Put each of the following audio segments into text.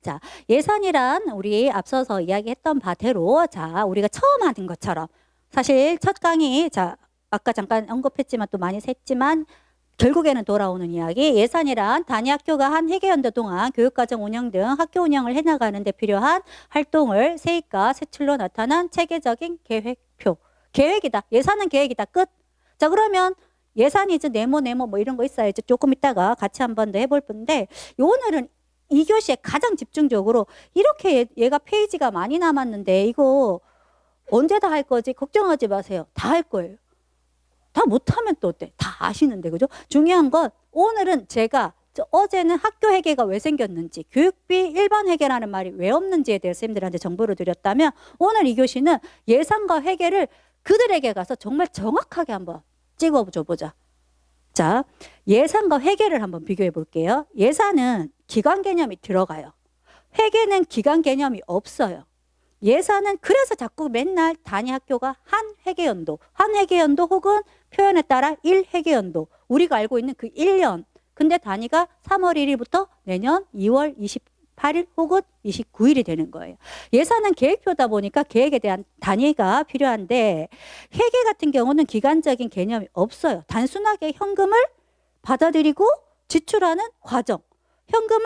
자, 예산이란 우리 앞서서 이야기했던 바대로 자, 우리가 처음 하는 것처럼 사실 첫 강의 자, 아까 잠깐 언급했지만 또 많이 샜지만 결국에는 돌아오는 이야기. 예산이란 단위 학교가 한 회계연도 동안 교육과정 운영 등 학교 운영을 해나가는 데 필요한 활동을 세입과 세출로 나타난 체계적인 계획표. 계획이다. 예산은 계획이다. 끝. 자, 그러면 예산이 이제 네모 뭐 이런 거 있어야지. 조금 이따가 같이 한 번 더 해볼 건데 오늘은 2교시에 가장 집중적으로 이렇게 얘가 페이지가 많이 남았는데 이거 언제 다 할 거지? 걱정하지 마세요. 다 할 거예요. 다 못하면 또 어때? 다 아시는데, 그죠? 중요한 건 오늘은 제가 어제는 학교 회계가 왜 생겼는지, 교육비 일반 회계라는 말이 왜 없는지에 대해서 선생님들한테 정보를 드렸다면 오늘 2교시는 예산과 회계를 그들에게 가서 정말 정확하게 한번 찍어줘 보자. 자, 예산과 회계를 한번 비교해 볼게요. 예산은 기간 개념이 들어가요. 회계는 기간 개념이 없어요. 예산은 그래서 자꾸 맨날 단위 학교가 한 회계연도 혹은 표현에 따라 1회계연도. 우리가 알고 있는 그 1년. 근데 단위가 3월 1일부터 내년 2월 28일 혹은 29일이 되는 거예요. 예산은 계획표다 보니까 계획에 대한 단위가 필요한데 회계 같은 경우는 기간적인 개념이 없어요. 단순하게 현금을 받아들이고 지출하는 과정. 현금을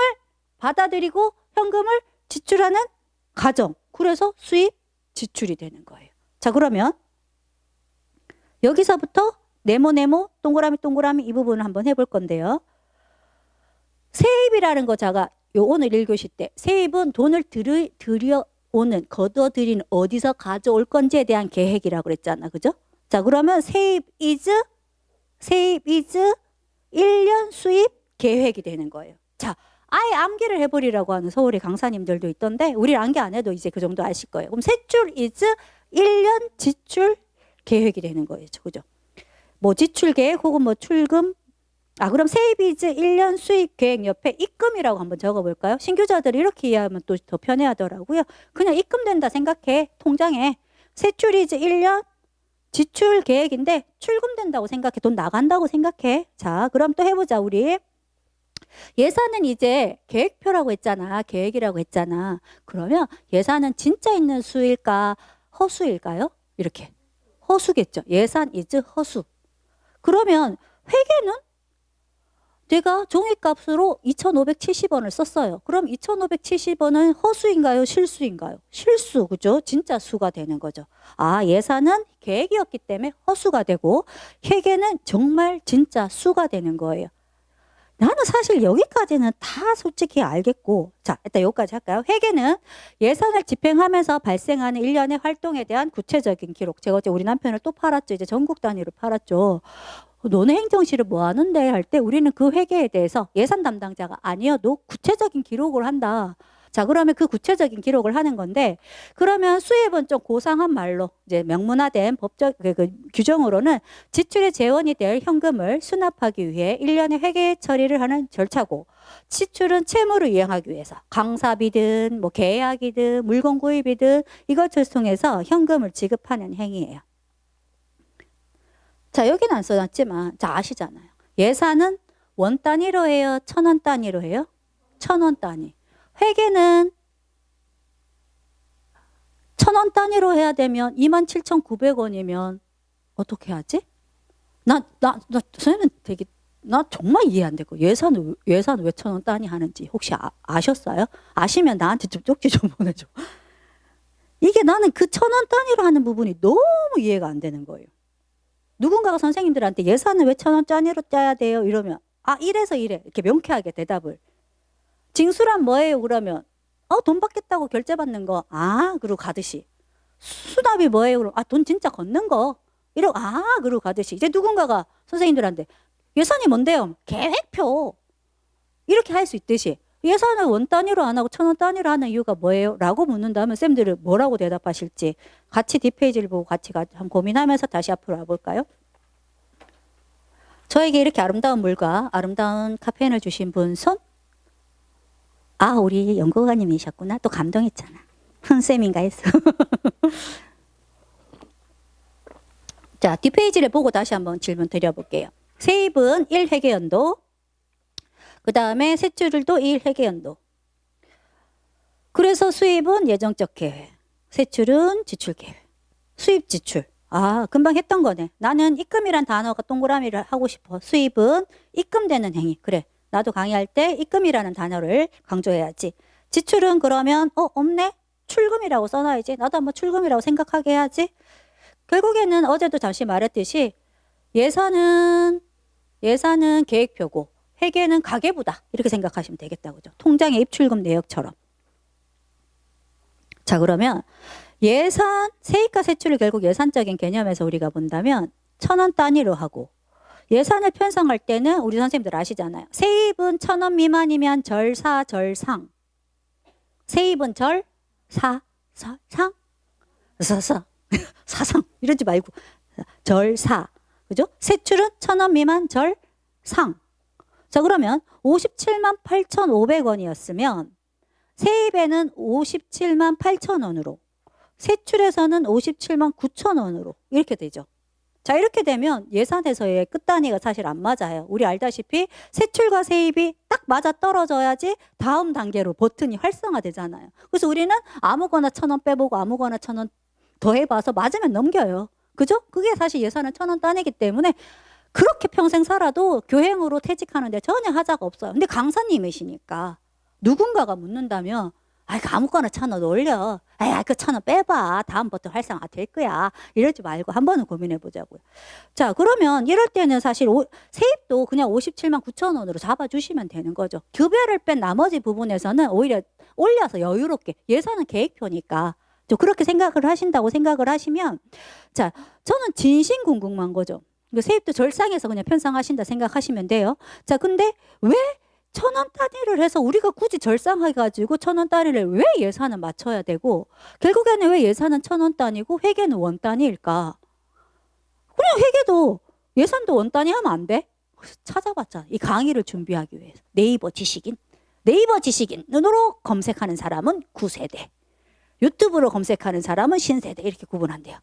받아들이고 현금을 지출하는 과정. 그래서 수입, 지출이 되는 거예요. 자, 그러면 여기서부터 네모, 동그라미 이 부분을 한번 해볼 건데요. 세입이라는 거 제가 오늘 1교시 때 세입은 돈을 거둬들이는 어디서 가져올 건지에 대한 계획이라고 그랬잖아. 그죠? 자, 그러면 세입 is 1년 수입 계획이 되는 거예요. 자, 아예 암기를 해버리라고 하는 서울의 강사님들도 있던데 우리 암기 안 해도 이제 그 정도 아실 거예요. 그럼 세출 is 1년 지출 계획이 되는 거예요. 그죠? 뭐 지출 계획 혹은 뭐 출금. 그럼 세입 is 1년 수입 계획 옆에 입금이라고 한번 적어볼까요? 신규자들이 이렇게 이해하면 또 더 편해하더라고요. 그냥 입금된다 생각해. 통장에. 세출 is 1년 지출 계획인데 출금된다고 생각해. 돈 나간다고 생각해. 자, 그럼 또 해보자 우리. 예산은 이제 계획표라고 했잖아. 계획이라고 했잖아. 그러면 예산은 진짜 있는 수일까? 허수일까요? 이렇게. 허수겠죠. 예산 is 허수. 그러면 회계는 내가 종이값으로 2,570원을 썼어요. 그럼 2,570원은 허수인가요? 실수인가요? 실수, 그죠? 진짜 수가 되는 거죠. 예산은 계획이었기 때문에 허수가 되고 회계는 정말 진짜 수가 되는 거예요. 나는 사실 여기까지는 다 솔직히 알겠고 자, 일단 여기까지 할까요? 회계는 예산을 집행하면서 발생하는 일련의 활동에 대한 구체적인 기록. 제가 어제 우리 남편을 또 팔았죠. 이제 전국 단위로 팔았죠. 너네 행정실을 뭐 하는데 할 때 우리는 그 회계에 대해서 예산 담당자가 아니어도 구체적인 기록을 한다. 자, 그러면 그 구체적인 기록을 하는 건데 그러면 수입은 좀 고상한 말로 이제 명문화된 법적 그 규정으로는 지출의 재원이 될 현금을 수납하기 위해 1년의 회계 처리를 하는 절차고 지출은 채무를 이행하기 위해서 강사비든 뭐 계약이든 물건 구입이든 이것을 통해서 현금을 지급하는 행위예요. 자, 여기는 안 써놨지만 자, 아시잖아요. 예산은 원 단위로 해요? 1,000원 단위로 해요? 1,000원 단위. 회계는 1,000원 단위로 해야 되면 27,900원이면 어떻게 하지? 선생님 나 정말 이해 안 되고 예산 왜 1,000원 단위 하는지 혹시 아셨어요? 아시면 나한테 좀 쪽지 좀 보내줘. 이게 나는 그 1,000원 단위로 하는 부분이 너무 이해가 안 되는 거예요. 누군가가 선생님들한테 예산을 왜 1,000원 단위로 짜야 돼요? 이러면 이래서 이래 이렇게 명쾌하게 대답을. 징수란 뭐예요? 그러면 돈 받겠다고 결제받는 거. 그러고 가듯이. 수납이 뭐예요? 그럼 돈 진짜 걷는 거. 이러고 그러고 가듯이. 이제 누군가가 선생님들한테 예산이 뭔데요? 계획표. 이렇게 할 수 있듯이 예산을 원 단위로 안 하고 1,000원 단위로 하는 이유가 뭐예요? 라고 묻는다면 쌤들은 뭐라고 대답하실지 같이 뒷페이지를 보고 같이 한번 고민하면서 다시 앞으로 와볼까요? 저에게 이렇게 아름다운 물과 아름다운 카페인을 주신 분 손? 우리 연구관님이셨구나. 또 감동했잖아. 쌤인가 했어. 자, 뒷페이지를 보고 다시 한번 질문 드려볼게요. 세입은 1회계연도. 그 다음에 세출도 1회계연도. 그래서 수입은 예정적 계획, 세출은 지출 계획. 수입 지출. 아, 금방 했던 거네. 나는 입금이란 단어가 동그라미를 하고 싶어. 수입은 입금되는 행위. 그래. 나도 강의할 때 입금이라는 단어를 강조해야지. 지출은 그러면 없네? 출금이라고 써놔야지. 나도 한번 출금이라고 생각하게 해야지. 결국에는 어제도 잠시 말했듯이 예산은 계획표고 회계는 가계부다. 이렇게 생각하시면 되겠다. 그죠? 통장의 입출금 내역처럼. 자, 그러면 예산, 세입과 세출을 결국 예산적인 개념에서 우리가 본다면 1,000원 단위로 하고 예산을 편성할 때는 우리 선생님들 아시잖아요. 세입은 1,000원 미만이면 절사, 절상. 세입은 절, 사, 상, 사상 이러지 말고 절사. 그죠? 세출은 1,000원 미만 절, 상. 자, 그러면 57만 8,500원이었으면 세입에는 57만 8,000원으로 세출에서는 57만 9,000원으로 이렇게 되죠. 자, 이렇게 되면 예산에서의 끝단위가 사실 안 맞아요. 우리 알다시피 세출과 세입이 딱 맞아 떨어져야지 다음 단계로 버튼이 활성화되잖아요. 그래서 우리는 아무거나 1,000원 빼보고 아무거나 1,000원 더해봐서 맞으면 넘겨요. 그죠? 그게 사실 예산은 1,000원 단위이기 때문에 그렇게 평생 살아도 교행으로 퇴직하는데 전혀 하자가 없어요. 근데 강사님이시니까 누군가가 묻는다면 아무거나 1,000원 올려. 그 1,000원 빼봐. 다음 버튼 활성화 될 거야. 이러지 말고 한 번은 고민해 보자고요. 자, 그러면 이럴 때는 사실 세입도 그냥 57만 9,000원으로 잡아주시면 되는 거죠. 급여를 뺀 나머지 부분에서는 오히려 올려서 여유롭게 예산은 계획표니까 좀 그렇게 생각을 하신다고 생각을 하시면 자, 저는 진심 궁금한 거죠. 세입도 절상해서 그냥 편성하신다 생각하시면 돼요. 자, 근데 왜 1,000원 단위를 해서 우리가 굳이 절상해가지고 1,000원 단위를 왜 예산을 맞춰야 되고 결국에는 왜 예산은 1,000원 단위고 회계는 원 단위일까? 그냥 회계도 예산도 원 단위 하면 안 돼? 찾아봤잖아. 이 강의를 준비하기 위해서. 네이버 지식인으로 검색하는 사람은 9세대. 유튜브로 검색하는 사람은 신세대. 이렇게 구분한대요.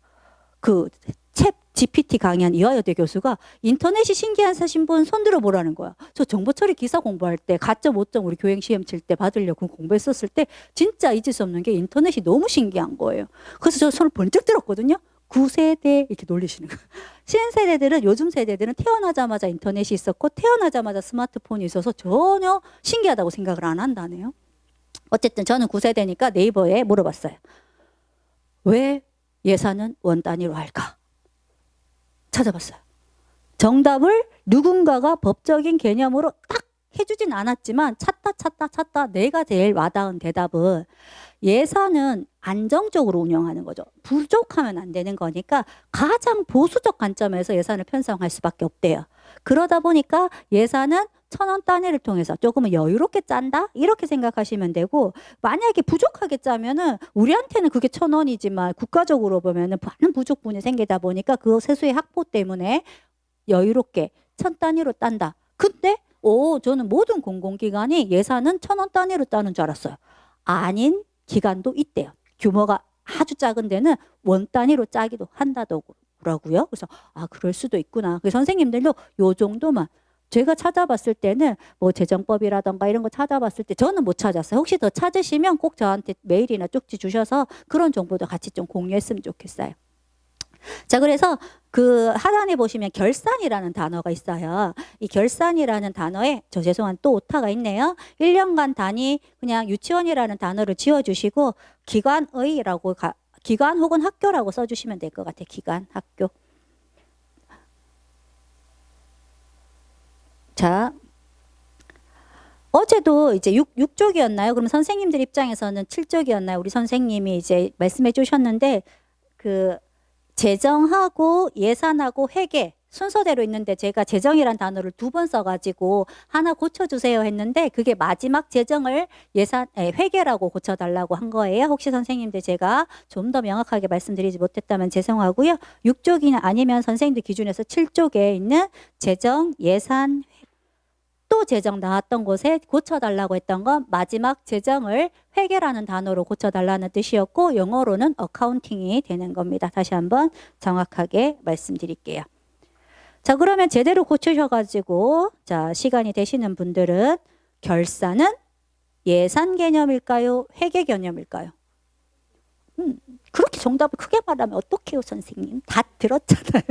챗 GPT 강의한 이화여대 교수가 인터넷이 신기하신 분 손들어 보라는 거야. 저 정보처리 기사 공부할 때 가점 5점 우리 교행시험 칠 때 받으려고 공부했었을 때 진짜 잊을 수 없는 게 인터넷이 너무 신기한 거예요. 그래서 저 손을 번쩍 들었거든요. 9세대 이렇게 놀리시는 거예요. 신세대들은 요즘 세대들은 태어나자마자 인터넷이 있었고 태어나자마자 스마트폰이 있어서 전혀 신기하다고 생각을 안 한다네요. 어쨌든 저는 9세대니까 네이버에 물어봤어요. 왜 예산은 원 단위로 할까? 찾아봤어요. 정답을 누군가가 법적인 개념으로 딱 해주진 않았지만 찾다 내가 제일 와닿은 대답은 예산은 안정적으로 운영하는 거죠. 부족하면 안 되는 거니까 가장 보수적 관점에서 예산을 편성할 수밖에 없대요. 그러다 보니까 예산은 1,000원 단위를 통해서 조금은 여유롭게 짠다? 이렇게 생각하시면 되고 만약에 부족하게 짜면은 우리한테는 그게 1,000원이지만 국가적으로 보면은 많은 부족분이 생기다 보니까 그 세수의 확보 때문에 여유롭게 1,000 단위로 딴다. 근데 저는 모든 공공기관이 예산은 1,000원 단위로 따는 줄 알았어요. 아닌 기관도 있대요. 규모가 아주 작은 데는 원 단위로 짜기도 한다더라고요. 그래서 그럴 수도 있구나. 그래서 선생님들도 요 정도만 제가 찾아봤을 때는 뭐 재정법이라던가 이런 거 찾아봤을 때 저는 못 찾았어요. 혹시 더 찾으시면 꼭 저한테 메일이나 쪽지 주셔서 그런 정보도 같이 좀 공유했으면 좋겠어요. 자, 그래서 그 하단에 보시면 결산이라는 단어가 있어요. 이 결산이라는 단어에 죄송한 또 오타가 있네요. 1년간 단위 그냥 유치원이라는 단어를 지워주시고 기관의라고 기관 혹은 학교라고 써주시면 될 것 같아요. 기관, 학교. 자, 어제도 이제 6쪽이었나요? 그럼 선생님들 입장에서는 7쪽이었나요? 우리 선생님이 이제 말씀해 주셨는데 그 재정하고 예산하고 회계 순서대로 있는데 제가 재정이란 단어를 2번 써가지고 하나 고쳐주세요 했는데 그게 마지막 재정을 회계라고 고쳐달라고 한 거예요. 혹시 선생님들 제가 좀 더 명확하게 말씀드리지 못했다면 죄송하고요. 6쪽이 아니면 선생님들 기준에서 7쪽에 있는 재정, 예산, 또 재정 나왔던 곳에 고쳐달라고 했던 건 마지막 재정을 회계라는 단어로 고쳐달라는 뜻이었고 영어로는 어카운팅이 되는 겁니다. 다시 한번 정확하게 말씀드릴게요. 자, 그러면 제대로 고치셔가지고 자, 시간이 되시는 분들은 결산은 예산 개념일까요? 회계 개념일까요? 그렇게 정답을 크게 말하면 어떡해요, 선생님? 다 들었잖아요.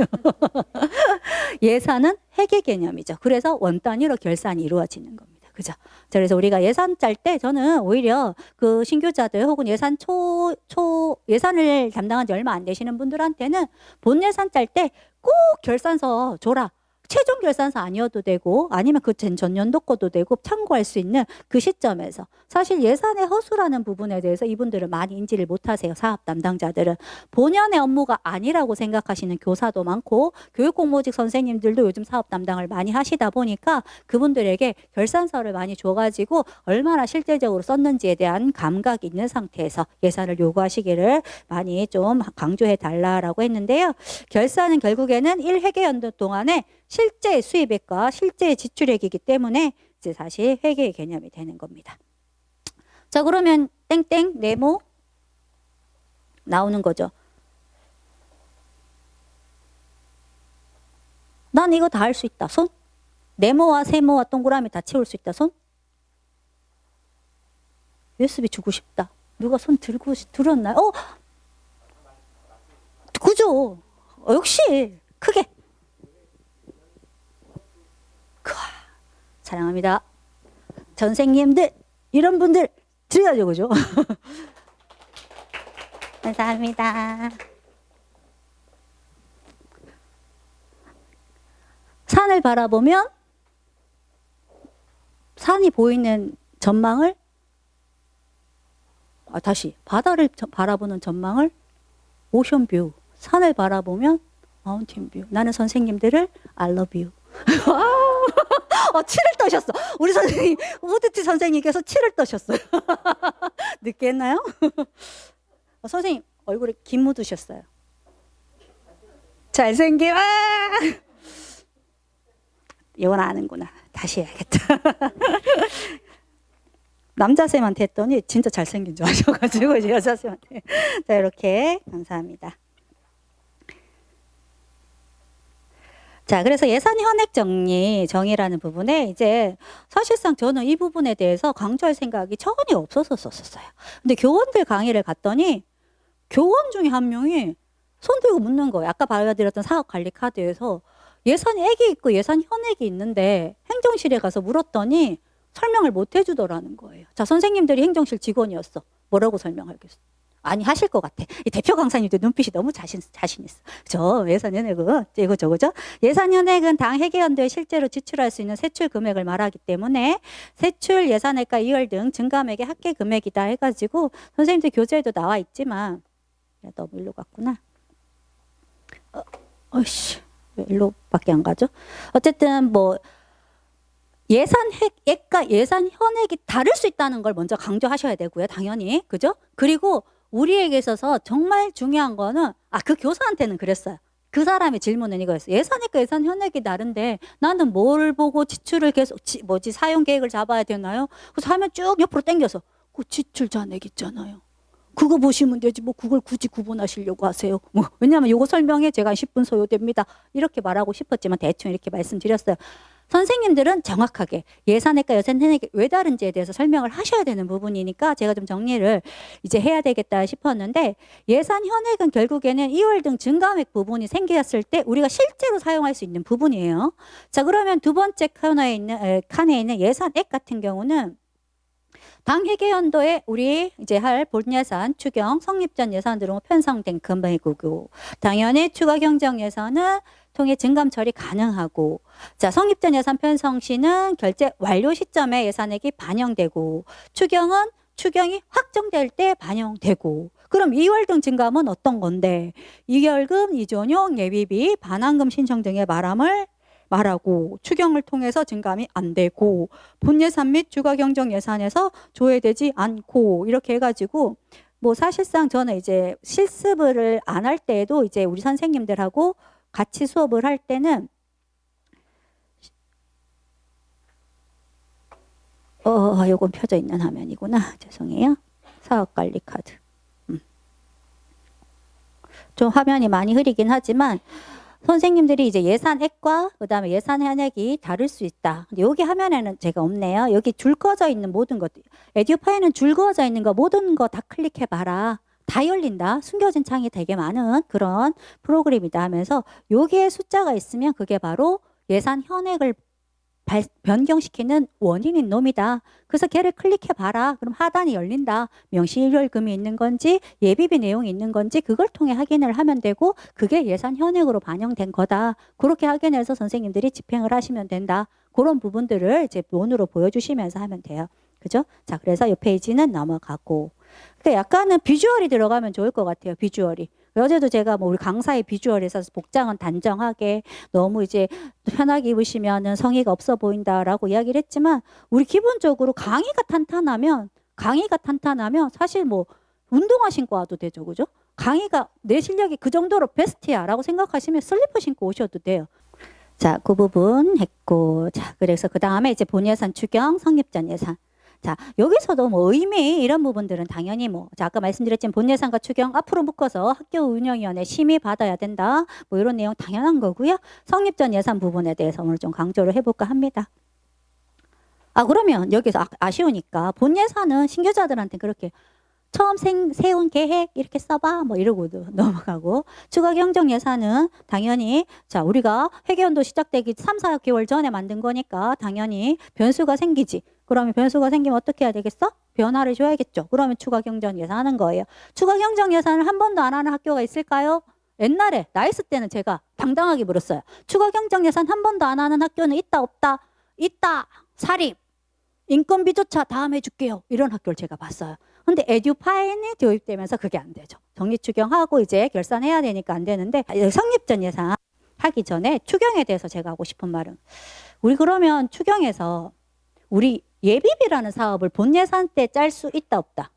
예산은 회계 개념이죠. 그래서 원 단위로 결산이 이루어지는 겁니다. 그죠? 자, 그래서 우리가 예산 짤 때 저는 오히려 그 신규자들 혹은 예산을 담당한 지 얼마 안 되시는 분들한테는 본 예산 짤 때 꼭 결산서 줘라. 최종 결산서 아니어도 되고 아니면 그 전년도 거도 되고 참고할 수 있는 그 시점에서 사실 예산의 허수라는 부분에 대해서 이분들은 많이 인지를 못하세요. 사업 담당자들은 본연의 업무가 아니라고 생각하시는 교사도 많고 교육공무직 선생님들도 요즘 사업 담당을 많이 하시다 보니까 그분들에게 결산서를 많이 줘가지고 얼마나 실제적으로 썼는지에 대한 감각이 있는 상태에서 예산을 요구하시기를 많이 좀 강조해 달라라고 했는데요. 결산은 결국에는 1회계연도 동안에 실제 수입액과 실제 지출액이기 때문에 이제 다시 회계의 개념이 되는 겁니다. 자, 그러면 땡땡 네모 나오는 거죠. 난 이거 다 할 수 있다. 손? 네모와 세모와 동그라미 다 채울 수 있다. 손? USB 주고 싶다. 누가 손 들었나요? 그죠? 역시 크게. 사랑합니다. 선생님들 이런 분들 드려야죠. 그죠? 감사합니다. 산을 바라보면 산이 보이는 전망을 다시 바다를 바라보는 전망을 오션뷰, 산을 바라보면 마운틴뷰. 나는 선생님들을 I love you. 치를 떠셨어. 우리 선생님, 우드티 선생님께서 치를 떠셨어요. 늦게 했나요? 선생님, 얼굴에 김 묻으셨어요. 잘생김, 이건 아는구나. 다시 해야겠다. 남자쌤한테 했더니 진짜 잘생긴 줄 아셔가지고, 여자쌤한테. 자, 이렇게. 감사합니다. 자, 그래서 예산 현액 정의라는 부분에 이제 사실상 저는 이 부분에 대해서 강조할 생각이 전혀 없었었어요. 근데 교원들 강의를 갔더니 교원 중에 한 명이 손 들고 묻는 거예요. 아까 발표드렸던 사업관리 카드에서 예산이 액이 있고 예산 현액이 있는데 행정실에 가서 물었더니 설명을 못 해주더라는 거예요. 자, 선생님들이 행정실 직원이었어. 뭐라고 설명하겠어? 아니, 하실 것 같아. 이 대표 강사님들 눈빛이 너무 자신 있어. 그죠? 예산 현액은, 그죠? 예산 현액은 당 회계연도에 실제로 지출할 수 있는 세출 금액을 말하기 때문에 세출 예산액과 이월 등 증감액의 합계 금액이다 해가지고 선생님들 교재에도 나와 있지만, 너무 일로 갔구나. 왜 일로밖에 안 가죠? 어쨌든 예산액과 예산 현액이 다를 수 있다는 걸 먼저 강조하셔야 되고요. 당연히. 그죠? 그리고 우리에게 있어서 정말 중요한 거는 그 교사한테는 그랬어요. 그 사람의 질문은 이거였어요. 예산액과 예산 현액이 다른데 나는 뭘 보고 지출을 계속 사용 계획을 잡아야 되나요? 그래서 하면 쭉 옆으로 당겨서 그 지출 잔액 있잖아요. 그거 보시면 되지 그걸 굳이 구분하시려고 하세요. 왜냐하면 요거 설명에 제가 10분 소요됩니다. 이렇게 말하고 싶었지만 대충 이렇게 말씀드렸어요. 선생님들은 정확하게 예산액과 예산 현액이 왜 다른지에 대해서 설명을 하셔야 되는 부분이니까 제가 좀 정리를 이제 해야 되겠다 싶었는데, 예산 현액은 결국에는 이월 등 증감액 부분이 생겼을 때 우리가 실제로 사용할 수 있는 부분이에요. 자, 그러면 두 번째 칸에 있는 예산액 같은 경우는 당 회계연도에 우리 이제 할 본예산, 추경, 성립전 예산으로 편성된 금액이고, 당연히 추가 경정 예산은 통해 증감 처리 가능하고, 자, 성립전 예산 편성 시는 결제 완료 시점에 예산액이 반영되고, 추경이 확정될 때 반영되고, 그럼 이월 등 증감은 어떤 건데? 이결금, 이전용, 예비비, 반환금 신청 등의 말하고, 추경을 통해서 증감이 안 되고, 본예산 및 추가 경정 예산에서 조회되지 않고, 이렇게 해가지고 사실상 저는 이제 실습을 안 할 때에도 이제 우리 선생님들하고 같이 수업을 할 때는 요건 펴져 있는 화면이구나. 죄송해요. 사업관리 카드. 좀 화면이 많이 흐리긴 하지만 선생님들이 이제 예산액과 그다음에 예산 현액이 다를 수 있다. 근데 여기 화면에는 제가 없네요. 여기 줄 그어져 있는 모든 것, 에듀파이는 줄 그어져 있는 거 모든 거 다 클릭해 봐라. 다 열린다. 숨겨진 창이 되게 많은 그런 프로그램이다 하면서 여기에 숫자가 있으면 그게 바로 예산 현액을 변경시키는 원인인 놈이다. 그래서 걔를 클릭해 봐라. 그럼 하단이 열린다. 명시일월금이 있는 건지 예비비 내용이 있는 건지 그걸 통해 확인을 하면 되고 그게 예산 현액으로 반영된 거다. 그렇게 확인해서 선생님들이 집행을 하시면 된다. 그런 부분들을 이제 논으로 보여주시면서 하면 돼요. 그죠? 자, 그래서 이 페이지는 넘어가고. 근데 약간은 비주얼이 들어가면 좋을 것 같아요. 비주얼이. 어제도 제가 뭐 우리 강사의 비주얼에서 복장은 단정하게 너무 이제 편하게 입으시면은 성의가 없어 보인다라고 이야기를 했지만 우리 기본적으로 강의가 탄탄하면 사실 뭐 운동화 신고 와도 되죠. 그죠? 강의가 내 실력이 그 정도로 베스트야라고 생각하시면 슬리퍼 신고 오셔도 돼요. 자, 그 부분 했고. 자, 그래서 그 다음에 이제 본예산 추경, 성립전 예산. 자, 여기서도 뭐 의미 이런 부분들은 당연히 뭐, 자, 아까 말씀드렸지만 본예산과 추경 앞으로 묶어서 학교운영위원회 심의 받아야 된다. 뭐 이런 내용 당연한 거고요. 성립전 예산 부분에 대해서 오늘 좀 강조를 해볼까 합니다. 아, 그러면 여기서 아쉬우니까 본예산은 신규자들한테 그렇게 처음 세운 계획 이렇게 써봐 뭐 이러고도 넘어가고 추가 경정 예산은 당연히 자 우리가 회계연도 시작되기 3, 4개월 전에 만든 거니까 당연히 변수가 생기지. 그러면 변수가 생기면 어떻게 해야 되겠어? 변화를 줘야겠죠. 그러면 추가 경정 예산 하는 거예요. 추가 경정 예산을 한 번도 안 하는 학교가 있을까요? 옛날에 나이스 때는 제가 당당하게 물었어요. 추가 경정 예산 한 번도 안 하는 학교는 있다 없다? 있다. 사립. 인건비조차 다음 해줄게요. 이런 학교를 제가 봤어요. 근데 에듀파인이 도입되면서 그게 안 되죠. 정리추경하고 이제 결산해야 되니까 안 되는데 성립전 예산 하기 전에 추경에 대해서 제가 하고 싶은 말은 우리 그러면 추경에서 우리 예비비라는 사업을 본 예산 때 짤 수 있다 없다?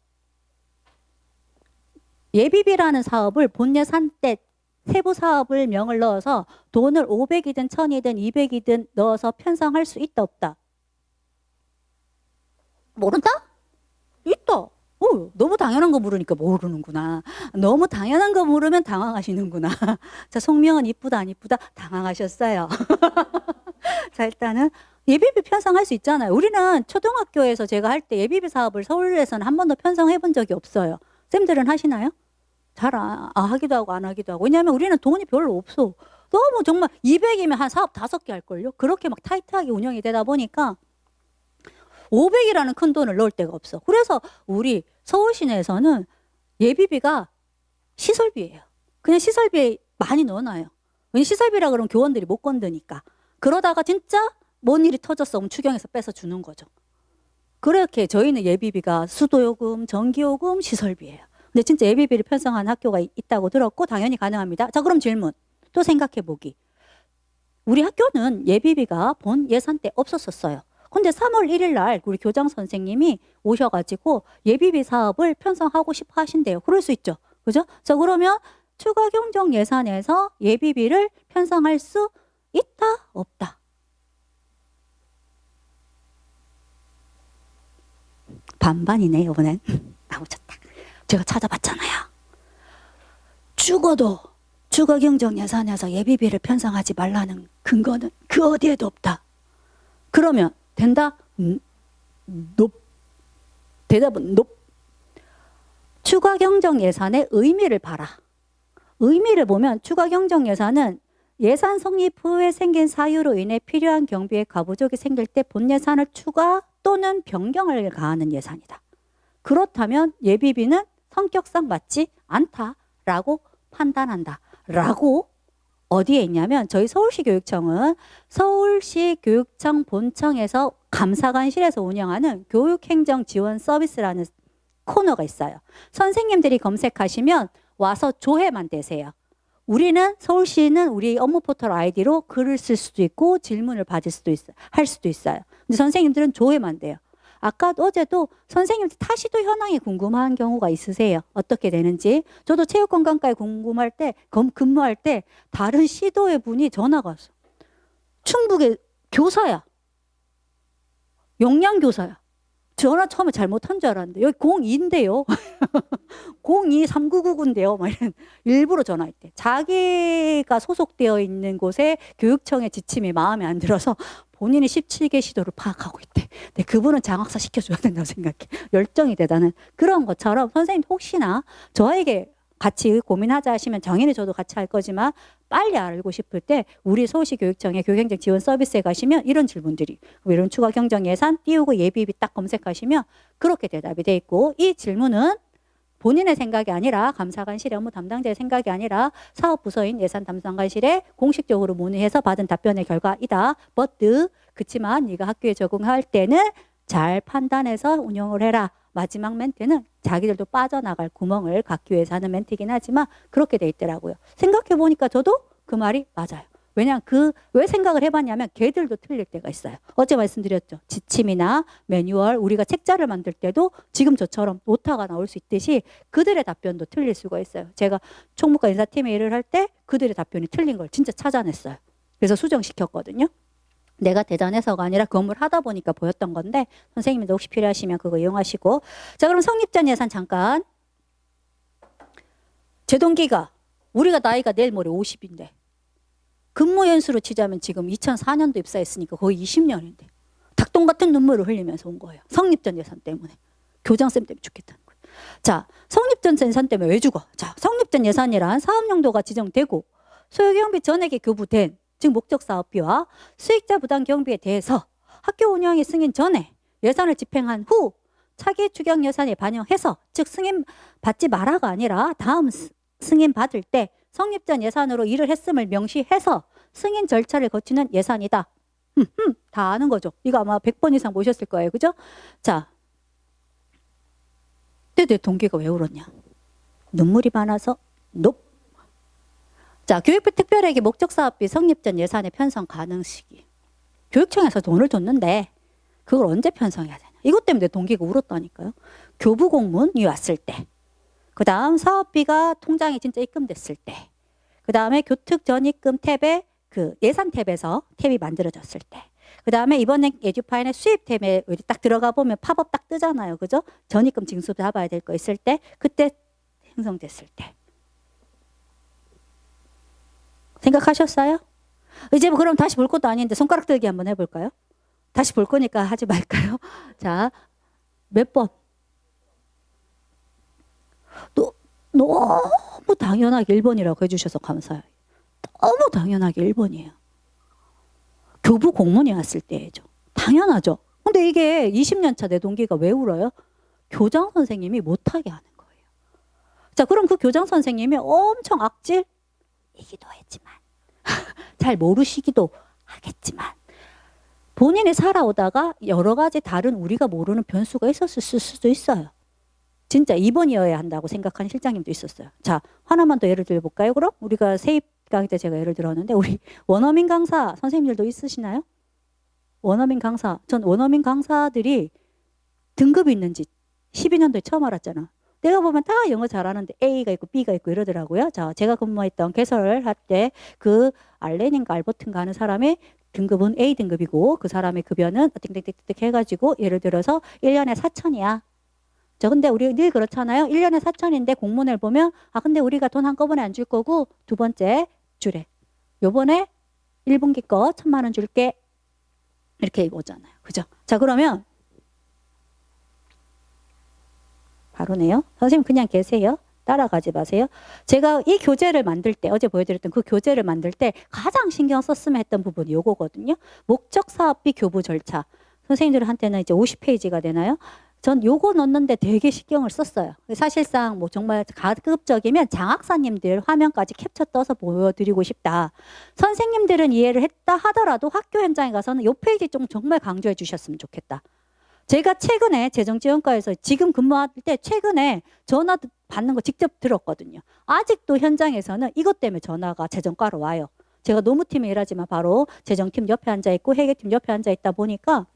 예비비라는 사업을 본 예산 때 세부 사업을 명을 넣어서 돈을 500이든 1000이든 200이든 넣어서 편성할 수 있다 없다? 모른다? 있다. 오, 너무 당연한 거 물으니까 모르는구나. 너무 당연한 거 물으면 당황하시는구나. 자, 송명은 이쁘다 안 이쁘다? 당황하셨어요. 자, 일단은 예비비 편성할 수 있잖아요. 우리는 초등학교에서 제가 할 때 예비비 사업을 서울에서는 한 번도 편성해 본 적이 없어요. 쌤들은 하시나요? 잘 하기도 하고 안 하기도 하고. 왜냐하면 우리는 돈이 별로 없어. 너무 정말 200이면 한 사업 5개 할걸요? 그렇게 막 타이트하게 운영이 되다 보니까 500이라는 큰 돈을 넣을 데가 없어. 그래서 우리 서울시내에서는 예비비가 시설비예요. 그냥 시설비에 많이 넣어놔요. 왜냐면 시설비라 그러면 교원들이 못 건드니까. 그러다가 진짜 뭔 일이 터졌어. 그럼 추경에서 뺏어 주는 거죠. 그렇게 저희는 예비비가 수도요금, 전기요금, 시설비예요. 근데 진짜 예비비를 편성한 학교가 있다고 들었고 당연히 가능합니다. 자, 그럼 질문. 또 생각해 보기. 우리 학교는 예비비가 본 예산 때 없었었어요. 근데 3월 1일 날 우리 교장 선생님이 오셔가지고 예비비 사업을 편성하고 싶어 하신대요. 그럴 수 있죠. 그죠? 자, 그러면 추가 경정 예산에서 예비비를 편성할 수 있다, 없다? 반반이네, 이번엔. 나오셨다. 제가 찾아봤잖아요. 죽어도 추가 경정 예산에서 예비비를 편성하지 말라는 근거는 그 어디에도 없다. 그러면 된다? 대답은 추가 경정 예산의 의미를 봐라. 의미를 보면 추가 경정 예산은 예산 성립 후에 생긴 사유로 인해 필요한 경비의 과부족이 생길 때 본 예산을 추가 또는 변경을 가하는 예산이다. 그렇다면 예비비는 성격상 맞지 않다라고 판단한다. 라고 어디에 있냐면 저희 서울시 교육청은 서울시 교육청 본청에서 감사관실에서 운영하는 교육행정지원 서비스라는 코너가 있어요. 선생님들이 검색하시면 와서 조회만 되세요. 우리는 서울시는 우리 업무 포털 아이디로 글을 쓸 수도 있고 질문을 받을 수도 있어요. 할 수도 있어요. 근데 선생님들은 조회만 돼요. 아까 어제도 선생님들 타시도 현황이 궁금한 경우가 있으세요. 어떻게 되는지. 저도 체육관광과에 궁금할 때, 근무할 때 다른 시도의 분이 전화가 왔어. 충북의 교사야. 영양교사야. 전화 처음에 잘못한 줄 알았는데 여기 02인데요. 023999인데요. 막 이런 일부러 전화했대. 자기가 소속되어 있는 곳에 교육청의 지침이 마음에 안 들어서 본인이 17개 시도를 파악하고 있대. 근데 그분은 장학사 시켜줘야 된다고 생각해. 열정이 대단한 그런 것처럼 선생님 혹시나 저에게 같이 고민하자 하시면 당연히 저도 같이 할 거지만 빨리 알고 싶을 때 우리 서울시 교육청의 교육행정 지원 서비스에 가시면 이런 질문들이 이런 추가 경정 예산 띄우고 예비비 딱 검색하시면 그렇게 대답이 돼 있고 이 질문은 본인의 생각이 아니라 감사관실의 업무 담당자의 생각이 아니라 사업부서인 예산 담당관실에 공식적으로 문의해서 받은 답변의 결과이다. but 그치만 네가 학교에 적응할 때는 잘 판단해서 운영을 해라. 마지막 멘트는 자기들도 빠져나갈 구멍을 갖기 위해서 하는 멘트이긴 하지만 그렇게 돼 있더라고요. 생각해보니까 저도 그 말이 맞아요. 왜냐하면 왜 생각을 해봤냐면 걔들도 틀릴 때가 있어요. 어제 말씀드렸죠. 지침이나 매뉴얼 우리가 책자를 만들 때도 지금 저처럼 오타가 나올 수 있듯이 그들의 답변도 틀릴 수가 있어요. 제가 총무과 인사팀에 일을 할 때 그들의 답변이 틀린 걸 진짜 찾아냈어요. 그래서 수정시켰거든요. 내가 대단해서가 아니라 그 업무를 하다 보니까 보였던 건데 선생님도 혹시 필요하시면 그거 이용하시고 자 그럼 성립전 예산 잠깐 제 동기가 우리가 나이가 내일 모레 50인데 근무 연수로 치자면 지금 2004년도 입사했으니까 거의 20년인데 닭똥 같은 눈물을 흘리면서 온 거예요. 성립전 예산 때문에 교장쌤 때문에 죽겠다는 거예요. 자 성립전 예산 때문에 왜 죽어? 자 성립전 예산이란 사업 용도가 지정되고 소요경비 전액이 교부된 즉 목적 사업비와 수익자 부담 경비에 대해서 학교 운영이 승인 전에 예산을 집행한 후 차기 추경 예산에 반영해서 즉 승인 받지 마라가 아니라 다음 승인 받을 때 성립전 예산으로 일을 했음을 명시해서 승인 절차를 거치는 예산이다. 다 아는 거죠. 이거 아마 100번 이상 보셨을 거예요. 그죠? 자, 근데 내 동기가 왜 울었냐? 눈물이 많아서 높. 자, 교육비 특별회계 목적사업비 성립전 예산의 편성 가능 시기. 교육청에서 돈을 줬는데 그걸 언제 편성해야 되냐. 이것 때문에 동기가 울었다니까요. 교부 공문이 왔을 때. 그 다음 사업비가 통장에 진짜 입금됐을 때. 그 다음에 교특 전입금 탭에 그 예산 탭에서 탭이 만들어졌을 때. 그 다음에 이번에 에듀파인의 수입 탭에 딱 들어가 보면 팝업 딱 뜨잖아요. 그죠? 전입금 징수 잡아야 될 거 있을 때. 그때 형성됐을 때. 생각하셨어요? 이제 뭐 그럼 다시 볼 것도 아닌데 손가락 들기 한번 해볼까요? 다시 볼 거니까 하지 말까요? 자, 몇 번? 너무 당연하게 1번이라고 해주셔서 감사해요. 너무 당연하게 1번이에요. 교부 공문이 왔을 때죠. 당연하죠. 근데 이게 20년 차 내 동기가 왜 울어요? 교장 선생님이 못하게 하는 거예요. 자, 그럼 그 교장 선생님이 엄청 악질이기도 했지만 잘 모르시기도 하겠지만 본인이 살아오다가 여러 가지 다른 우리가 모르는 변수가 있었을 수도 있어요. 진짜 2번이어야 한다고 생각하는 실장님도 있었어요. 자, 하나만 더 예를 들어볼까요? 그럼 우리가 세입 강의 때 제가 예를 들었는데 우리 원어민 강사 선생님들도 있으시나요? 원어민 강사. 전 원어민 강사들이 등급이 있는지 12년도에 처음 알았잖아. 내가 보면 다 영어 잘하는데 A가 있고 B가 있고 이러더라고요. 자, 제가 근무했던 개설을 할 때 그 알렌인가 알버튼가 하는 사람의 등급은 A 등급이고 그 사람의 급여는 띵띵띵띵 해가지고 예를 들어서 1년에 4천이야. 저 근데 우리 늘 그렇잖아요. 1년에 4천인데 공문을 보면 아 근데 우리가 돈 한꺼번에 안 줄 거고 두 번째 주래. 요번에 1분기 거 1,000만 원 줄게. 이렇게 오잖아요. 그죠? 자 그러면 바로네요. 선생님 그냥 계세요. 따라가지 마세요. 제가 이 교재를 만들 때 어제 보여드렸던 그 교재를 만들 때 가장 신경 썼으면 했던 부분이 요거거든요. 목적 사업비 교부 절차. 선생님들한테는 이제 50페이지가 되나요? 전 요거 넣는데 되게 신경을 썼어요. 사실상 뭐 정말 가급적이면 장학사님들 화면까지 캡처 떠서 보여드리고 싶다. 선생님들은 이해를 했다 하더라도 학교 현장에 가서는 요 페이지 좀 정말 강조해 주셨으면 좋겠다. 제가 최근에 재정지원과에서 지금 근무할 때 최근에 전화 받는 거 직접 들었거든요. 아직도 현장에서는 이것 때문에 전화가 재정과로 와요. 제가 노무팀에 일하지만 바로 재정팀 옆에 앉아있고 회계팀 옆에 앉아있다 보니까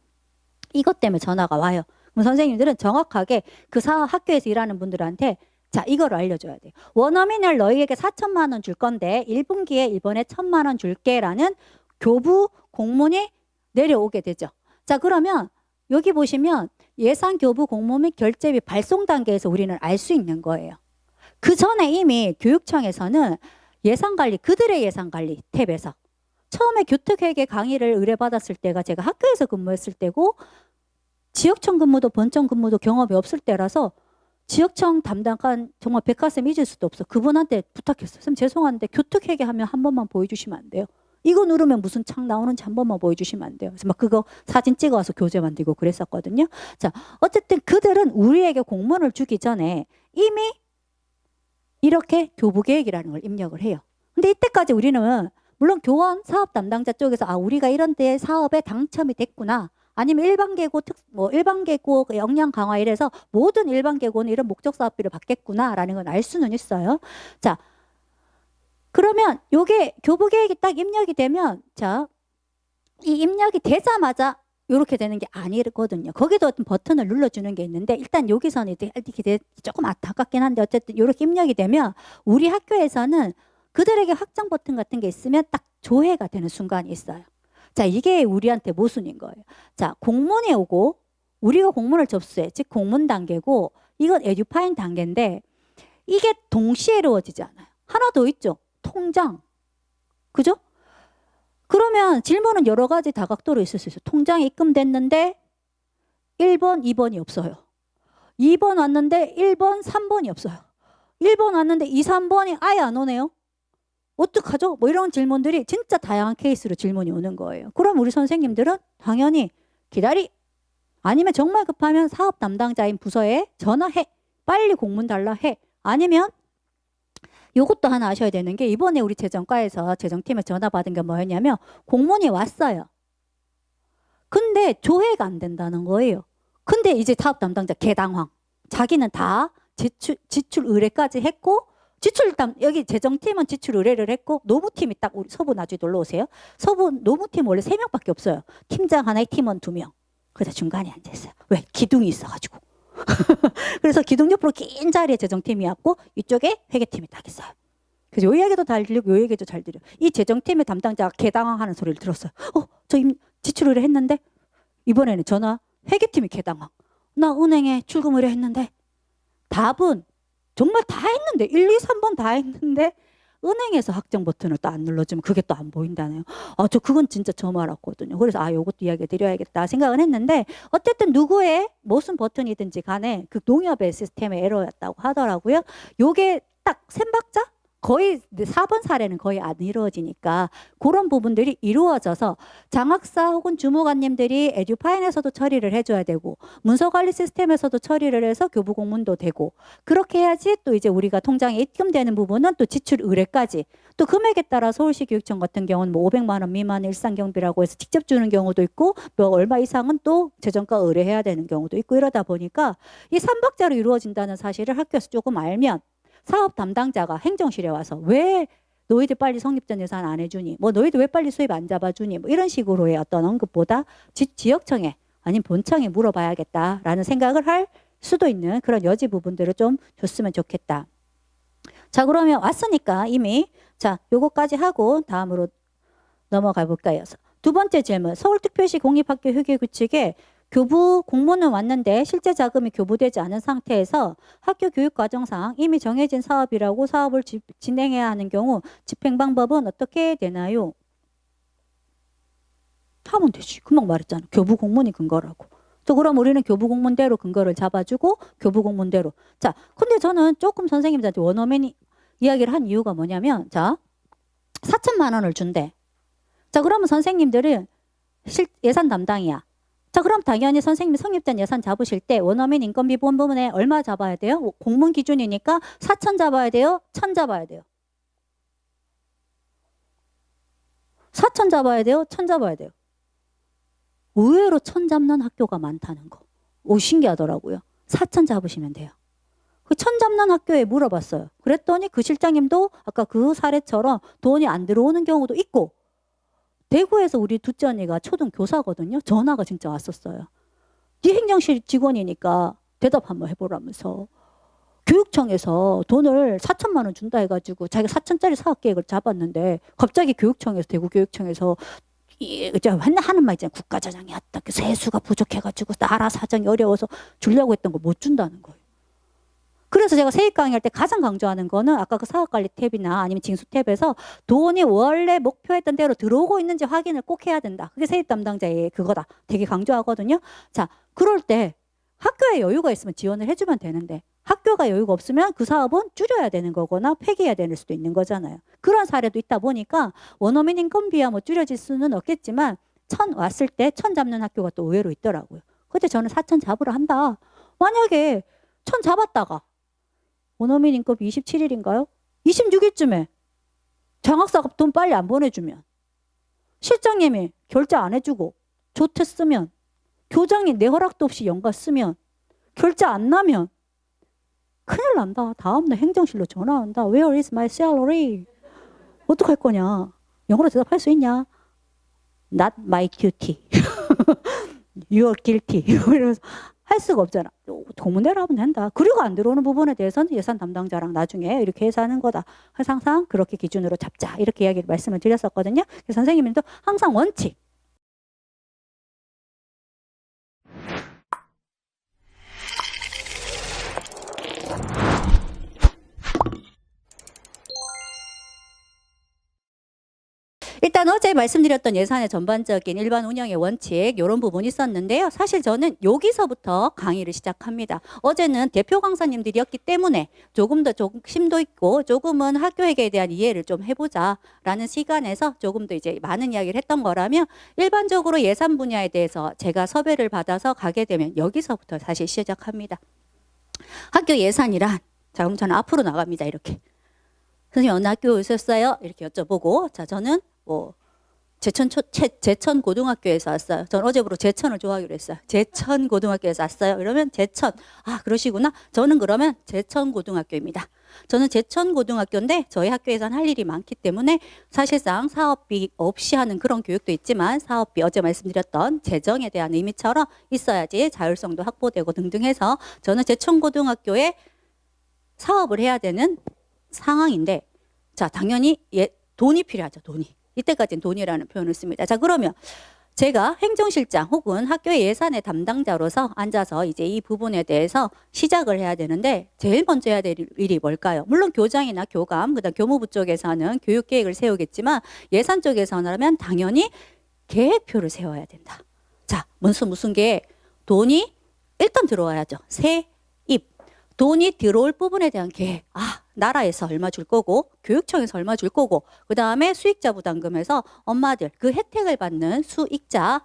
이것 때문에 전화가 와요. 그럼 선생님들은 정확하게 그 학교에서 일하는 분들한테 자 이걸 알려줘야 돼요. 원어민을 너희에게 4천만 원 줄 건데 1분기에 이번에 1,000만 원 줄게 라는 교부 공문이 내려오게 되죠. 자 그러면 여기 보시면 예산 교부 공모 및 결제비 발송 단계에서 우리는 알 수 있는 거예요. 그 전에 이미 교육청에서는 예산관리, 그들의 예산관리 탭에서 처음에 교특회계 강의를 의뢰받았을 때가 제가 학교에서 근무했을 때고 지역청 근무도 본청 근무도 경험이 없을 때라서 지역청 담당관 정말 백화점 잊을 수도 없어. 그분한테 부탁했어요. 선생님 죄송한데 교특회계 하면 한 번만 보여주시면 안 돼요? 이거 누르면 무슨 창 나오는지 한 번만 보여주시면 안 돼요? 그래서 막 그거 사진 찍어와서 교재 만들고 그랬었거든요. 자, 어쨌든 그들은 우리에게 공문을 주기 전에 이미 이렇게 교부계획이라는 걸 입력을 해요. 근데 이때까지 우리는 물론 교원 사업 담당자 쪽에서 아 우리가 이런 데 사업에 당첨이 됐구나. 아니면 일반계고 일반계고 역량 강화 이래서 모든 일반계고는 이런 목적 사업비를 받겠구나라는 건 알 수는 있어요. 자, 그러면 요게 교부계획이 딱 입력이 되면 자, 이 입력이 되자마자 이렇게 되는 게 아니거든요. 거기도 어떤 버튼을 눌러주는 게 있는데 일단 여기서는 이렇게 조금 안타깝긴 한데 어쨌든 이렇게 입력이 되면 우리 학교에서는 그들에게 확정 버튼 같은 게 있으면 딱 조회가 되는 순간이 있어요. 자, 이게 우리한테 모순인 거예요. 자, 공문이 오고 우리가 공문을 접수해. 즉 공문 단계고 이건 에듀파인 단계인데 이게 동시에 이루어지지 않아요. 하나 더 있죠. 통장. 그죠? 그러면 질문은 여러 가지 다각도로 있을 수 있어요. 통장이 입금됐는데 1번, 2번이 없어요. 2번 왔는데 1번, 3번이 없어요. 1번 왔는데 2, 3번이 아예 안 오네요. 어떡하죠? 뭐 이런 질문들이 진짜 다양한 케이스로 질문이 오는 거예요. 그럼 우리 선생님들은 당연히 기다리. 아니면 정말 급하면 사업 담당자인 부서에 전화해. 빨리 공문 달라 해. 아니면 요것도 하나 아셔야 되는 게 이번에 우리 재정과에서 재정팀에 전화 받은 게 뭐였냐면 공문이 왔어요. 근데 조회가 안 된다는 거예요. 근데 이제 사업 담당자 개당황. 자기는 다 지출 의뢰까지 했고 여기 재정팀은 지출 의뢰를 했고 노무팀이 딱 우리 서부 나중에 놀러 오세요. 서부 노무팀 원래 3명밖에 없어요. 팀장 하나에 팀원 2명. 그래서 중간에 앉아 있어요. 왜? 기둥이 있어가지고. 그래서 기둥 옆으로 긴 자리에 재정팀이 왔고 이쪽에 회계팀이 딱 있어요. 그래서 요 이야기도 잘 들리고 요 얘기도 잘 들려요. 이 재정팀의 담당자가 개당황하는 소리를 들었어요. 저 지출 의뢰 했는데 이번에는 전화 회계팀이 개당황. 나 은행에 출금 의뢰 했는데 답은 정말 다 했는데 1, 2, 3번 다 했는데 은행에서 확정 버튼을 또 안 눌러주면 그게 또 안 보인다네요. 저 그건 진짜 처음 알았거든요. 그래서 요것도 이야기 드려야겠다 생각은 했는데 어쨌든 누구의 무슨 버튼이든지 간에 그 농협의 시스템의 에러였다고 하더라고요. 요게 딱 셈박자? 거의 4번 사례는 거의 안 이루어지니까 그런 부분들이 이루어져서 장학사 혹은 주무관님들이 에듀파인에서도 처리를 해줘야 되고 문서관리 시스템에서도 처리를 해서 교부 공문도 되고 그렇게 해야지 또 이제 우리가 통장에 입금되는 부분은 또 지출 의뢰까지 또 금액에 따라 서울시 교육청 같은 경우는 뭐 500만 원 미만 일상경비라고 해서 직접 주는 경우도 있고 뭐 얼마 이상은 또 재정과 의뢰해야 되는 경우도 있고 이러다 보니까 이 3박자로 이루어진다는 사실을 학교에서 조금 알면 사업 담당자가 행정실에 와서 왜 너희들 빨리 성립전 예산 안 해주니? 뭐 너희들 왜 빨리 수입 안 잡아주니? 뭐 이런 식으로의 어떤 언급보다 지역청에 아니면 본청에 물어봐야겠다라는 생각을 할 수도 있는 그런 여지 부분들을 좀 줬으면 좋겠다. 자, 그러면 왔으니까 이미 자 요거까지 하고 다음으로 넘어가 볼까요? 두 번째 질문. 서울특별시 공립학교 휴교규칙에 교부 공문은 왔는데 실제 자금이 교부되지 않은 상태에서 학교 교육과정상 이미 정해진 사업이라고 사업을 진행해야 하는 경우 집행 방법은 어떻게 되나요? 하면 되지. 금방 말했잖아. 교부 공문이 근거라고. 또 그럼 우리는 교부 공문대로 근거를 잡아주고 교부 공문대로. 자, 근데 저는 조금 선생님들한테 원어민 이야기를 한 이유가 뭐냐면 자, 4천만 원을 준대. 자, 그러면 선생님들은 예산 담당이야. 자, 그럼 당연히 선생님이 성립된 예산 잡으실 때 원어민 인건비 부분에 얼마 잡아야 돼요? 공문 기준이니까 4천 잡아야 돼요? 1천 잡아야 돼요? 4천 잡아야 돼요? 1천 잡아야 돼요? 의외로 1천 잡는 학교가 많다는 거. 신기하더라고요. 4천 잡으시면 돼요. 그 1천 잡는 학교에 물어봤어요. 그랬더니 그 실장님도 아까 그 사례처럼 돈이 안 들어오는 경우도 있고 대구에서 우리 둘째 언니가 초등 교사거든요. 전화가 진짜 왔었어요. 네 행정실 직원이니까 대답 한번 해보라면서 교육청에서 돈을 4천만 원 준다 해가지고 자기가 4천짜리 사업 계획을 잡았는데 갑자기 교육청에서 대구 교육청에서 하는 말 있잖아요. 국가자장이 왔다. 그 세수가 부족해가지고 나라 사정이 어려워서 주려고 했던 거 못 준다는 거예요. 그래서 제가 세입 강의할 때 가장 강조하는 거는 아까 그 사업관리 탭이나 아니면 징수 탭에서 돈이 원래 목표했던 대로 들어오고 있는지 확인을 꼭 해야 된다. 그게 세입 담당자의 그거다. 되게 강조하거든요. 자, 그럴 때 학교에 여유가 있으면 지원을 해주면 되는데 학교가 여유가 없으면 그 사업은 줄여야 되는 거거나 폐기해야 될 수도 있는 거잖아요. 그런 사례도 있다 보니까 원어민 인건비야 뭐 줄여질 수는 없겠지만 1,000 왔을 때 1,000 잡는 학교가 또 의외로 있더라고요. 근데 저는 4,000 잡으러 한다. 만약에 1,000 잡았다가 원어민 인건비 27일인가요? 26일쯤에 장학사가 돈 빨리 안 보내주면 실장님이 결제 안 해주고 조퇴 쓰면 교장이 내 허락도 없이 연가 쓰면 결제 안 나면 큰일 난다. 다음날 행정실로 전화한다. Where is my salary? 어떡할 거냐? 영어로 대답할 수 있냐? Not my duty. You're guilty. 이러면서 할 수가 없잖아. 고문대로 하면 된다. 그리고 안 들어오는 부분에 대해서는 예산 담당자랑 나중에 이렇게 해서 하는 거다. 그래서 항상 그렇게 기준으로 잡자. 이렇게 이야기를 말씀을 드렸었거든요. 그래서 선생님도 항상 원칙. 일단 어제 말씀드렸던 예산의 전반적인 일반 운영의 원칙 이런 부분이 있었는데요. 사실 저는 여기서부터 강의를 시작합니다. 어제는 대표 강사님들이었기 때문에 조금 더 심도 있고 조금은 학교회계에 대한 이해를 좀 해보자라는 시간에서 조금 더 이제 많은 이야기를 했던 거라면 일반적으로 예산 분야에 대해서 제가 섭외를 받아서 가게 되면 여기서부터 사실 시작합니다. 학교 예산이란 자 그럼 저는 앞으로 나갑니다. 이렇게 선생님 어느 학교 오셨어요? 이렇게 여쭤보고 자 저는 뭐 제천 고등학교에서 왔어요. 전 어제부로 제천을 좋아하기로 했어요. 제천 고등학교에서 왔어요. 이러면 제천 아 그러시구나. 저는 그러면 제천 고등학교입니다. 저는 제천 고등학교인데 저희 학교에서는 할 일이 많기 때문에 사실상 사업비 없이 하는 그런 교육도 있지만 사업비 어제 말씀드렸던 재정에 대한 의미처럼 있어야지 자율성도 확보되고 등등 해서 저는 제천 고등학교에 사업을 해야 되는 상황인데 자 당연히 돈이 필요하죠. 돈이. 이때까지는 돈이라는 표현을 씁니다. 자 그러면 제가 행정실장 혹은 학교의 예산의 담당자로서 앉아서 이제 이 부분에 대해서 시작을 해야 되는데 제일 먼저 해야 될 일이 뭘까요? 물론 교장이나 교감, 그다음 교무부 쪽에서는 교육계획을 세우겠지만 예산 쪽에서는 하면 당연히 계획표를 세워야 된다. 자 무슨 계획? 돈이 일단 들어와야죠. 세입. 돈이 들어올 부분에 대한 계획. 아, 나라에서 얼마 줄 거고 교육청에서 얼마 줄 거고 그다음에 수익자 부담금에서 엄마들 그 혜택을 받는 수익자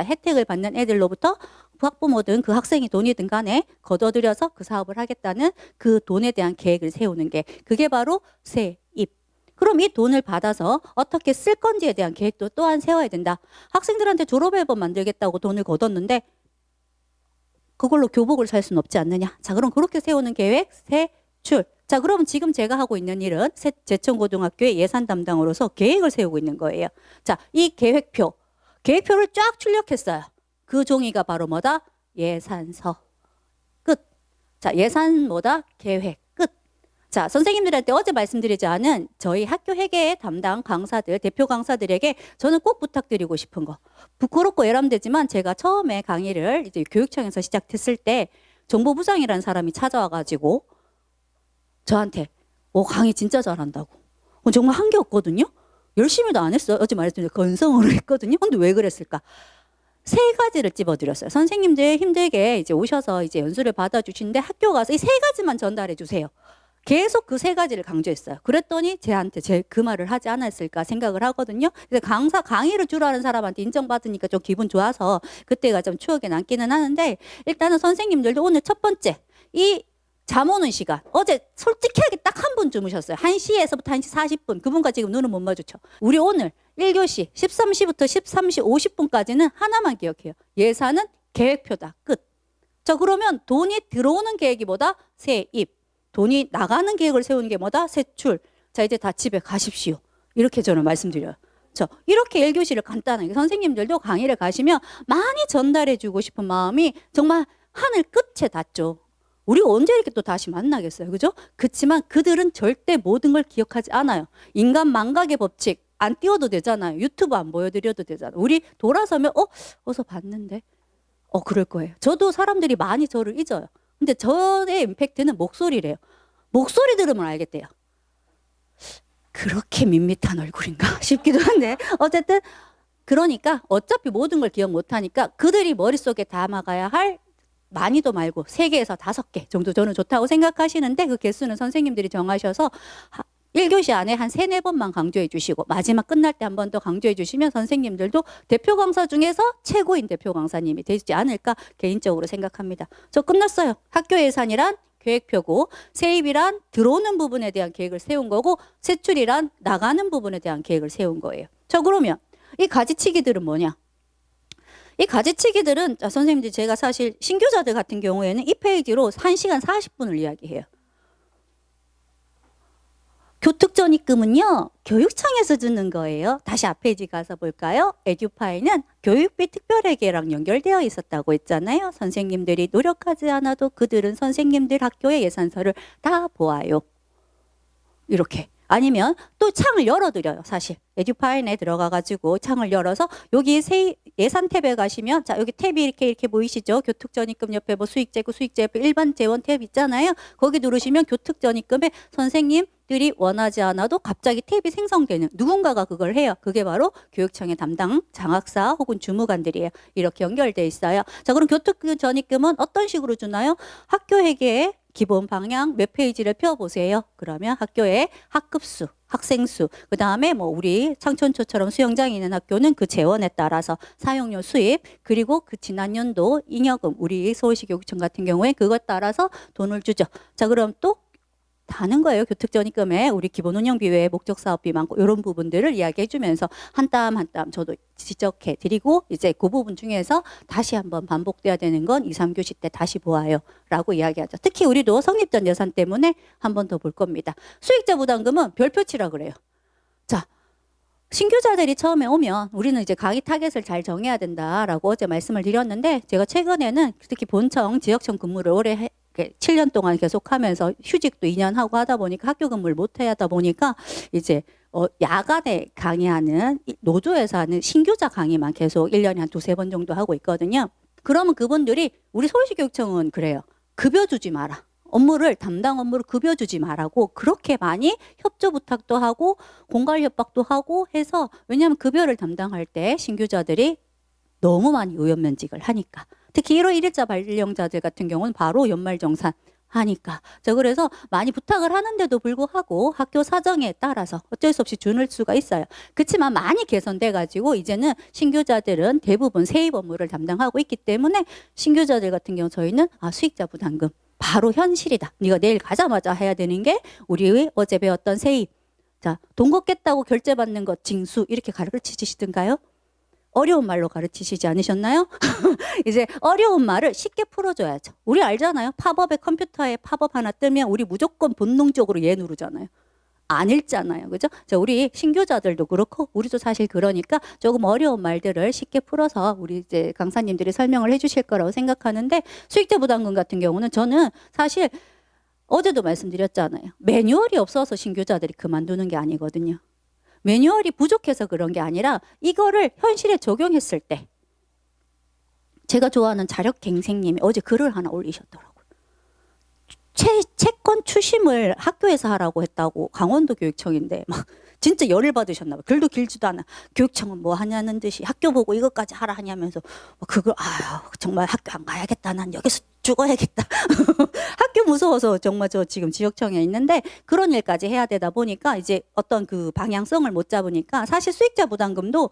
혜택을 받는 애들로부터 학부모든 그 학생이 돈이든 간에 걷어들여서 그 사업을 하겠다는 그 돈에 대한 계획을 세우는 게 그게 바로 세입. 그럼 이 돈을 받아서 어떻게 쓸 건지에 대한 계획도 또한 세워야 된다. 학생들한테 졸업앨범 만들겠다고 돈을 걷었는데 그걸로 교복을 살 수는 없지 않느냐. 자, 그럼 그렇게 세우는 계획, 세출. 자, 그럼 지금 제가 하고 있는 일은 제천고등학교의 예산 담당으로서 계획을 세우고 있는 거예요. 자, 이 계획표를 쫙 출력했어요. 그 종이가 바로 뭐다? 예산서. 끝. 자, 예산 뭐다? 계획. 끝. 자, 선생님들한테 어제 말씀드리지 않은 저희 학교 회계 담당 강사들, 대표 강사들에게 저는 꼭 부탁드리고 싶은 거. 부끄럽고 애람되지만 제가 처음에 강의를 이제 교육청에서 시작했을 때 정보부장이라는 사람이 찾아와가지고 저한테 강의 진짜 잘한다고. 정말 한 게 없거든요. 열심히도 안 했어요. 어제 말했더니 건성으로 했거든요. 근데 왜 그랬을까? 세 가지를 집어드렸어요. 선생님들 힘들게 이제 오셔서 이제 연수를 받아주시는데 학교 가서 이 세 가지만 전달해 주세요. 계속 그 세 가지를 강조했어요. 그랬더니 쟤한테 그 말을 하지 않았을까 생각을 하거든요. 그래서 강의를 주로 하는 사람한테 인정받으니까 좀 기분 좋아서 그때가 좀 추억에 남기는 하는데 일단은 선생님들도 오늘 첫 번째 이 잠 오는 시간 어제 솔직하게 딱 한 분 주무셨어요. 1시에서부터 1시 40분 그분과 지금 눈은 못 마주쳐. 우리 오늘 1교시 13시부터 13시 50분까지는 하나만 기억해요. 예산은 계획표다. 끝. 자 그러면 돈이 들어오는 계획이 뭐다? 세입. 돈이 나가는 계획을 세우는 게 뭐다? 세출. 자 이제 다 집에 가십시오. 이렇게 저는 말씀드려요. 이렇게 1교시를 간단하게 선생님들도 강의를 가시면 많이 전달해 주고 싶은 마음이 정말 하늘 끝에 닿죠. 우리가 언제 이렇게 또 다시 만나겠어요. 그죠? 그렇지만 그들은 절대 모든 걸 기억하지 않아요. 인간 망각의 법칙. 안 띄워도 되잖아요. 유튜브 안 보여드려도 되잖아요. 우리 돌아서면 어서 봤는데 그럴 거예요. 저도 사람들이 많이 저를 잊어요. 근데 저의 임팩트는 목소리래요. 목소리 들으면 알겠대요. 그렇게 밋밋한 얼굴인가 싶기도 한데 어쨌든 그러니까 어차피 모든 걸 기억 못하니까 그들이 머릿속에 담아가야 할 많이도 말고 3개에서 5개 정도 저는 좋다고 생각하시는데 그 개수는 선생님들이 정하셔서 1교시 안에 한 3, 4번만 강조해 주시고 마지막 끝날 때 한 번 더 강조해 주시면 선생님들도 대표 강사 중에서 최고인 대표 강사님이 되지 않을까 개인적으로 생각합니다. 저 끝났어요. 학교 예산이란 계획표고 세입이란 들어오는 부분에 대한 계획을 세운 거고 세출이란 나가는 부분에 대한 계획을 세운 거예요. 자, 그러면 이 가지치기들은 뭐냐? 이 가지치기들은 선생님들 제가 사실 신규자들 같은 경우에는 이 페이지로 1시간 40분을 이야기해요. 교특전입금은요 교육청에서 주는 거예요. 다시 앞 페이지 가서 볼까요? 에듀파이는 교육비 특별회계랑 연결되어 있었다고 했잖아요. 선생님들이 노력하지 않아도 그들은 선생님들 학교의 예산서를 다 보아요. 이렇게. 아니면 또 창을 열어드려요. 사실 에듀파인에 들어가가지고 창을 열어서 여기 예산 탭에 가시면 자 여기 탭이 이렇게 보이시죠? 교특전입금 옆에 뭐 수익재고 수익재 옆에 일반 재원 탭 있잖아요. 거기 누르시면 교특전입금에 선생님들이 원하지 않아도 갑자기 탭이 생성되는 누군가가 그걸 해요. 그게 바로 교육청의 담당 장학사 혹은 주무관들이에요. 이렇게 연결돼 있어요. 자 그럼 교특전입금은 어떤 식으로 주나요? 학교 회계에 기본 방향 몇 페이지를 펴보세요. 그러면 학교의 학급수, 학생수, 그 다음에 뭐 우리 창천초처럼 수영장이 있는 학교는 그 재원에 따라서 사용료 수입, 그리고 그 지난 연도 잉여금, 우리 서울시 교육청 같은 경우에 그것 따라서 돈을 주죠. 자, 그럼 또 다는 거예요. 교특전입금에 우리 기본 운영비 외에 목적 사업비 많고 이런 부분들을 이야기해 주면서 한 땀 한 땀 저도 지적해 드리고 이제 그 부분 중에서 다시 한번 반복돼야 되는 건 2, 3교시 때 다시 보아요 라고 이야기하죠. 특히 우리도 성립전 예산 때문에 한 번 더 볼 겁니다. 수익자 부담금은 별표치라 그래요. 자, 신규자들이 처음에 오면 우리는 이제 강의 타겟을 잘 정해야 된다라고 어제 말씀을 드렸는데 제가 최근에는 특히 본청, 지역청 근무를 오래 7년 동안 계속하면서 휴직도 2년 하고 하다 보니까 학교 근무를 못 해야 하다 보니까 이제 야간에 강의하는 노조에서 하는 신규자 강의만 계속 1년에 한 2, 3번 정도 하고 있거든요. 그러면 그분들이 우리 서울시 교육청은 그래요. 급여 주지 마라. 담당 업무를 급여 주지 말라고 그렇게 많이 협조 부탁도 하고 공갈 협박도 하고 해서 왜냐하면 급여를 담당할 때 신규자들이 너무 많이 의원면직을 하니까 특히 1월 1일자 발령자들 같은 경우는 바로 연말정산 하니까 자 그래서 많이 부탁을 하는데도 불구하고 학교 사정에 따라서 어쩔 수 없이 주는 수가 있어요. 그렇지만 많이 개선돼 가지고 이제는 신규자들은 대부분 세입 업무를 담당하고 있기 때문에 신규자들 같은 경우 저희는 수익자 부담금 바로 현실이다. 네가 내일 가자마자 해야 되는 게 우리 어제 배웠던 세입. 자, 돈 걷겠다고 결제받는 것 징수 이렇게 가르치시던가요? 어려운 말로 가르치시지 않으셨나요? 이제 어려운 말을 쉽게 풀어줘야죠. 우리 알잖아요. 팝업에 컴퓨터에 팝업 하나 뜨면 우리 무조건 본능적으로 얘 누르잖아요. 안 읽잖아요. 그죠? 자, 우리 신규자들도 그렇고 우리도 사실 그러니까 조금 어려운 말들을 쉽게 풀어서 우리 이제 강사님들이 설명을 해 주실 거라고 생각하는데 수익자 부담금 같은 경우는 저는 사실 어제도 말씀드렸잖아요. 매뉴얼이 없어서 신규자들이 그만두는 게 아니거든요. 매뉴얼이 부족해서 그런 게 아니라 이거를 현실에 적용했을 때 제가 좋아하는 자력갱생님이 어제 글을 하나 올리셨더라고요. 채권 추심을 학교에서 하라고 했다고 강원도 교육청인데 막 진짜 열을 받으셨나 봐요. 글도 길지도 않아. 교육청은 뭐 하냐는 듯이 학교 보고 이것까지 하라 하냐면서 그걸 정말 학교 안 가야겠다. 난 여기서 죽어야겠다. 학교 무서워서 정말 저 지금 지역청에 있는데 그런 일까지 해야 되다 보니까 이제 어떤 그 방향성을 못 잡으니까 사실 수익자 부담금도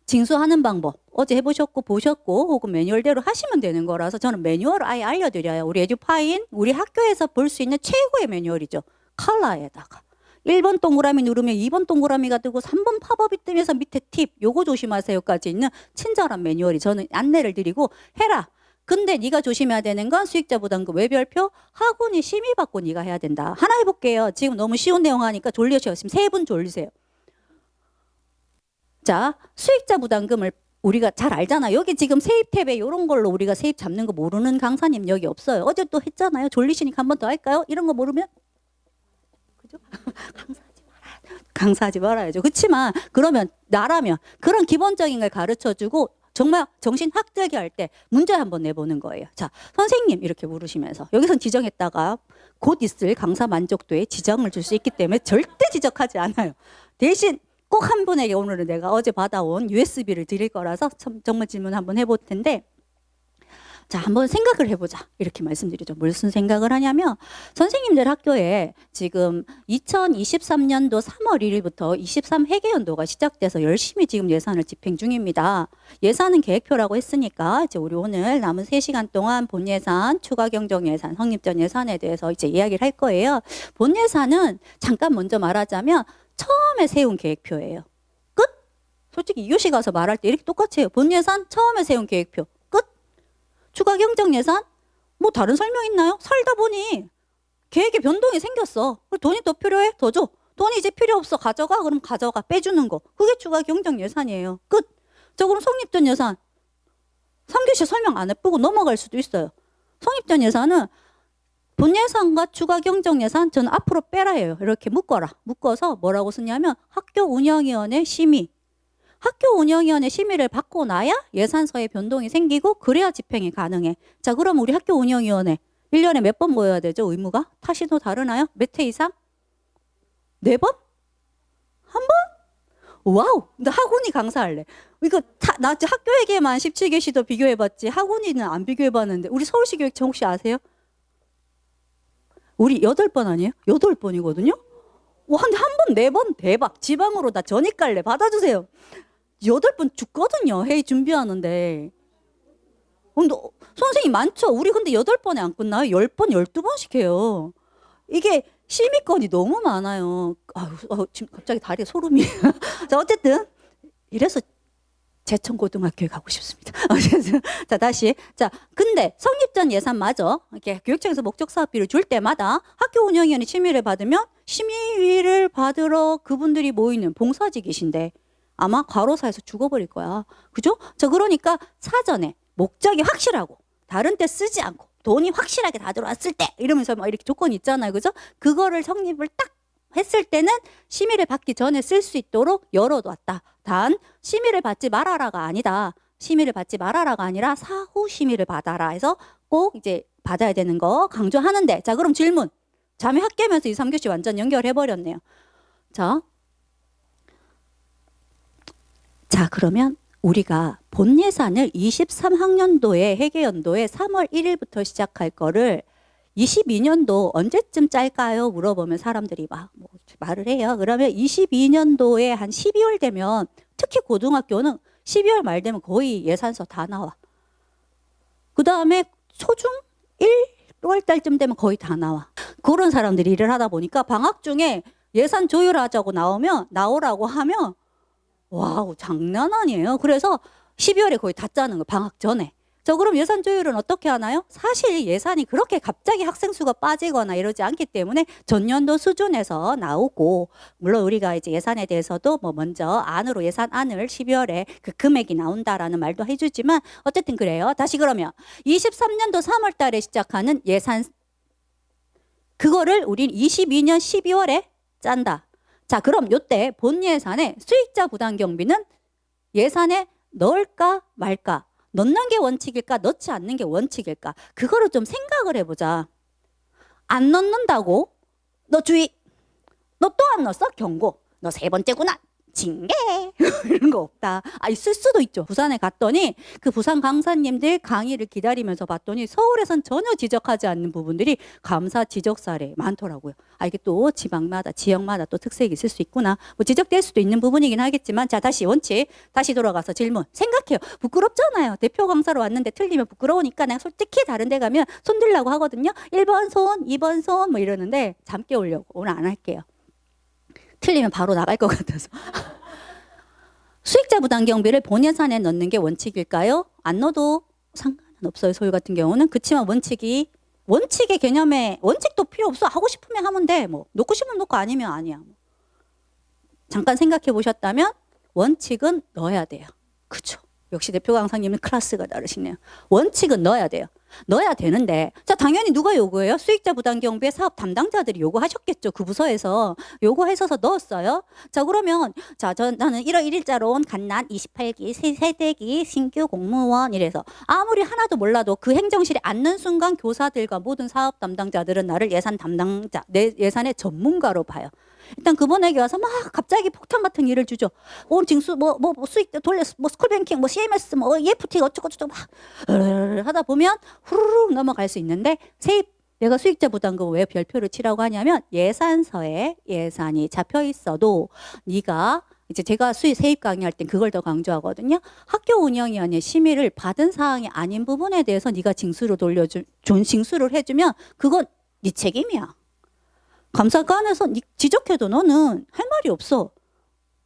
징수하는 방법 어제 해보셨고 보셨고 혹은 매뉴얼대로 하시면 되는 거라서 저는 매뉴얼을 아예 알려드려요. 우리 에듀파인 우리 학교에서 볼 수 있는 최고의 매뉴얼이죠. 컬러에다가 1번 동그라미 누르면 2번 동그라미가 뜨고 3번 팝업이 뜨면서 밑에 팁 요거 조심하세요까지 있는 친절한 매뉴얼이 저는 안내를 드리고 해라. 근데 네가 조심해야 되는 건 수익자 부담금 외별표 학원이 심의받고 네가 해야 된다. 하나 해볼게요. 지금 너무 쉬운 내용 하니까 졸리셔요. 지금 3분 졸리세요. 자, 수익자 부담금을 우리가 잘 알잖아. 여기 지금 세입 탭에 이런 걸로 우리가 세입 잡는 거 모르는 강사님 여기 없어요. 어제 또 했잖아요. 졸리시니까 한 번 더 할까요? 이런 거 모르면 그죠? 강사하지 마라. 강사하지 말아야죠. 그렇지만 그러면 나라면 그런 기본적인 걸 가르쳐주고 정말 정신 확 들게 할 때 문제 한번 내보는 거예요. 자, 선생님 이렇게 물으시면서 여기선 지정했다가 곧 있을 강사 만족도에 지정을 줄 수 있기 때문에 절대 지적하지 않아요. 대신 꼭 한 분에게 오늘은 내가 어제 받아온 USB를 드릴 거라서 정말 질문 한번 해볼 텐데, 자, 한번 생각을 해보자. 이렇게 말씀드리죠. 무슨 생각을 하냐면, 선생님들 학교에 지금 2023년도 3월 1일부터 23 회계연도가 시작돼서 열심히 지금 예산을 집행 중입니다. 예산은 계획표라고 했으니까, 이제 우리 오늘 남은 3시간 동안 본 예산, 추가 경정 예산, 성립전 예산에 대해서 이제 이야기를 할 거예요. 본 예산은 잠깐 먼저 말하자면, 처음에 세운 계획표예요. 끝? 솔직히 이유시 가서 말할 때 이렇게 똑같이 해요. 본 예산, 처음에 세운 계획표. 추가 경정 예산? 뭐 다른 설명 있나요? 살다 보니 계획에 변동이 생겼어. 돈이 더 필요해? 더 줘. 돈이 이제 필요 없어. 가져가? 그럼 가져가. 빼주는 거. 그게 추가 경정 예산이에요. 끝. 자, 그럼 성립전 예산. 3교시 설명 안 해보고 넘어갈 수도 있어요. 성립전 예산은 본 예산과 추가 경정 예산 저는 앞으로 빼라 해요. 이렇게 묶어라. 묶어서 뭐라고 쓰냐면 학교 운영위원회 심의. 학교 운영위원회 심의를 받고 나야 예산서에 변동이 생기고 그래야 집행이 가능해. 자, 그럼 우리 학교 운영위원회 1년에 몇 번 모여야 되죠? 의무가? 타시도 다르나요? 몇 회 이상? 4번? 한 번? 와우! 나 학원이 강사할래. 이거 나 학교에게만 17개시도 비교해봤지 학원이는 안 비교해봤는데 우리 서울시 교육청 혹시 아세요? 우리 8번 아니에요? 8번이거든요? 와, 근데 한 번, 4번 대박. 지방으로 나 전입 갈래. 받아주세요. 8번 죽거든요. 회의 준비하는데. 근데 선생님 많죠? 우리 근데 8번에 안 끝나요? 10번, 12번씩 해요. 이게 심의건이 너무 많아요. 지금 갑자기 다리에 소름이. 자, 어쨌든 이래서 제천고등학교에 가고 싶습니다. 자, 다시. 자, 근데 성립전 예산마저 이렇게 교육청에서 목적사업비를 줄 때마다 학교 운영위원회 심의를 받으면 심의를 받으러 그분들이 모이는 봉사직이신데 아마 과로사에서 죽어버릴 거야. 그죠? 자, 그러니까 사전에 목적이 확실하고 다른 때 쓰지 않고 돈이 확실하게 다 들어왔을 때 이러면서 막 이렇게 조건이 있잖아요. 그죠? 그거를 성립을 딱 했을 때는 심의를 받기 전에 쓸 수 있도록 열어뒀다. 단 심의를 받지 말아라가 아니다. 심의를 받지 말아라가 아니라 사후 심의를 받아라 해서 꼭 이제 받아야 되는 거 강조하는데, 자, 그럼 질문. 자매 학계면서 2, 3교시 완전 연결해버렸네요. 자, 그러면 우리가 본 예산을 23학년도에 회계연도에 3월 1일부터 시작할 거를 22년도 언제쯤 짤까요? 물어보면 사람들이 막 말을 해요. 그러면 22년도에 한 12월 되면, 특히 고등학교는 12월 말 되면 거의 예산서 다 나와. 그 다음에 초중 1월 달쯤 되면 거의 다 나와. 그런 사람들이 일을 하다 보니까 방학 중에 예산 조율하자고 나오라고 하면 와우, 장난 아니에요. 그래서 12월에 거의 다 짜는 거예요. 방학 전에. 자, 그럼 예산 조율은 어떻게 하나요? 사실 예산이 그렇게 갑자기 학생 수가 빠지거나 이러지 않기 때문에 전년도 수준에서 나오고, 물론 우리가 이제 예산에 대해서도 뭐 먼저 안으로 예산안을 12월에 그 금액이 나온다라는 말도 해주지만 어쨌든 그래요. 다시 그러면 23년도 3월 달에 시작하는 예산, 그거를 우린 22년 12월에 짠다. 자, 그럼 요때 본 예산에 수익자 부담 경비는 예산에 넣을까 말까? 넣는 게 원칙일까? 넣지 않는 게 원칙일까? 그거를 좀 생각을 해보자. 안 넣는다고? 너 주의. 너 또 안 넣었어? 경고. 너 3번째구나. 징계. 이런 거 없다. 있을 수도 있죠. 부산에 갔더니 그 부산 강사님들 강의를 기다리면서 봤더니 서울에선 전혀 지적하지 않는 부분들이 감사 지적 사례 많더라고요. 이게 또 지방마다 지역마다 또 특색이 있을 수 있구나. 뭐 지적될 수도 있는 부분이긴 하겠지만, 자, 다시 원칙, 다시 돌아가서 질문. 생각해요. 부끄럽잖아요. 대표 강사로 왔는데 틀리면 부끄러우니까 내가 솔직히 다른 데 가면 손 들라고 하거든요. 1번 손, 2번 손 뭐 이러는데 잠 깨우려고 오늘 안 할게요. 틀리면 바로 나갈 것 같아서. 수익자 부담 경비를 본 예산에 넣는 게 원칙일까요? 안 넣어도 상관은 없어요. 서울 같은 경우는. 그렇지만 원칙의 개념에 원칙도 필요 없어. 하고 싶으면 하면 돼. 뭐 넣고 싶으면 넣고 아니면 아니야. 잠깐 생각해 보셨다면 원칙은 넣어야 돼요. 그렇죠. 역시 대표 강사님은 클래스가 다르시네요. 원칙은 넣어야 돼요. 넣어야 되는데, 자, 당연히 누가 요구해요? 수익자 부담 경비의 사업 담당자들이 요구하셨겠죠. 그 부서에서 요구해서 넣었어요. 자, 그러면, 자, 나는 1월 1일자로 온 갓난 28기 세대기 신규 공무원 이래서 아무리 하나도 몰라도 그 행정실에 앉는 순간 교사들과 모든 사업 담당자들은 나를 예산 담당자, 내 예산의 전문가로 봐요. 일단 그분에게 와서 막 갑자기 폭탄 같은 일을 주죠. 오늘 징수 수익 돌려 스쿨뱅킹 CMS EFT 어쩌고저쩌고 막 하다 보면 후루룩 넘어갈 수 있는데 세입 내가 수익자 부담금 왜 별표를 치라고 하냐면 예산서에 예산이 잡혀 있어도 네가 이제 제가 세입 강의할 땐 그걸 더 강조하거든요. 학교 운영위원회 심의를 받은 사항이 아닌 부분에 대해서 네가 징수를 징수를 해주면 그건 네 책임이야. 감사관에서 지적해도 너는 할 말이 없어.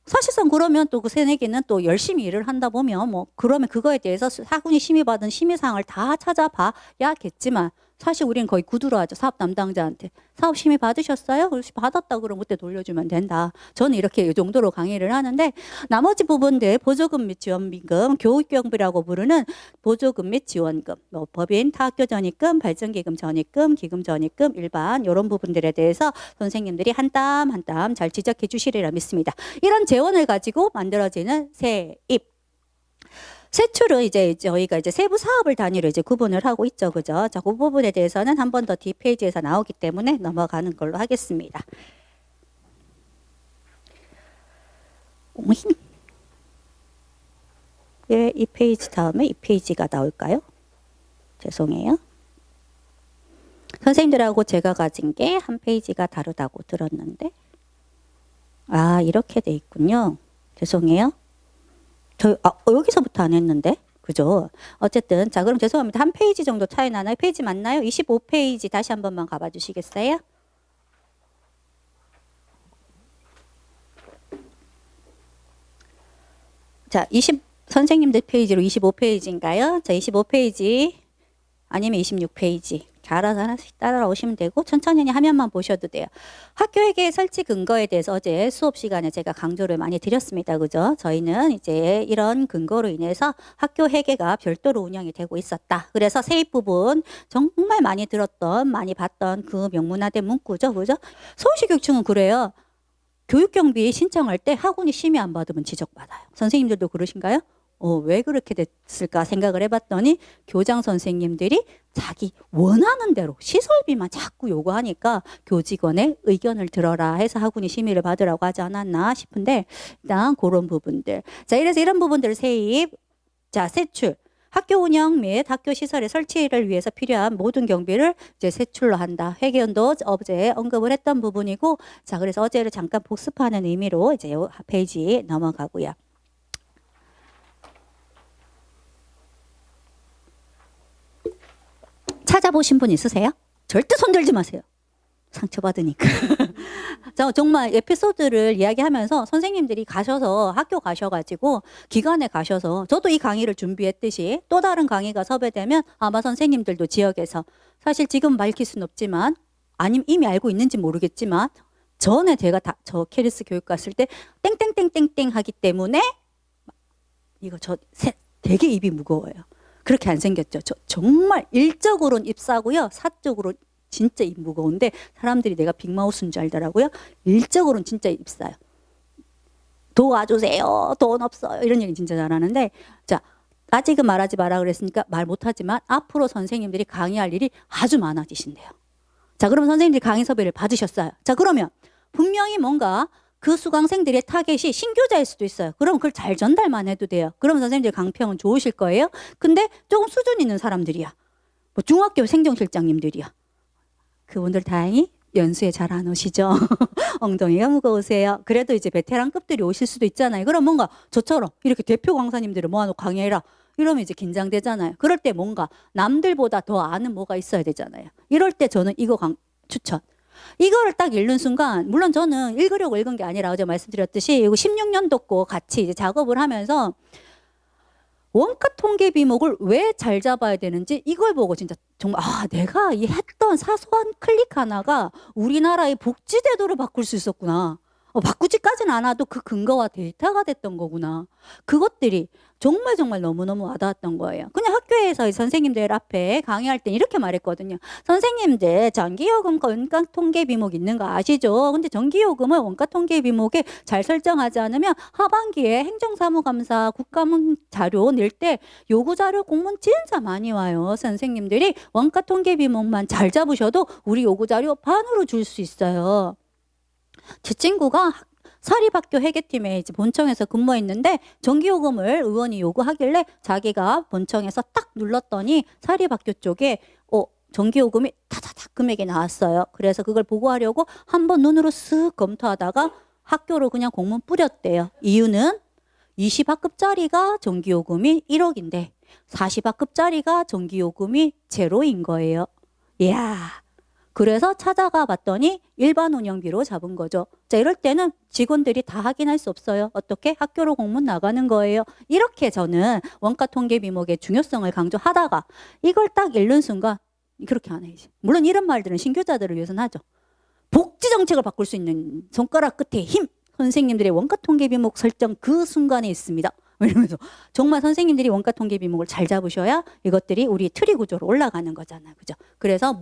사실상 그러면 또 그 새내기는 또 열심히 일을 한다 보면 그러면 그거에 대해서 사군이 심의받은 심의사항을 다 찾아봐야겠지만 사실 우리는 거의 구두로 하죠. 사업 담당자한테. 사업 심의 받으셨어요? 받았다 그러면 그때 돌려주면 된다. 저는 이렇게 이 정도로 강의를 하는데 나머지 부분들 보조금 및 지원비금, 교육경비라고 부르는 보조금 및 지원금, 법인, 타학교 전입금, 발전기금 전입금, 기금 전입금, 일반 이런 부분들에 대해서 선생님들이 한 땀 한 땀 잘 지적해 주시리라 믿습니다. 이런 재원을 가지고 만들어지는 세입. 세출은 이제 저희가 이제 세부 사업을 단위로 이제 구분을 하고 있죠. 그죠? 자, 그 부분에 대해서는 한 번 더 뒷페이지에서 나오기 때문에 넘어가는 걸로 하겠습니다. 왜 이 페이지 다음에 이 페이지가 나올까요? 죄송해요. 선생님들하고 제가 가진 게 한 페이지가 다르다고 들었는데 이렇게 돼 있군요. 죄송해요. 여기서부터 안 했는데 그죠? 어쨌든 자 그럼 죄송합니다. 한 페이지 정도 차이 나나요? 페이지 맞나요? 25페이지 다시 한 번만 가봐 주시겠어요? 자, 선생님들 페이지로 25페이지인가요? 자, 25페이지 아니면 26페이지. 알아서 하나씩 따라오시면 되고 천천히 화면만 보셔도 돼요. 학교회계 설치 근거에 대해서 어제 수업 시간에 제가 강조를 많이 드렸습니다. 그죠? 저희는 이제 이런 근거로 인해서 학교 회계가 별도로 운영이 되고 있었다. 그래서 세입 부분 정말 많이 들었던 많이 봤던 그 명문화된 문구죠. 그죠? 서울시 교육청은 그래요. 교육경비 신청할 때 학원이 심의 안 받으면 지적받아요. 선생님들도 그러신가요? 왜 그렇게 됐을까 생각을 해봤더니 교장 선생님들이 자기 원하는 대로 시설비만 자꾸 요구하니까 교직원의 의견을 들어라 해서 학원이 심의를 받으라고 하지 않았나 싶은데 일단 그런 부분들. 자, 이래서 이런 부분들 세입, 자, 세출. 학교 운영 및 학교 시설의 설치를 위해서 필요한 모든 경비를 이제 세출로 한다. 회계연도 어제 언급을 했던 부분이고, 자, 그래서 어제를 잠깐 복습하는 의미로 이제 이 페이지 넘어가고요. 찾아보신 분 있으세요? 절대 손들지 마세요. 상처받으니까. 정말 에피소드를 이야기하면서 선생님들이 가셔서 학교 가셔가지고 기관에 가셔서 저도 이 강의를 준비했듯이 또 다른 강의가 섭외되면 아마 선생님들도 지역에서 사실 지금 밝힐 수는 없지만 아니면 이미 알고 있는지 모르겠지만 전에 제가 저 캐리스 교육 갔을 때 땡땡땡땡땡 하기 때문에 이거 되게 입이 무거워요. 그렇게 안 생겼죠. 정말 일적으로는 입사고요. 사적으로 진짜 입 무거운데 사람들이 내가 빅마우스인 줄 알더라고요. 일적으로는 진짜 입사요. 도와주세요. 돈 없어요. 이런 얘기 진짜 잘하는데 자 아직은 말하지 마라 그랬으니까 말 못하지만 앞으로 선생님들이 강의할 일이 아주 많아지신대요. 자 그럼 선생님들이 강의 섭외를 받으셨어요. 자 그러면 분명히 뭔가 그 수강생들의 타겟이 신규자일 수도 있어요. 그럼 그걸 잘 전달만 해도 돼요. 그러면 선생님들 강평은 좋으실 거예요. 근데 조금 수준 있는 사람들이야. 중학교 행정실장님들이야. 그분들 다행히 연수에 잘 안 오시죠. 엉덩이가 무거우세요. 그래도 이제 베테랑급들이 오실 수도 있잖아요. 그럼 뭔가 저처럼 이렇게 대표 강사님들을 모아놓고 강의해라. 이러면 이제 긴장되잖아요. 그럴 때 뭔가 남들보다 더 아는 뭐가 있어야 되잖아요. 이럴 때 저는 이거 추천. 이거를 딱 읽는 순간 물론 저는 읽으려고 읽은 게 아니라 어제 말씀드렸듯이 이거 16년도 거 같이 이제 작업을 하면서 원가 통계 비목을 왜 잘 잡아야 되는지 이걸 보고 진짜 정말 내가 이 했던 사소한 클릭 하나가 우리나라의 복지 제도를 바꿀 수 있었구나. 바꾸지까지는 않아도 그 근거와 데이터가 됐던 거구나. 그것들이 정말 정말 너무너무 와닿았던 거예요. 그냥 학교에서 선생님들 앞에 강의할 때 이렇게 말했거든요. 선생님들 전기요금과 원가 통계 비목 있는 거 아시죠? 근데 전기요금은 원가 통계 비목에 잘 설정하지 않으면 하반기에 행정사무감사 국가문 자료 낼 때 요구 자료 공문 진짜 많이 와요. 선생님들이 원가 통계 비목만 잘 잡으셔도 우리 요구 자료 반으로 줄 수 있어요. 제 친구가 사립학교 회계팀에 이제 본청에서 근무했는데 전기요금을 의원이 요구하길래 자기가 본청에서 딱 눌렀더니 사립학교 쪽에 전기요금이 타다닥 금액이 나왔어요. 그래서 그걸 보고하려고 한번 눈으로 쓱 검토하다가 학교로 그냥 공문 뿌렸대요. 이유는 20학급짜리가 전기요금이 1억인데 40학급짜리가 전기요금이 제로인 거예요. 이야. 그래서 찾아가 봤더니 일반 운영비로 잡은 거죠. 자, 이럴 때는 직원들이 다 확인할 수 없어요. 어떻게? 학교로 공문 나가는 거예요. 이렇게 저는 원가 통계 비목의 중요성을 강조하다가 이걸 딱 읽는 순간 그렇게 안 해야지. 물론 이런 말들은 신규자들을 위해서는 하죠. 복지 정책을 바꿀 수 있는 손가락 끝에 힘! 선생님들의 원가 통계 비목 설정 그 순간에 있습니다. 이러면서 정말 선생님들이 원가 통계 비목을 잘 잡으셔야 이것들이 우리 트리 구조로 올라가는 거잖아요. 그죠? 그래서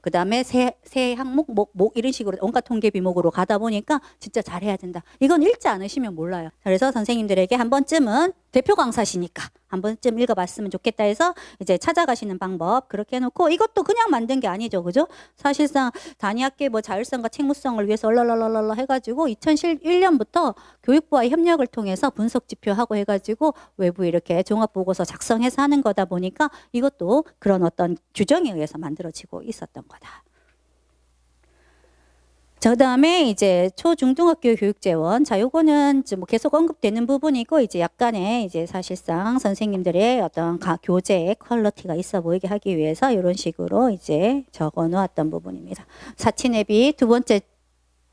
그 다음에 세 항목, 목 이런 식으로 온갖 통계 비목으로 가다 보니까 진짜 잘해야 된다. 이건 읽지 않으시면 몰라요. 그래서 선생님들에게 한 번쯤은 대표 강사시니까 한 번쯤 읽어봤으면 좋겠다 해서 이제 찾아가시는 방법 그렇게 해놓고 이것도 그냥 만든 게 아니죠. 그죠? 사실상 단위학교의 자율성과 책무성을 위해서 얼얼얼얼 해가지고 2011년부터 교육부와 협력을 통해서 분석 지표하고 해가지고 외부에 이렇게 종합보고서 작성해서 하는 거다 보니까 이것도 그런 어떤 규정에 의해서 만들어지고 있었던 거다. 자, 그 다음에 이제 초중등학교 교육재원. 자, 요거는 계속 언급되는 부분이고, 이제 약간의 이제 사실상 선생님들의 어떤 교재의 퀄리티가 있어 보이게 하기 위해서 이런 식으로 이제 적어 놓았던 부분입니다. 사치내비 두 번째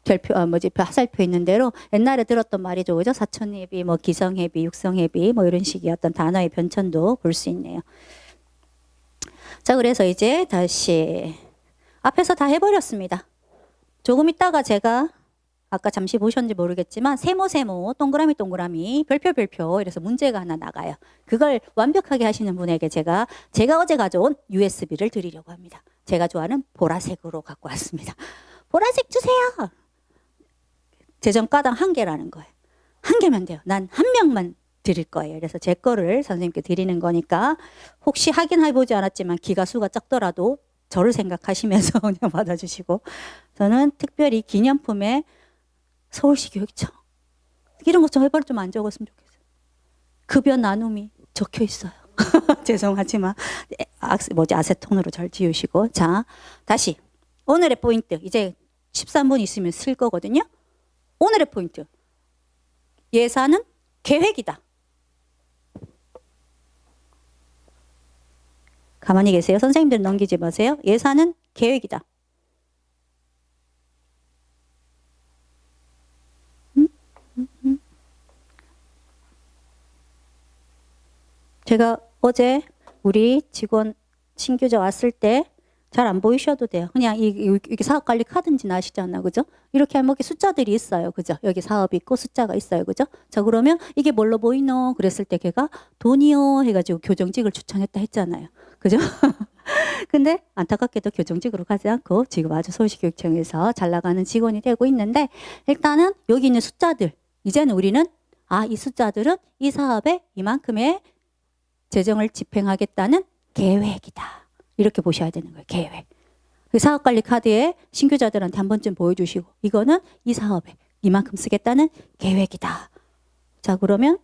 별표, 화살표 있는 대로 옛날에 들었던 말이죠. 그죠? 사천내비, 기성회비, 육성회비, 이런 식의 어떤 단어의 변천도 볼 수 있네요. 자, 그래서 이제 다시 앞에서 다 해버렸습니다. 조금 있다가 제가 아까 잠시 보셨는지 모르겠지만 세모 동그라미 별표 이래서 문제가 하나 나가요. 그걸 완벽하게 하시는 분에게 제가 어제 가져온 USB를 드리려고 합니다. 제가 좋아하는 보라색으로 갖고 왔습니다. 보라색 주세요. 재정가당 1개라는 거예요. 1개면 돼요. 난 1명만 드릴 거예요. 그래서 제 거를 선생님께 드리는 거니까 혹시 확인해보지 않았지만 기가수가 적더라도 저를 생각하시면서 그냥 받아주시고, 저는 특별히 기념품에 서울시 교육청 이런 것 좀 해볼 좀 안 적었으면 좋겠어요. 급여 나눔이 적혀 있어요. 죄송하지만 아세톤으로 잘 지우시고. 자, 다시 오늘의 포인트. 이제 13분 있으면 쓸 거거든요. 오늘의 포인트. 예산은 계획이다. 가만히 계세요. 선생님들 넘기지 마세요. 예산은 계획이다. 제가 어제 우리 직원 신규자 왔을 때 잘 안 보이셔도 돼요. 그냥 이게 사업관리 카드인지 아시잖아. 그죠? 이렇게 하면 이렇게 숫자들이 있어요. 그죠? 여기 사업이 있고 숫자가 있어요. 그죠? 자, 그러면 이게 뭘로 보이노? 그랬을 때 걔가 돈이요 해가지고 교정직을 추천했다 했잖아요. 그죠? 근데 안타깝게도 교정직으로 가지 않고 지금 아주 서울시교육청에서 잘 나가는 직원이 되고 있는데, 일단은 여기 있는 숫자들, 이제는 우리는 이 숫자들은 이 사업에 이만큼의 재정을 집행하겠다는 계획이다. 이렇게 보셔야 되는 거예요. 계획. 사업관리 카드에 신규자들한테 한 번쯤 보여주시고, 이거는 이 사업에 이만큼 쓰겠다는 계획이다. 자, 그러면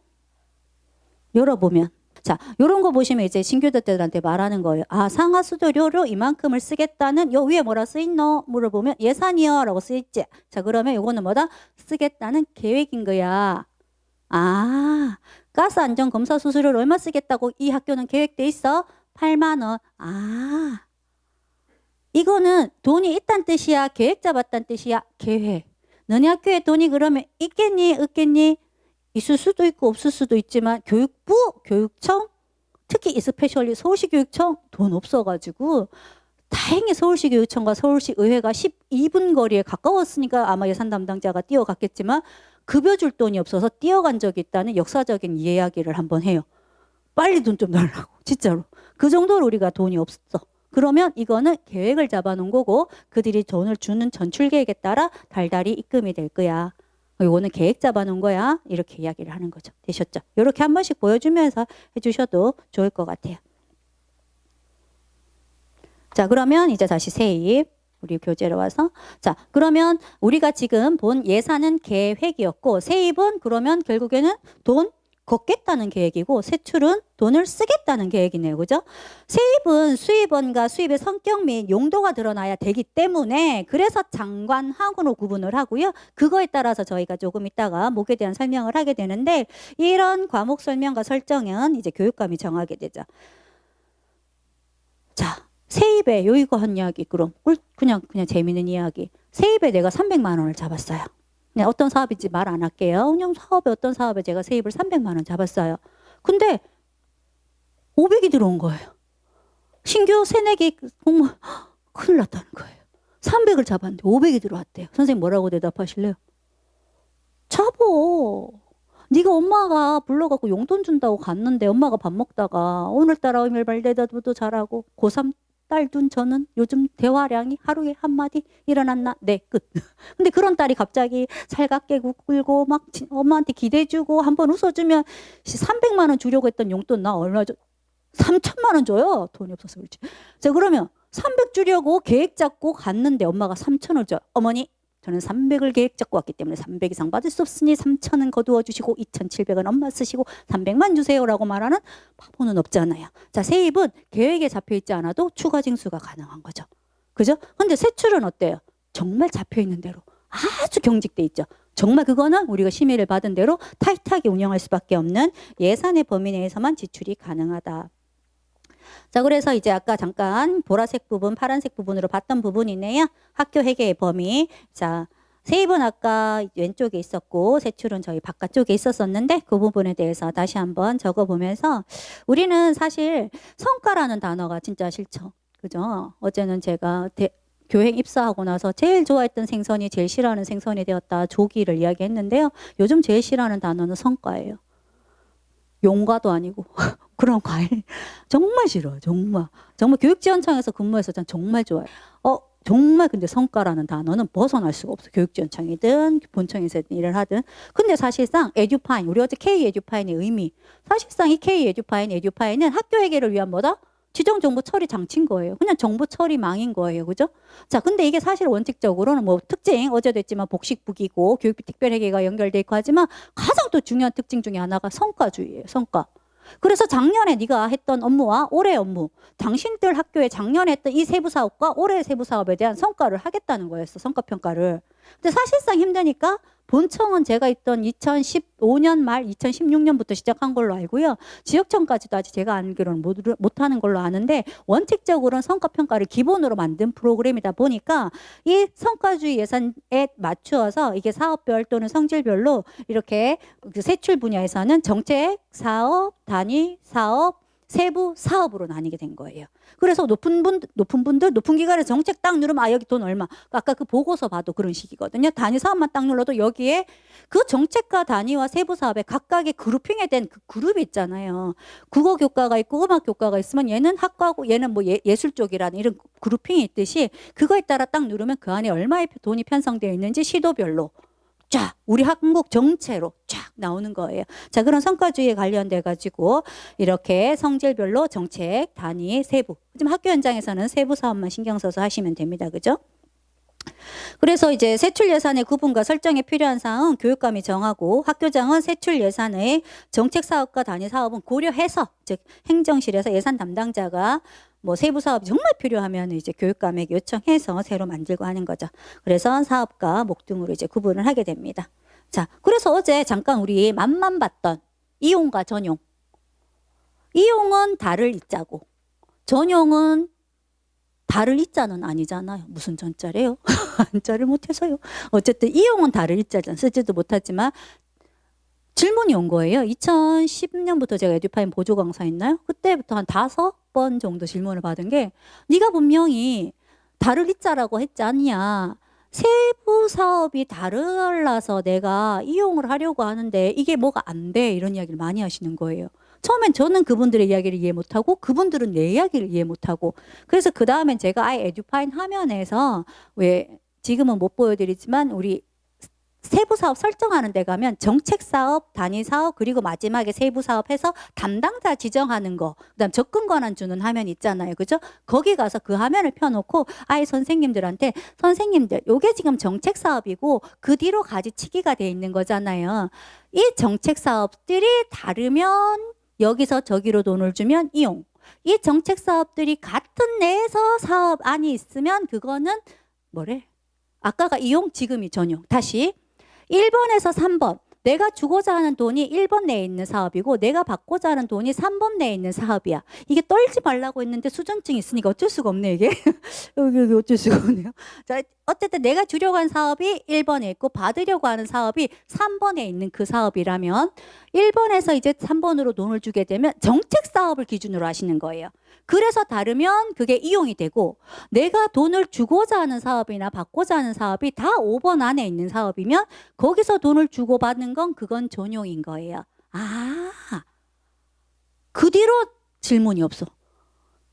열어보면, 자, 요런 거 보시면 이제 신규자들한테 말하는 거예요. 상하수도료로 이만큼을 쓰겠다는, 요 위에 뭐라 쓰있노? 물어보면 예산이요 라고 쓰있지. 자, 그러면 요거는 뭐다? 쓰겠다는 계획인 거야. 가스 안전 검사 수수료를 얼마 쓰겠다고 이 학교는 계획돼 있어? 8만 원. 이거는 돈이 있단 뜻이야? 계획 잡았단 뜻이야? 계획. 너네 학교에 돈이 그러면 있겠니? 없겠니? 있을 수도 있고 없을 수도 있지만 교육부, 교육청, 특히 스페셜리 서울시 교육청 돈 없어가지고 다행히 서울시 교육청과 서울시 의회가 12분 거리에 가까웠으니까 아마 예산 담당자가 뛰어갔겠지만 급여 줄 돈이 없어서 뛰어간 적이 있다는 역사적인 이야기를 한번 해요. 빨리 돈 좀 달라고. 진짜로. 그 정도로 우리가 돈이 없어. 그러면 이거는 계획을 잡아놓은 거고 그들이 돈을 주는 전출 계획에 따라 달달이 입금이 될 거야. 이거는 계획 잡아놓은 거야. 이렇게 이야기를 하는 거죠. 되셨죠? 이렇게 한 번씩 보여주면서 해주셔도 좋을 것 같아요. 자, 그러면 이제 다시 세입. 우리 교재로 와서. 자, 그러면 우리가 지금 본 예산은 계획이었고 세입은 그러면 결국에는 돈 걷겠다는 계획이고 세출은 돈을 쓰겠다는 계획이네요. 그죠? 세입은 수입원과 수입의 성격 및 용도가 드러나야 되기 때문에 그래서 장관항으로 구분을 하고요. 그거에 따라서 저희가 조금 이따가 목에 대한 설명을 하게 되는데 이런 과목 설명과 설정은 이제 교육감이 정하게 되죠. 자, 세입에 요이거 한 이야기 그럼 그냥 재미있는 이야기. 세입에 내가 300만 원을 잡았어요. 그냥 어떤 사업인지 말 안 할게요. 그냥 사업에 어떤 사업에 제가 세입을 300만 원 잡았어요. 근데 500이 들어온 거예요. 신규 새내기 공무원 큰일 났다는 거예요. 300을 잡았는데 500이 들어왔대요. 선생님 뭐라고 대답하실래요? 잡어. 네가 엄마가 불러갖고 용돈 준다고 갔는데 엄마가 밥 먹다가 오늘따라 말대답도 잘하고 고3 딸 둔 저는 요즘 대화량이 하루에 한마디 일어났나? 네, 끝. 근데 그런 딸이 갑자기 살갑게 굴고 막 엄마한테 기대주고 한번 웃어주면 300만 원 주려고 했던 용돈 나 얼마 줘? 3천만 원 줘요. 돈이 없어서 그렇지. 자, 그러면 300 주려고 계획 잡고 갔는데 엄마가 3천을 줘요. 어머니, 저는 300을 계획 잡고 왔기 때문에 300 이상 받을 수 없으니 3천은 거두어 주시고 2,700은 엄마 쓰시고 300만 주세요라고 말하는 바보는 없잖아요. 자, 세입은 계획에 잡혀 있지 않아도 추가 징수가 가능한 거죠. 그죠? 근데 세출은 어때요? 정말 잡혀 있는 대로 아주 경직돼 있죠. 정말 그거는 우리가 심의를 받은 대로 타이트하게 운영할 수밖에 없는 예산의 범위 내에서만 지출이 가능하다. 자, 그래서 이제 아까 잠깐 보라색 부분, 파란색 부분으로 봤던 부분이네요. 학교 회계의 범위. 자, 세입은 아까 왼쪽에 있었고 세출은 저희 바깥쪽에 있었었는데 그 부분에 대해서 다시 한번 적어보면서 우리는 사실 성과라는 단어가 진짜 싫죠. 그죠? 어제는 제가 교행 입사하고 나서 제일 좋아했던 생선이 제일 싫어하는 생선이 되었다. 조기를 이야기했는데요. 요즘 제일 싫어하는 단어는 성과예요. 용과도 아니고 그런 과일 정말 싫어요. 정말 교육지원청에서 근무해서 전 정말 좋아요. 정말 근데 성과라는 단어는 벗어날 수가 없어. 교육지원청이든 본청에서 일을 하든. 근데 사실상 에듀파인, 우리 어제 K 에듀파인의 의미, 사실상 이 K 에듀파인은 학교 회계를 위한 뭐다? 지정 정보 처리 장치인 거예요. 그냥 정보 처리망인 거예요. 그죠? 자, 근데 이게 사실 원칙적으로는 뭐 특징, 어제도 했지만 복식부기고 교육비 특별회계가 연결돼 있고 하지만 가장 또 중요한 특징 중에 하나가 성과주의예요. 성과. 그래서 작년에 네가 했던 업무와 올해 업무, 당신들 학교에 작년에 했던 이 세부 사업과 올해 세부 사업에 대한 성과를 하겠다는 거였어. 성과평가를. 근데 사실상 힘드니까 본청은 제가 있던 2015년 말 2016년부터 시작한 걸로 알고요. 지역청까지도 아직 제가 알기로는 못하는 걸로 아는데 원칙적으로는 성과평가를 기본으로 만든 프로그램이다 보니까 이 성과주의 예산에 맞추어서 이게 사업별 또는 성질별로 이렇게 세출 분야에서는 정책, 사업, 단위, 사업, 세부 사업으로 나뉘게 된 거예요. 그래서 높은 기관에서 정책 딱 누르면 여기 돈 얼마. 아까 그 보고서 봐도 그런 식이거든요. 단위 사업만 딱 눌러도 여기에 그 정책과 단위와 세부 사업에 각각의 그룹핑에 된 그 그룹이 있잖아요. 국어 교과가 있고 음악 교과가 있으면 얘는 학과고 얘는 뭐 예술 쪽이라는 이런 그룹핑이 있듯이 그거에 따라 딱 누르면 그 안에 얼마의 돈이 편성되어 있는지 시도별로 쫙 우리 한국 정체로 쫙 나오는 거예요. 자, 그런 성과주의에 관련돼 가지고 이렇게 성질별로 정책, 단위, 세부. 지금 학교 현장에서는 세부 사업만 신경 써서 하시면 됩니다. 그죠? 그래서 이제 세출 예산의 구분과 설정에 필요한 사항은 교육감이 정하고 학교장은 세출 예산의 정책 사업과 단위 사업은 고려해서 즉 행정실에서 예산 담당자가 뭐 세부 사업이 정말 필요하면 이제 교육감에게 요청해서 새로 만들고 하는 거죠. 그래서 사업과 목등으로 이제 구분을 하게 됩니다. 자, 그래서 어제 잠깐 우리 맛만 봤던 이용과 전용. 이용은 달을 이자고 전용은 달을 이자는 아니잖아요. 무슨 전자래요? 한자를 못해서요. 어쨌든 이용은 달을 이자잖아. 쓰지도 못하지만 질문 질문이 온 거예요. 2010년부터 제가 에듀파인 보조 강사했나요? 그때부터 한 5번 정도 질문을 받은 게 네가 분명히 다를 이자라고 했지 않냐. 세부 사업이 다르라서 내가 이용을 하려고 하는데 이게 뭐가 안 돼. 이런 이야기를 많이 하시는 거예요. 처음엔 저는 그분들의 이야기를 이해 못하고 그분들은 내 이야기를 이해 못하고 그래서 그 다음엔 제가 아예 에듀파인 화면에서 왜 지금은 못 보여드리지만 우리 세부 사업 설정하는 데 가면 정책 사업, 단위 사업, 그리고 마지막에 세부 사업 해서 담당자 지정하는 거, 그다음 접근 권한 주는 화면 있잖아요. 그죠? 거기 가서 그 화면을 펴놓고 아예 선생님들한테 선생님들, 요게 지금 정책 사업이고 그 뒤로 가지치기가 돼 있는 거잖아요. 이 정책 사업들이 다르면 여기서 저기로 돈을 주면 이용. 이 정책 사업들이 같은 내에서 사업안이 있으면 그거는 뭐래? 아까가 이용, 지금이 전용. 다시 1번에서 3번. 내가 주고자 하는 돈이 1번 내에 있는 사업이고 내가 받고자 하는 돈이 3번 내에 있는 사업이야. 이게 떨지 말라고 했는데 수전증이 있으니까 어쩔 수가 없네 이게. 여기 어쩔 수가 없네요. 자, 어쨌든 내가 주려고 하는 사업이 1번에 있고 받으려고 하는 사업이 3번에 있는 그 사업이라면 1번에서 이제 3번으로 돈을 주게 되면 정책 사업을 기준으로 하시는 거예요. 그래서 다르면 그게 이용이 되고 내가 돈을 주고자 하는 사업이나 받고자 하는 사업이 다 5번 안에 있는 사업이면 거기서 돈을 주고 받는 건 그건 전용인 거예요. 아, 그 뒤로 질문이 없어.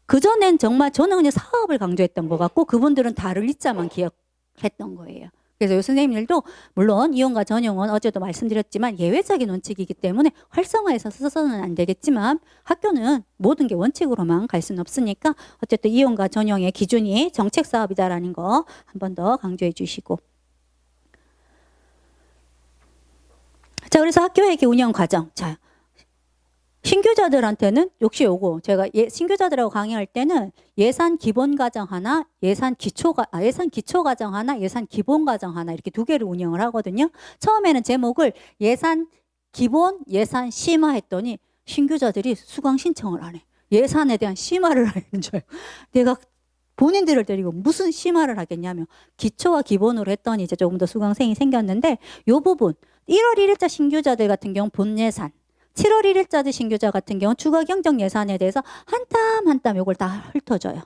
그전엔 정말 저는 그냥 사업을 강조했던 것 같고 그분들은 다를 이자만 기억했던 거예요. 그래서 요 선생님들도 물론 이용과 전용은 어제도 말씀드렸지만 예외적인 원칙이기 때문에 활성화해서 써서는 안 되겠지만 학교는 모든 게 원칙으로만 갈 수는 없으니까 어쨌든 이용과 전용의 기준이 정책 사업이다라는 거 한 번 더 강조해 주시고. 자, 그래서 학교회계 운영 과정. 자, 신규자들한테는 역시 요거 제가 신규자들하고 강의할 때는 예산 기본 과정 하나, 예산 기초 과정 하나, 예산 기본 과정 하나 이렇게 두 개를 운영을 하거든요. 처음에는 제목을 예산 기본, 예산 심화 했더니 신규자들이 수강 신청을 안 해. 예산에 대한 심화를 하는 줄 알고 내가 본인들을 데리고 무슨 심화를 하겠냐며 기초와 기본으로 했더니 이제 조금 더 수강생이 생겼는데 요 부분 1월 1일자 신규자들 같은 경우 본 예산 7월 1일자들 신규자 같은 경우 추가 경정 예산에 대해서 한 땀 한 땀 요걸 다 훑어줘요.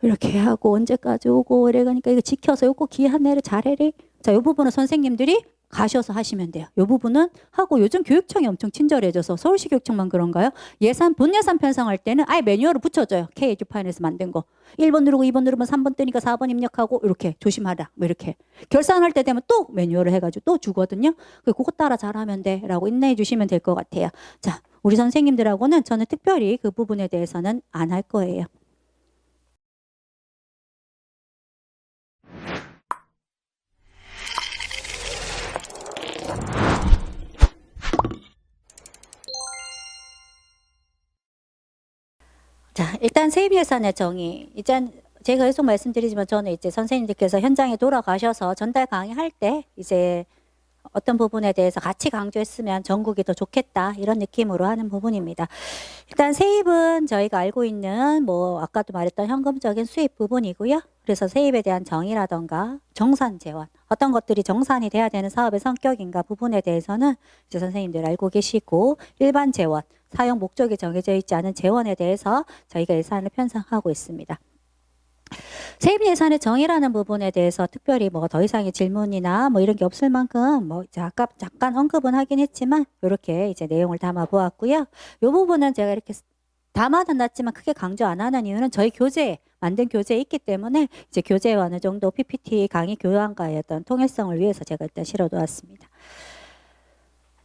이렇게 하고 언제까지 오고 이래가니까 이거 지켜서 요거 기한 내로 잘해래. 자, 요 부분은 선생님들이 가셔서 하시면 돼요. 요 부분은 하고 요즘 교육청이 엄청 친절해져서 서울시 교육청만 그런가요? 예산 본 예산 편성할 때는 아예 매뉴얼을 붙여줘요. K-에듀파인에서 만든 거. 1번 누르고 2번 누르면 3번 뜨니까 4번 입력하고 이렇게 조심하라. 뭐 이렇게. 결산할 때 되면 또 매뉴얼을 해가지고 또 주거든요. 그거 따라 잘하면 돼. 라고 인내해 주시면 될 것 같아요. 자, 우리 선생님들하고는 저는 특별히 그 부분에 대해서는 안 할 거예요. 자, 일단 세입예산의 정의. 이제 제가 계속 말씀드리지만 저는 이제 선생님들께서 현장에 돌아가셔서 전달 강의할 때 이제 어떤 부분에 대해서 같이 강조했으면 전국이 더 좋겠다 이런 느낌으로 하는 부분입니다. 일단 세입은 저희가 알고 있는 뭐 아까도 말했던 현금적인 수입 부분이고요. 그래서 세입에 대한 정의라던가 정산 재원 어떤 것들이 정산이 돼야 되는 사업의 성격인가 부분에 대해서는 이제 선생님들 알고 계시고 일반 재원 사용 목적이 정해져 있지 않은 재원에 대해서 저희가 예산을 편성하고 있습니다. 세입 예산의 정의라는 부분에 대해서 특별히 뭐 더 이상의 질문이나 뭐 이런 게 없을 만큼 뭐 이제 아까 잠깐 언급은 하긴 했지만 이렇게 이제 내용을 담아 보았고요. 이 부분은 제가 이렇게 담아는 놨지만 크게 강조 안 하는 이유는 저희 교재에 만든 교재에 있기 때문에 이제 교재에 어느 정도 PPT 강의 교양과의 어떤 통일성을 위해서 제가 일단 실어 놓았습니다.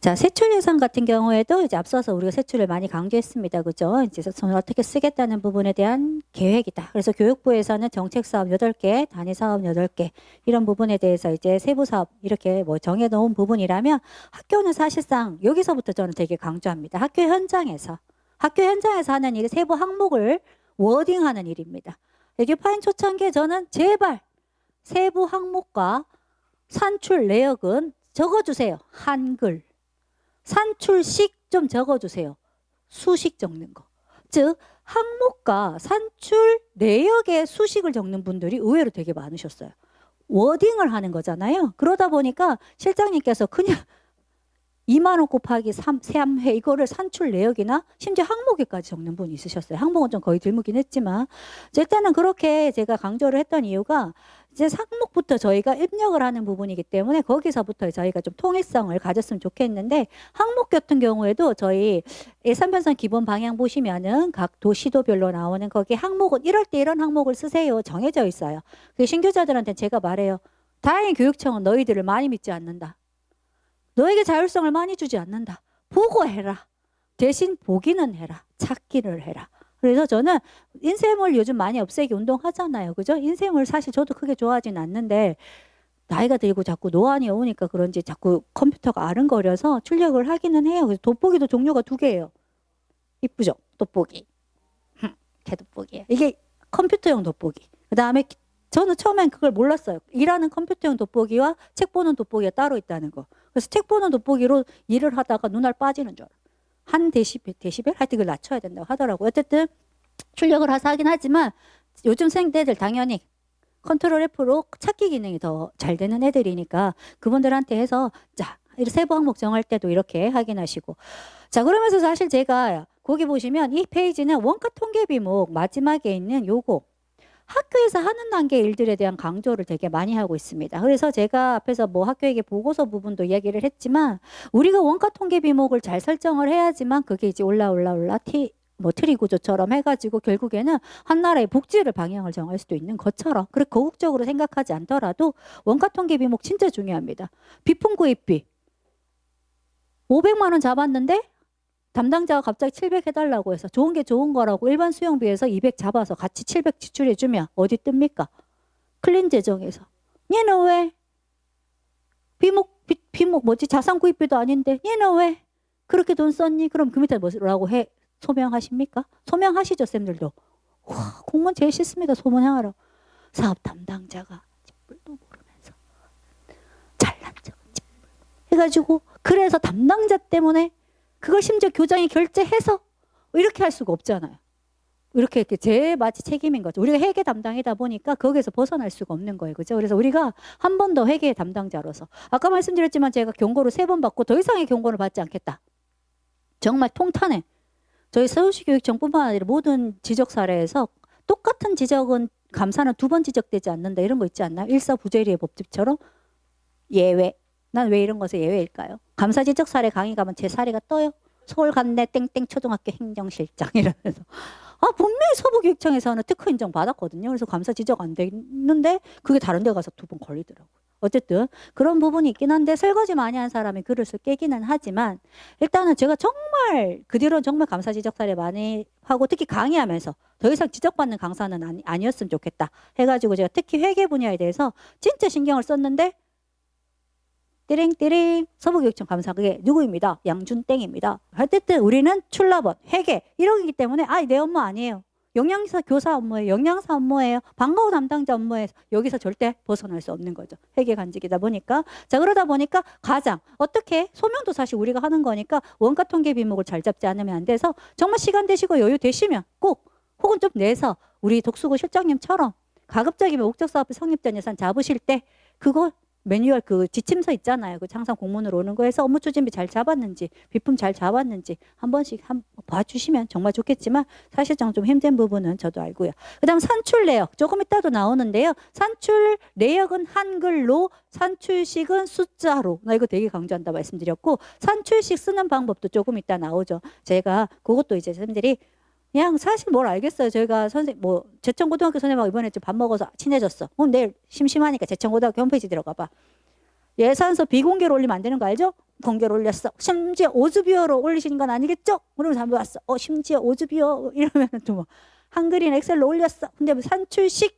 자, 세출 예산 같은 경우에도 이제 앞서서 우리가 세출을 많이 강조했습니다. 그죠? 이제 돈을 어떻게 쓰겠다는 부분에 대한 계획이다. 그래서 교육부에서는 정책 사업 8개, 단위 사업 8개, 이런 부분에 대해서 이제 세부 사업 이렇게 뭐 정해 놓은 부분이라면 학교는 사실상 여기서부터 저는 되게 강조합니다. 학교 현장에서 하는 일이 세부 항목을 워딩하는 일입니다. 에듀파인 초창기에 저는 제발 세부 항목과 산출 내역은 적어주세요. 한글. 산출식 좀 적어주세요. 수식 적는 거. 즉 항목과 산출 내역의 수식을 적는 분들이 의외로 되게 많으셨어요. 워딩을 하는 거잖아요. 그러다 보니까 실장님께서 그냥 2만 원 곱하기 3회 이거를 산출 내역이나 심지어 항목에까지 적는 분이 있으셨어요. 항목은 좀 거의 드물긴 했지만 일단은 그렇게 제가 강조를 했던 이유가 이제 항목부터 저희가 입력을 하는 부분이기 때문에 거기서부터 저희가 좀 통일성을 가졌으면 좋겠는데 항목 같은 경우에도 저희 예산편성 기본 방향 보시면은 각 도시도별로 나오는 거기 항목은 이럴 때 이런 항목을 쓰세요 정해져 있어요. 그 신규자들한테 제가 말해요. 다행히 교육청은 너희들을 많이 믿지 않는다. 너에게 자율성을 많이 주지 않는다. 보고 해라. 대신 보기는 해라. 찾기를 해라. 그래서 저는 인쇄물 요즘 많이 없애기 운동하잖아요. 그죠? 인쇄물 사실 저도 크게 좋아하진 않는데 나이가 들고 자꾸 노안이 오니까 그런지 자꾸 컴퓨터가 아른거려서 출력을 하기는 해요. 그래서 돋보기도 종류가 2개예요. 이쁘죠? 돋보기. 개돋보기예요. 이게 컴퓨터용 돋보기. 그 다음에 저는 처음엔 그걸 몰랐어요. 일하는 컴퓨터용 돋보기와 책 보는 돋보기가 따로 있다는 거. 그래서 책 보는 돋보기로 일을 하다가 눈알 빠지는 줄 알아요. 한 데시벨? 하여튼 그걸 낮춰야 된다고 하더라고요. 어쨌든 출력을 하긴 하지만 요즘 생대들 당연히 컨트롤 F로 찾기 기능이 더 잘 되는 애들이니까 그분들한테 해서 자, 세부 항목 정할 때도 이렇게 확인하시고. 자, 그러면서 사실 제가 거기 보시면 이 페이지는 원가 통계 비목 마지막에 있는 요거 학교에서 하는 단계 일들에 대한 강조를 되게 많이 하고 있습니다. 그래서 제가 앞에서 뭐 학교에게 보고서 부분도 이야기를 했지만 우리가 원가 통계 비목을 잘 설정을 해야지만 그게 이제 올라 트리 구조처럼 해가지고 결국에는 한 나라의 복지를 방향을 정할 수도 있는 것처럼 그렇게 거국적으로 생각하지 않더라도 원가 통계 비목 진짜 중요합니다. 비품 구입비 500만 원 잡았는데 담당자가 갑자기 700 해달라고 해서 좋은 게 좋은 거라고 일반 수용비에서 200 잡아서 같이 700 지출해주면 어디 뜹니까? 클린 재정에서. 얘는 왜? 비목 뭐지? 자산 구입비도 아닌데 얘는 왜? 그렇게 돈 썼니? 그럼 그 밑에 뭐라고 소명하십니까? 소명하시죠, 쌤들도. 와, 공무원 제일 싫습니다. 소명하러. 사업 담당자가 ጭ뿔도 모르면서 잘난 척 ጭ뿔 해가지고 그래서 담당자 때문에 그걸 심지어 교장이 결제해서 이렇게 할 수가 없잖아요. 이렇게 제 마치 책임인 거죠. 우리가 회계 담당이다 보니까 거기에서 벗어날 수가 없는 거예요. 그죠? 그래서 우리가 한 번 더 회계 담당자로서 아까 말씀드렸지만 제가 경고를 3번 받고 더 이상의 경고를 받지 않겠다. 정말 통탄해. 저희 서울시 교육청뿐만 아니라 모든 지적 사례에서 똑같은 지적은 감사는 2번 지적되지 않는다. 이런 거 있지 않나요? 일사부재리의 법칙처럼 예외. 난 왜 이런 것에 예외일까요? 감사 지적 사례 강의 가면 제 사례가 떠요. 서울 간내 땡땡 초등학교 행정실장 이러면서 분명히 서부교육청에서는 특허 인정 받았거든요. 그래서 감사 지적 안 됐는데 그게 다른 데 가서 2번 걸리더라고요. 어쨌든 그런 부분이 있긴 한데 설거지 많이 한 사람이 그릇을 깨기는 하지만 일단은 제가 정말 그 뒤로는 정말 감사 지적 사례 많이 하고 특히 강의하면서 더 이상 지적받는 강사는 아니었으면 좋겠다 해가지고 제가 특히 회계 분야에 대해서 진짜 신경을 썼는데 띠링띠링 서부교육청 감사 그게 누구입니다. 양준땡입니다. 어쨌든 우리는 출납원, 회계 이러기 때문에 내 업무 아니에요. 영양사 교사 업무예요. 영양사 업무예요. 방과후 담당자 업무에서 여기서 절대 벗어날 수 없는 거죠. 회계 간직이다 보니까. 자, 그러다 보니까 가장 어떻게 소명도 사실 우리가 하는 거니까 원가 통계 비목을 잘 잡지 않으면 안 돼서 정말 시간 되시고 여유 되시면 꼭 혹은 좀 내서 우리 독수고 실장님처럼 가급적이면 목적사업비 성립된 예산 잡으실 때 그거 매뉴얼 그 지침서 있잖아요. 그 항상 공문으로 오는 거에서 업무 추진비 잘 잡았는지 비품 잘 잡았는지 한 번씩 봐주시면 정말 좋겠지만 사실상 좀 힘든 부분은 저도 알고요. 그 다음 산출 내역 조금 이따도 나오는데요. 산출 내역은 한글로 산출식은 숫자로 나 이거 되게 강조한다 말씀드렸고 산출식 쓰는 방법도 조금 이따 나오죠. 제가 그것도 이제 선생님들이 그냥 사실 뭘 알겠어요. 저희가 제천고등학교 선생님하고 이번에 좀 밥 먹어서 친해졌어. 내일 심심하니까 제천고등학교 홈페이지 들어가 봐. 예산서 비공개로 올리면 안 되는 거 알죠? 공개로 올렸어. 심지어 오즈비어로 올리시는 건 아니겠죠? 그러면서 한번 왔어. 심지어 오즈비어 이러면 또 뭐 한글인 엑셀로 올렸어. 근데 뭐 산출식에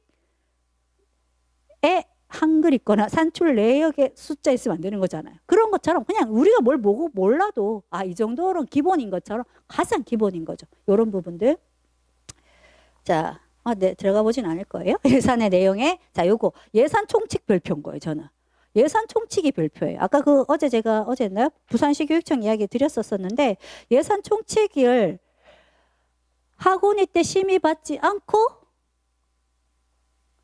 한글 있거나 산출 내역에 숫자 있으면 안 되는 거잖아요. 그런 것처럼 그냥 우리가 뭘 보고 몰라도 이 정도는 기본인 것처럼 가장 기본인 거죠. 이런 부분들. 자, 네, 들어가 보진 않을 거예요. 예산의 내용에 자, 요거 예산 총칙 별표인 거예요. 저는 예산 총칙이 별표예요. 아까 어제였나요? 부산시 교육청 이야기 드렸었는데 예산 총칙을 학원이 때 심의 받지 않고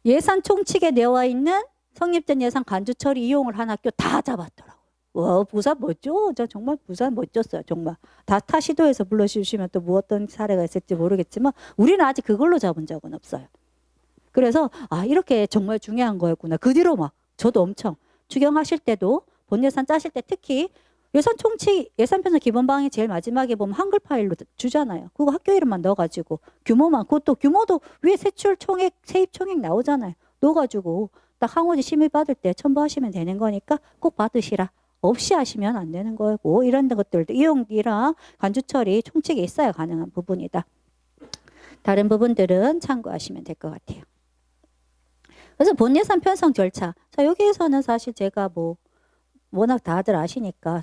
예산 총칙에 내와 있는 성립된 예산 간주 처리 이용을 한 학교 다 잡았더라고요. 와, 부산 멋져. 저 정말 부산 멋졌어요. 정말. 타 시도에서 불러주시면 또 뭐 어떤 사례가 있을지 모르겠지만 우리는 아직 그걸로 잡은 적은 없어요. 그래서 이렇게 정말 중요한 거였구나. 그 뒤로 막 저도 엄청 추경하실 때도 본 예산 짜실 때 특히 예산 총칙 예산 편성 기본 방향이 제일 마지막에 보면 한글 파일로 주잖아요. 그거 학교 이름만 넣어가지고 규모만 그것도 규모도 위에 세출 총액 세입 총액 나오잖아요. 넣어가지고 딱 항원이 심의 받을 때 첨부하시면 되는 거니까 꼭 받으시라. 없이 하시면 안 되는 거고 이런 것들도 이용이랑 간주 처리 총칙에 있어야 가능한 부분이다. 다른 부분들은 참고하시면 될 것 같아요. 그래서 본 예산 편성 절차. 자, 여기에서는 사실 제가 뭐 워낙 다들 아시니까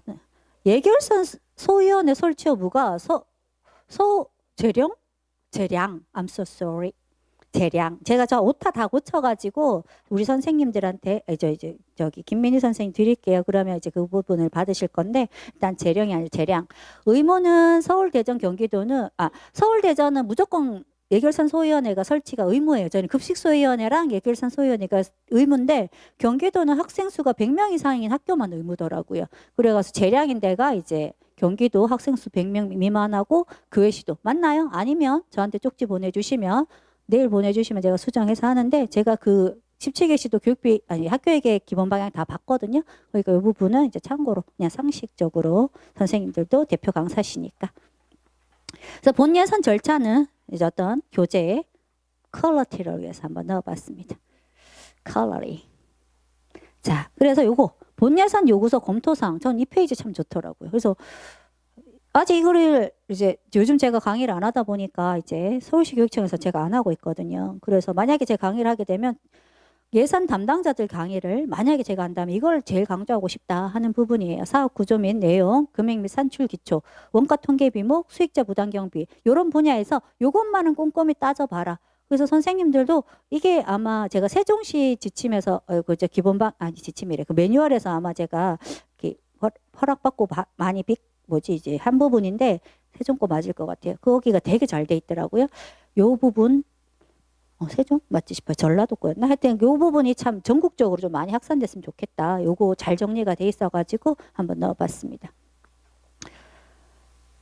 예결선 소위원회 설치 여부가 재량 I'm so sorry. 재량. 제가 저 오타 다 고쳐가지고 우리 선생님들한테 저기 김민희 선생님 드릴게요. 그러면 이제 그 부분을 받으실 건데 일단 재량이 아니라 재량. 의무는 서울, 대전, 경기도는 서울, 대전은 무조건 예결선 소위원회가 설치가 의무예요. 저는 급식소위원회랑 예결선 소위원회가 의무인데 경기도는 학생 수가 100명 이상인 학교만 의무더라고요. 그래가지고 재량인 데가 이제 경기도 학생 수 100명 미만하고 그 외시도 맞나요? 아니면 저한테 쪽지 보내주시면 내일 보내주시면 제가 수정해서 하는데 제가 그 17개 시도 교육비 학교에게 기본 방향 다 봤거든요. 그러니까 이 부분은 이제 참고로 그냥 상식적으로 선생님들도 대표 강사시니까. 그래서 본 예산 절차는 이제 어떤 교재의 퀄리티를 위해서 한번 넣어봤습니다. 퀄리티. 자, 그래서 요거 본 예산 요구서 검토사항 전 이 페이지 참 좋더라고요. 그래서 아직 이거를 이제 요즘 제가 강의를 안 하다 보니까 이제 서울시 교육청에서 제가 안 하고 있거든요. 그래서 만약에 제가 강의를 하게 되면 예산 담당자들 강의를 만약에 제가 한다면 이걸 제일 강조하고 싶다 하는 부분이에요. 사업 구조 및 내용, 금액 및 산출 기초, 원가 통계 비목, 수익자 부담 경비 이런 분야에서 이것만은 꼼꼼히 따져봐라. 그래서 선생님들도 이게 아마 제가 세종시 지침에서 그저 기본방 지침이래 그 매뉴얼에서 아마 제가 이렇게 허락받고 많이 이제 한 부분인데 세종 거 맞을 것 같아요. 거기가 되게 잘 돼 있더라고요. 요 부분 세종 맞지 싶어요. 전라도 거였나? 하여튼 요 부분이 참 전국적으로 좀 많이 확산됐으면 좋겠다. 요거 잘 정리가 돼 있어가지고 한번 넣어봤습니다.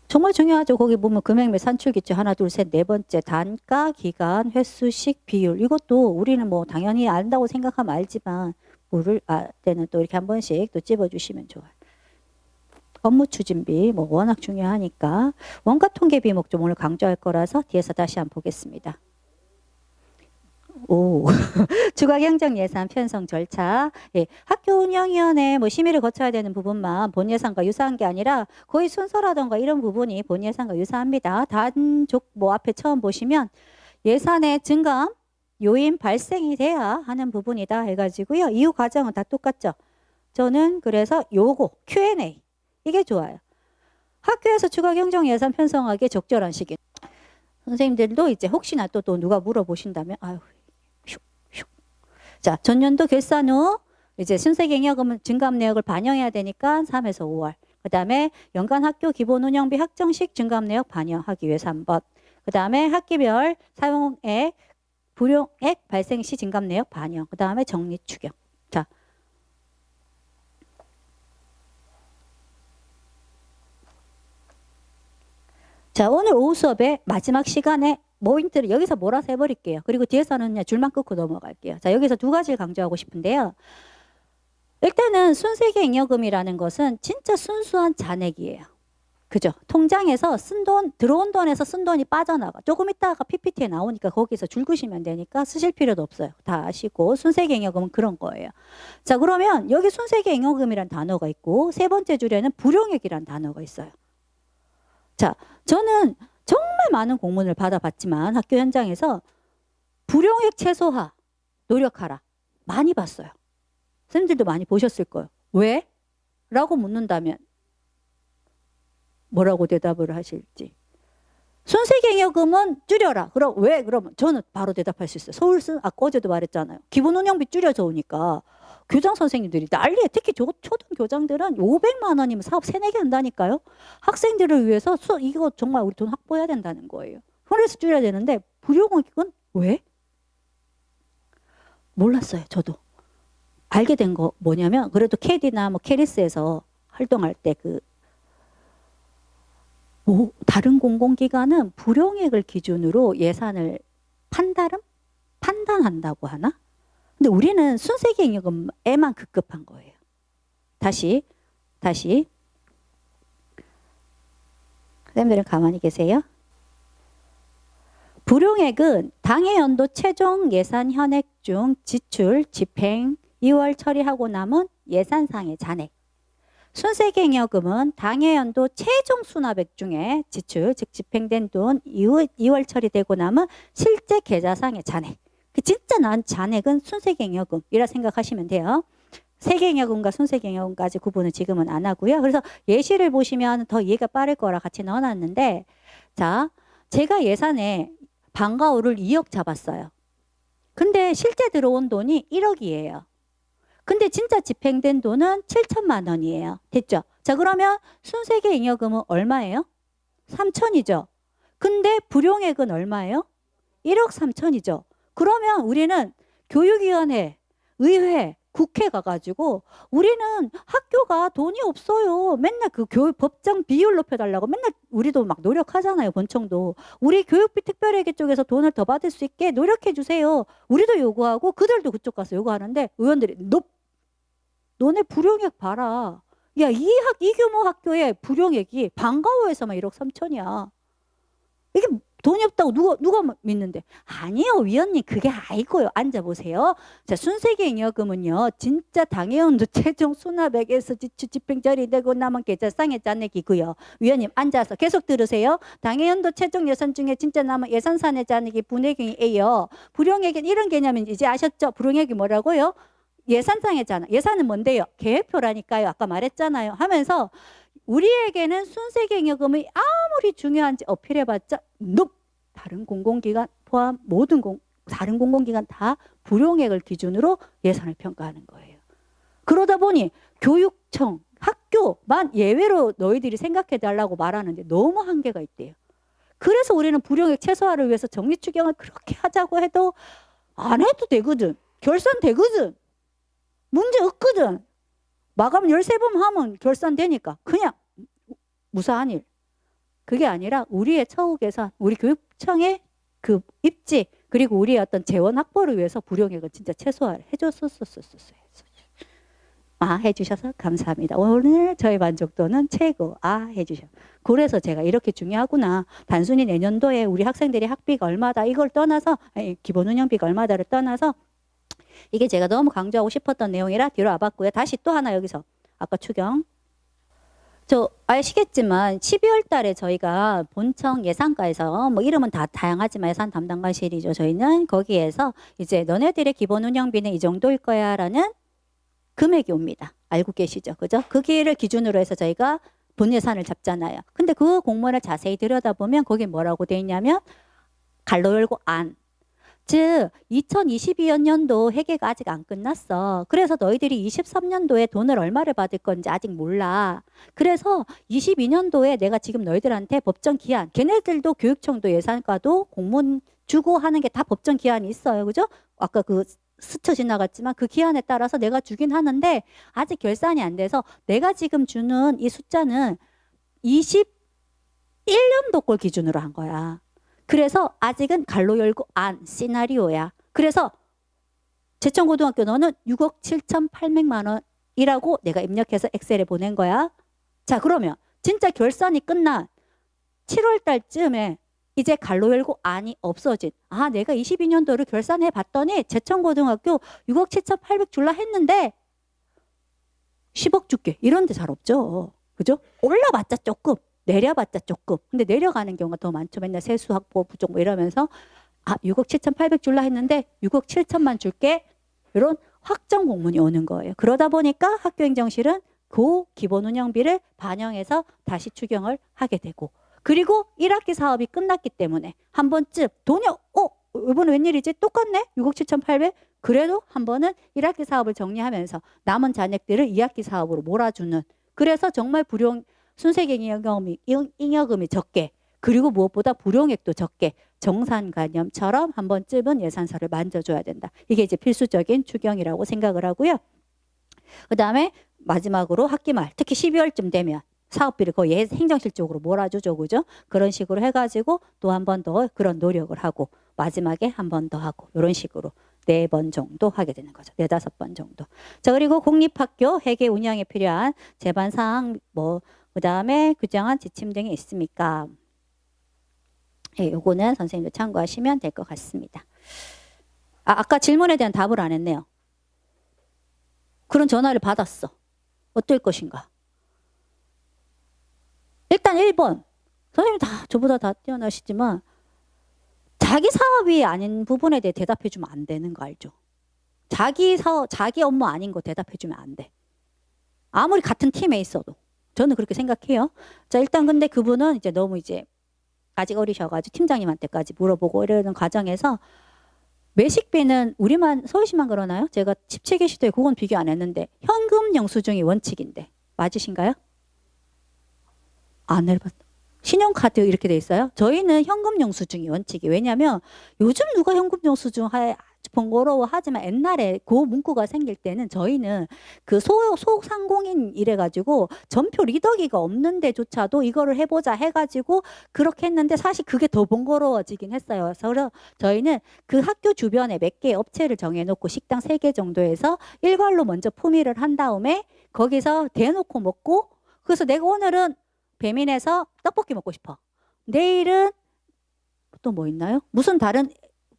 정말 중요하죠. 거기 보면 금액 및 산출 기초 하나 둘 셋 네 번째 단가 기간 횟수식 비율 이것도 우리는 뭐 당연히 안다고 생각하면 알지만 모를 때는 또 이렇게 한 번씩 또 찝어주시면 좋아요. 업무 추진비 뭐 워낙 중요하니까 원가 통계 비목 좀 오늘 강조할 거라서 뒤에서 다시 한번 보겠습니다. 추가 경정 예산 편성 절차. 예, 학교 운영위원회 뭐 심의를 거쳐야 되는 부분만 본 예산과 유사한 게 아니라 거의 순서라던가 이런 부분이 본 예산과 유사합니다. 단족 뭐 앞에 처음 보시면 예산의 증감 요인 발생이 돼야 하는 부분이다 해가지고요. 이후 과정은 다 똑같죠. 저는 그래서 요거 Q&A 이게 좋아요. 학교에서 추가 경정 예산 편성하기에 적절한 시기. 선생님들도 이제 혹시나 또 누가 물어보신다면 아유. 자, 전년도 결산 후 이제 순세경여금 증감 내역을 반영해야 되니까 3에서 5월. 그 다음에 연간 학교 기본 운영비 확정식 증감 내역 반영하기 위해서 3번. 그 다음에 학기별 사용액, 불용액 발생 시 증감 내역 반영. 그 다음에 정리 추경. 자, 오늘 오후 수업의 마지막 시간에 포인트를 여기서 몰아서 해버릴게요. 그리고 뒤에서는 줄만 끊고 넘어갈게요. 자, 여기서 두 가지를 강조하고 싶은데요. 일단은 순세계 잉여금이라는 것은 진짜 순수한 잔액이에요. 그죠? 통장에서 쓴 돈, 들어온 돈에서 쓴 돈이 빠져나가. 조금 있다가 PPT에 나오니까 거기서 줄 그시면 되니까 쓰실 필요도 없어요. 다 아시고 순세계 잉여금은 그런 거예요. 자, 그러면 여기 순세계 잉여금이란 단어가 있고 세 번째 줄에는 불용액이란 단어가 있어요. 자, 저는 정말 많은 공문을 받아봤지만 학교 현장에서 불용액 최소화 노력하라 많이 봤어요. 선생님들도 많이 보셨을 거예요. 왜? 라고 묻는다면 뭐라고 대답을 하실지. 순세경여금은 줄여라. 그럼 왜? 그러면 저는 바로 대답할 수 있어요. 서울시 어제도 말했잖아요. 기본 운영비 줄여져 오니까 교장 선생님들이 난리에 특히 초등 교장들은 500만 원이면 사업 3-4개 한다니까요. 학생들을 위해서 이거 정말 우리 돈 확보해야 된다는 거예요. 그래서 줄여야 되는데 불용액은 왜? 몰랐어요. 저도. 알게 된 거 뭐냐면 그래도 캐디나 뭐 캐리스에서 활동할 때 다른 공공기관은 불용액을 기준으로 예산을 판단한다고 하나? 근데 우리는 순세경영금에만 급급한 거예요. 다시. 선생님들은 가만히 계세요. 불용액은 당해 연도 최종 예산 현액 중 지출, 집행, 2월 처리하고 남은 예산상의 잔액. 순세경여금은 당해 연도 최종 수납액 중에 지출, 즉 집행된 돈 2월 처리되고 남은 실제 계좌상의 잔액. 그 진짜 난 잔액은 순세경여금이라 생각하시면 돼요. 세경여금과 순세경여금까지 구분을 지금은 안 하고요. 그래서 예시를 보시면 더 이해가 빠를 거라 같이 넣어놨는데, 자, 제가 예산에 방과후를 2억 잡았어요. 근데 실제 들어온 돈이 1억이에요. 근데 진짜 집행된 돈은 7천만 원이에요. 됐죠? 자, 그러면 순세경여금은 얼마예요? 3천이죠. 근데 불용액은 얼마예요? 1억 3천이죠. 그러면 우리는 교육위원회, 의회, 국회 가가지고 우리는 학교가 돈이 없어요. 맨날 그 교육 법정 비율 높여달라고 맨날 우리도 막 노력하잖아요. 본청도. 우리 교육비 특별회계 쪽에서 돈을 더 받을 수 있게 노력해 주세요. 우리도 요구하고 그들도 그쪽 가서 요구하는데 의원들이 너네 불용액 봐라. 야, 이 규모 학교의 불용액이 방과후에서만 1억 3천이야. 이게 돈이 없다고 누가 믿는데? 아니요, 위원님, 그게 아니고요. 앉아보세요. 자, 순세경여금은요, 진짜 당해연도 최종 수납액에서 지출 집행 처리되고 남은 계좌상의 잔액이고요. 위원님, 앉아서 계속 들으세요. 당해연도 최종 예산 중에 진짜 남은 예산산의 잔액이 분해경이에요. 불용액은 이런 개념인지 이제 아셨죠? 불용액이 뭐라고요? 예산상의 잔액. 예산은 뭔데요? 계획표라니까요. 아까 말했잖아요. 하면서 우리에게는 순세경여금이 아무리 중요한지 어필해봤자 다른 공공기관 포함 모든 다른 공공기관 다 불용액을 기준으로 예산을 평가하는 거예요. 그러다 보니 교육청, 학교만 예외로 너희들이 생각해달라고 말하는데 너무 한계가 있대요. 그래서 우리는 불용액 최소화를 위해서 정리추경을 그렇게 하자고 해도 안 해도 되거든. 결산되거든. 문제 없거든. 마감 13번 하면 결산되니까 그냥 무사한 일. 그게 아니라 우리의 처우 개선, 우리 교육청의 그 입지 그리고 우리의 어떤 재원 확보를 위해서 불용액을 진짜 최소화를 해줬었어요. 해주셔서 감사합니다. 오늘 저희 만족도는 최고. 해주셔. 그래서 제가 이렇게 중요하구나. 단순히 내년도에 우리 학생들이 학비가 얼마다 이걸 떠나서 기본 운영비가 얼마다를 떠나서 이게 제가 너무 강조하고 싶었던 내용이라 뒤로 와봤고요. 다시 또 하나 여기서 아까 추경. 저 아시겠지만 12월 달에 저희가 본청 예산과에서 뭐 이름은 다 다양하지만 예산 담당관실이죠. 저희는 거기에서 이제 너네들의 기본 운영비는 이 정도일 거야 라는 금액이 옵니다. 알고 계시죠? 그죠? 거기를 기준으로 해서 저희가 본 예산을 잡잖아요. 근데 그 공문을 자세히 들여다보면 거기 뭐라고 돼 있냐면 갈로 열고 안. 즉 2022년도 회계가 아직 안 끝났어. 그래서 너희들이 23년도에 돈을 얼마를 받을 건지 아직 몰라. 그래서 22년도에 내가 지금 너희들한테 법정 기한, 걔네들도 교육청도 예산과도 공문 주고 하는 게 다 법정 기한이 있어요. 그죠? 아까 그 스쳐 지나갔지만 그 기한에 따라서 내가 주긴 하는데 아직 결산이 안 돼서 내가 지금 주는 이 숫자는 21년도 걸 기준으로 한 거야. 그래서 아직은 갈로 열고 안 시나리오야. 그래서 제천고등학교 너는 6억 7,800만 원이라고 내가 입력해서 엑셀에 보낸 거야. 자, 그러면 진짜 결산이 끝난 7월 달쯤에 이제 갈로 열고 안이 없어진 내가 22년도를 결산해 봤더니 제천고등학교 6억 7,800 줄라 했는데 10억 줄게. 이런 데 잘 없죠. 그죠? 올라봤자 조금. 내려봤자 조금. 근데 내려가는 경우가 더 많죠. 맨날 세수 확보 부족 뭐 이러면서 6억 7,800 줄라 했는데 6억 7천만 줄게. 이런 확정 공문이 오는 거예요. 그러다 보니까 학교행정실은 그 기본 운영비를 반영해서 다시 추경을 하게 되고 그리고 1학기 사업이 끝났기 때문에 한 번쯤 돈이 이번에 웬일이지? 똑같네? 6억 7,800? 그래도 한 번은 1학기 사업을 정리하면서 남은 잔액들을 2학기 사업으로 몰아주는 그래서 정말 순세경여금이 잉여금이 적게 그리고 무엇보다 불용액도 적게 정산관념처럼 한 번쯤은 예산서를 만져줘야 된다. 이게 이제 필수적인 추경이라고 생각을 하고요. 그 다음에 마지막으로 학기 말 특히 12월쯤 되면 사업비를 거의 행정실 쪽으로 몰아주죠. 그죠? 그런 식으로 해가지고 또 한 번 더 그런 노력을 하고 마지막에 한 번 더 하고 이런 식으로 4번 정도 하게 되는 거죠. 4, 5번 정도. 자, 그리고 공립학교 회계 운영에 필요한 제반사항 그 다음에 규정한 지침 등이 있습니까? 예, 요거는 선생님도 참고하시면 될 것 같습니다. 아까 질문에 대한 답을 안 했네요. 그런 전화를 받았어. 어떨 것인가? 일단 1번. 선생님 저보다 다 뛰어나시지만 자기 사업이 아닌 부분에 대해 대답해주면 안 되는 거 알죠? 자기 업무 아닌 거 대답해주면 안 돼. 아무리 같은 팀에 있어도. 저는 그렇게 생각해요. 자, 일단 근데 그분은 이제 너무 이제 아직 어리셔가지고 팀장님한테까지 물어보고 이러는 과정에서 매식비는 서울시만 그러나요? 제가 17개 시도에 그건 비교 안 했는데 현금 영수증이 원칙인데 맞으신가요? 안 해봤다. 신용카드 이렇게 돼 있어요. 저희는 현금 영수증이 원칙이. 왜냐면 요즘 누가 현금 영수증 번거로워하지만 옛날에 그 문구가 생길 때는 저희는 그 소상공인 이래가지고 전표 리더기가 없는데조차도 이거를 해보자 해가지고 그렇게 했는데 사실 그게 더 번거로워지긴 했어요. 그래서 저희는 그 학교 주변에 몇 개의 업체를 정해놓고 식당 3개 정도에서 일괄로 먼저 품위를 한 다음에 거기서 대놓고 먹고 그래서 내가 오늘은 배민에서 떡볶이 먹고 싶어. 내일은 또 뭐 있나요? 무슨 다른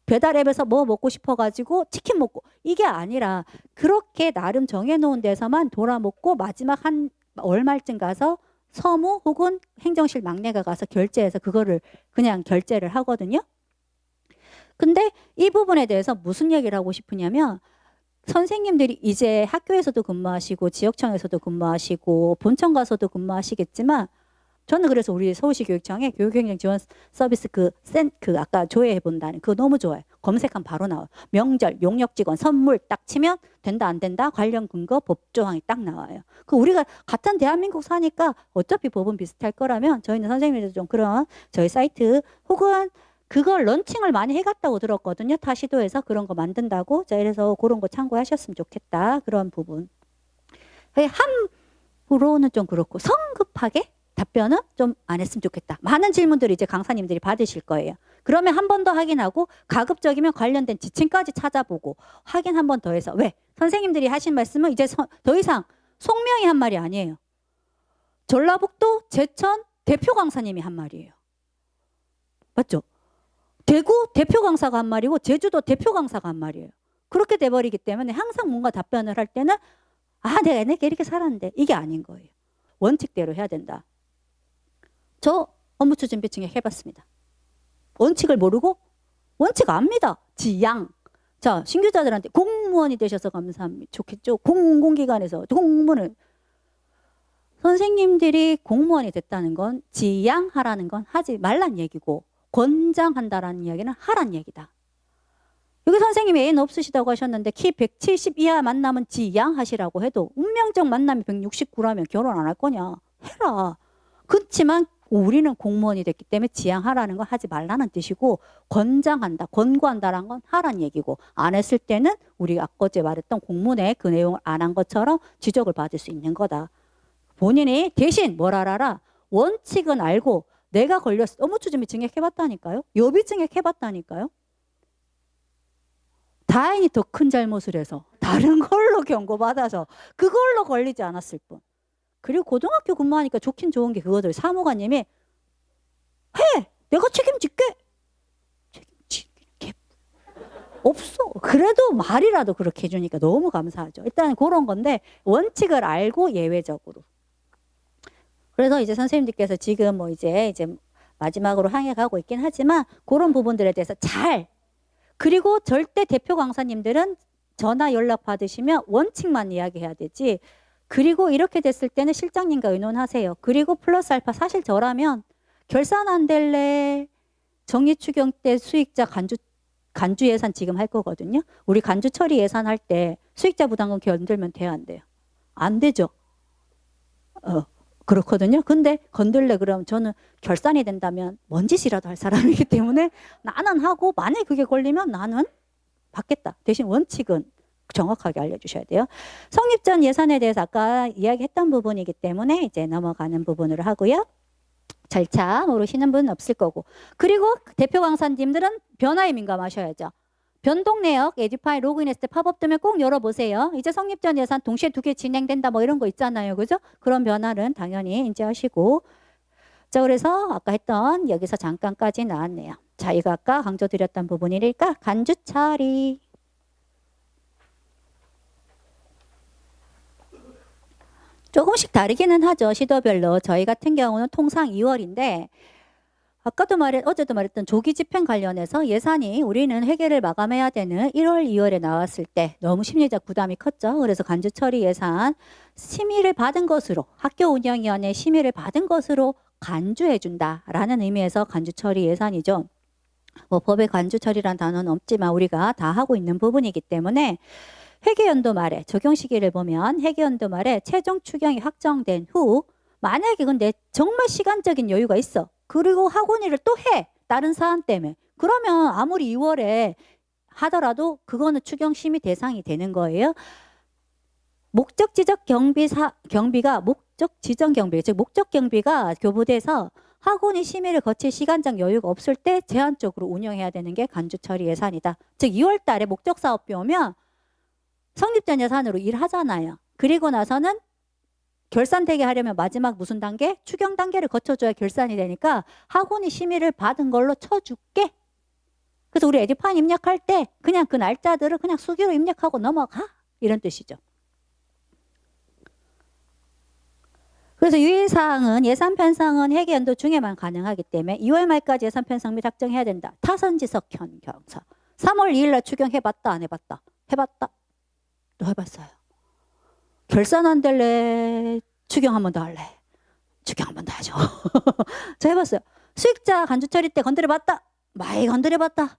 배달 앱에서 뭐 먹고 싶어가지고 치킨 먹고 이게 아니라 그렇게 나름 정해놓은 데서만 돌아 먹고 마지막 한 월말쯤 가서 서무 혹은 행정실 막내가 가서 결제해서 그거를 그냥 결제를 하거든요. 근데 이 부분에 대해서 무슨 얘기를 하고 싶으냐면 선생님들이 이제 학교에서도 근무하시고 지역청에서도 근무하시고 본청 가서도 근무하시겠지만 저는 그래서 우리 서울시 교육청에 교육행정 지원 서비스 그 아까 조회해 본다는 그거 너무 좋아요. 검색하면 바로 나와요. 명절, 용역직원, 선물 딱 치면 된다 안 된다 관련 근거 법조항이 딱 나와요. 그 우리가 같은 대한민국 사니까 어차피 법은 비슷할 거라면 저희는 선생님들도 좀 그런 저희 사이트 혹은 그걸 런칭을 많이 해갔다고 들었거든요. 타 시도에서 그런 거 만든다고. 자, 그래서 그런 거 참고하셨으면 좋겠다. 그런 부분. 함부로는 좀 그렇고 성급하게 답변은 좀 안 했으면 좋겠다. 많은 질문들을 이제 강사님들이 받으실 거예요. 그러면 한 번 더 확인하고 가급적이면 관련된 지침까지 찾아보고 확인 한 번 더 해서 왜? 선생님들이 하신 말씀은 이제 더 이상 송명이 한 말이 아니에요. 전라북도 제천 대표 강사님이 한 말이에요. 맞죠? 대구 대표 강사가 한 말이고 제주도 대표 강사가 한 말이에요. 그렇게 돼버리기 때문에 항상 뭔가 답변을 할 때는 내가 이렇게 살았는데 이게 아닌 거예요. 원칙대로 해야 된다. 저 업무추진비청에 해봤습니다. 원칙을 모르고 원칙 압니다. 지양. 자, 신규자들한테 공무원이 되셔서 감사합니다. 좋겠죠? 공공기관에서 공무원을 선생님들이 공무원이 됐다는 건 지양하라는 건 하지 말란 얘기고 권장한다라는 이야기는 하란 얘기다. 여기 선생님이 애인 없으시다고 하셨는데 키 170 이하 만나면 지양하시라고 해도 운명적 만남이 169라면 결혼 안 할 거냐? 해라. 그렇지만 우리는 공무원이 됐기 때문에 지양하라는 건 하지 말라는 뜻이고 권장한다, 권고한다라는 건 하라는 얘기고 안 했을 때는 우리가 아까 말했던 공문에 그 내용을 안 한 것처럼 지적을 받을 수 있는 거다. 본인이 대신 뭘 알아라. 원칙은 알고 내가 걸렸어. 업무추진비 증액해봤다니까요. 여비 증액해봤다니까요. 다행히 더 큰 잘못을 해서 다른 걸로 경고받아서 그걸로 걸리지 않았을 뿐. 그리고 고등학교 근무하니까 좋긴 좋은 게 그거들 사무관님이 해! 내가 책임질게! 책임질게 없어. 그래도 말이라도 그렇게 해주니까 너무 감사하죠. 일단 그런 건데 원칙을 알고 예외적으로. 그래서 이제 선생님들께서 지금 이제 마지막으로 향해 가고 있긴 하지만 그런 부분들에 대해서 잘 그리고 절대 대표 강사님들은 전화 연락 받으시면 원칙만 이야기해야 되지. 그리고 이렇게 됐을 때는 실장님과 의논하세요. 그리고 플러스 알파 사실 저라면 결산 안 될래 정리 추경 때 수익자 간주 예산 지금 할 거거든요. 우리 간주 처리 예산할 때 수익자 부담금 건들면 돼요, 안 돼요? 안 되죠. 그렇거든요. 근데 건들래 그러면 저는 결산이 된다면 뭔 짓이라도 할 사람이기 때문에 나는 하고 만약에 그게 걸리면 나는 받겠다. 대신 원칙은 정확하게 알려주셔야 돼요. 성립 전 예산에 대해서 아까 이야기했던 부분이기 때문에 이제 넘어가는 부분으로 하고요. 절차 모르시는 분은 없을 거고. 그리고 대표 강사님들은 변화에 민감하셔야죠. 변동 내역, 에듀파이 로그인했을 때 팝업 뜨면 꼭 열어보세요. 이제 성립 전 예산 동시에 2개 진행된다 뭐 이런 거 있잖아요. 그죠? 그런 변화는 당연히 인지하시고. 자, 그래서 아까 했던 여기서 잠깐까지 나왔네요. 자, 이거 아까 강조드렸던 부분이니까 간주 처리. 조금씩 다르기는 하죠. 시도별로. 저희 같은 경우는 통상 2월인데 어제도 말했던 조기 집행 관련해서 예산이 우리는 회계를 마감해야 되는 1월, 2월에 나왔을 때 너무 심리적 부담이 컸죠. 그래서 간주 처리 예산 심의를 받은 것으로 학교 운영위원회 심의를 받은 것으로 간주해 준다라는 의미에서 간주 처리 예산이죠. 뭐 법에 간주 처리란 단어는 없지만 우리가 다 하고 있는 부분이기 때문에 회계연도 말에 적용 시기를 보면 회계연도 말에 최종 추경이 확정된 후 만약에 근데 정말 시간적인 여유가 있어. 그리고 학원 일을 또 해. 다른 사안 때문에. 그러면 아무리 2월에 하더라도 그거는 추경 심의 대상이 되는 거예요. 목적 지적 경비가 목적 지정 경비, 즉 목적 경비가 교부돼서 학원이 심의를 거칠 시간적 여유가 없을 때 제한적으로 운영해야 되는 게 간주 처리 예산이다. 즉 2월 달에 목적 사업비 오면 성립 전 예산으로 일하잖아요. 그리고 나서는 결산되게 하려면 마지막 무슨 단계? 추경 단계를 거쳐줘야 결산이 되니까 학원이 심의를 받은 걸로 쳐줄게. 그래서 우리 에듀파인 입력할 때 그냥 그 날짜들을 그냥 수기로 입력하고 넘어가. 이런 뜻이죠. 그래서 유의사항은 예산 편성은 회계연도 중에만 가능하기 때문에 2월 말까지 예산 편성 및 작정해야 된다. 타선지석 현경사. 3월 2일 날 추경해봤다 안 해봤다? 해봤다. 또 해봤어요. 결산 안 될래? 추경 한 번 더 할래? 추경 한 번 더 하죠. 저 해봤어요. 수익자 간주 처리 때 건드려봤다. 많이 건드려봤다.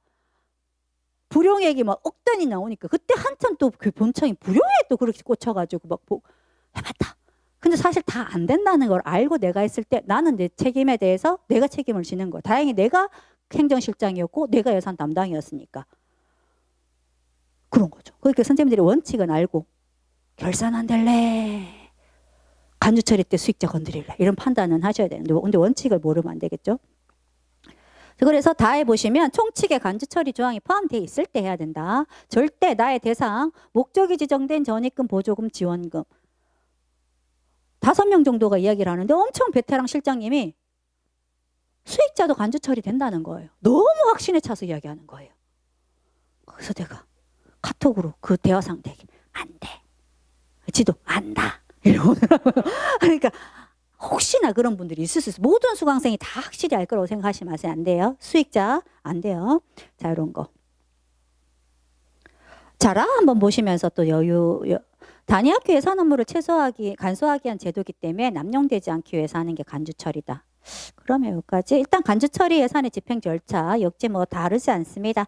불용액이 막 억 단위 나오니까 그때 한참 또 그 본청이 불용액 또 그렇게 꽂혀가지고 막 해봤다. 근데 사실 다 안 된다는 걸 알고 내가 했을 때 나는 내 책임에 대해서 내가 책임을 지는 거야. 다행히 내가 행정실장이었고 내가 예산 담당이었으니까. 그런 거죠. 그러니까 선생님들이 원칙은 알고 결산 안 될래? 간주 처리 때 수익자 건드릴래? 이런 판단은 하셔야 되는데 근데 원칙을 모르면 안 되겠죠. 그래서 다해 보시면 총칙에 간주 처리 조항이 포함되어 있을 때 해야 된다. 절대 나의 대상 목적이 지정된 전입금 보조금 지원금 5명 정도가 이야기를 하는데 엄청 베테랑 실장님이 수익자도 간주 처리 된다는 거예요. 너무 확신에 차서 이야기하는 거예요. 그래서 내가 카톡으로 그 대화 상대에게 안 돼. 지도 안다. 이러더라고요. 그러니까 혹시나 그런 분들이 있을 수 있어요. 모든 수강생이 다 확실히 알 거라고 생각하지 마세요. 안 돼요. 수익자 안 돼요. 자, 이런 거. 자라 한번 보시면서 또 단위학교 예산 업무를 간소하기 위한 제도이기 때문에 남용되지 않기 위해서 하는 게 간주 처리다. 그러면 여기까지. 일단 간주 처리 예산의 집행 절차 역시 뭐 다르지 않습니다.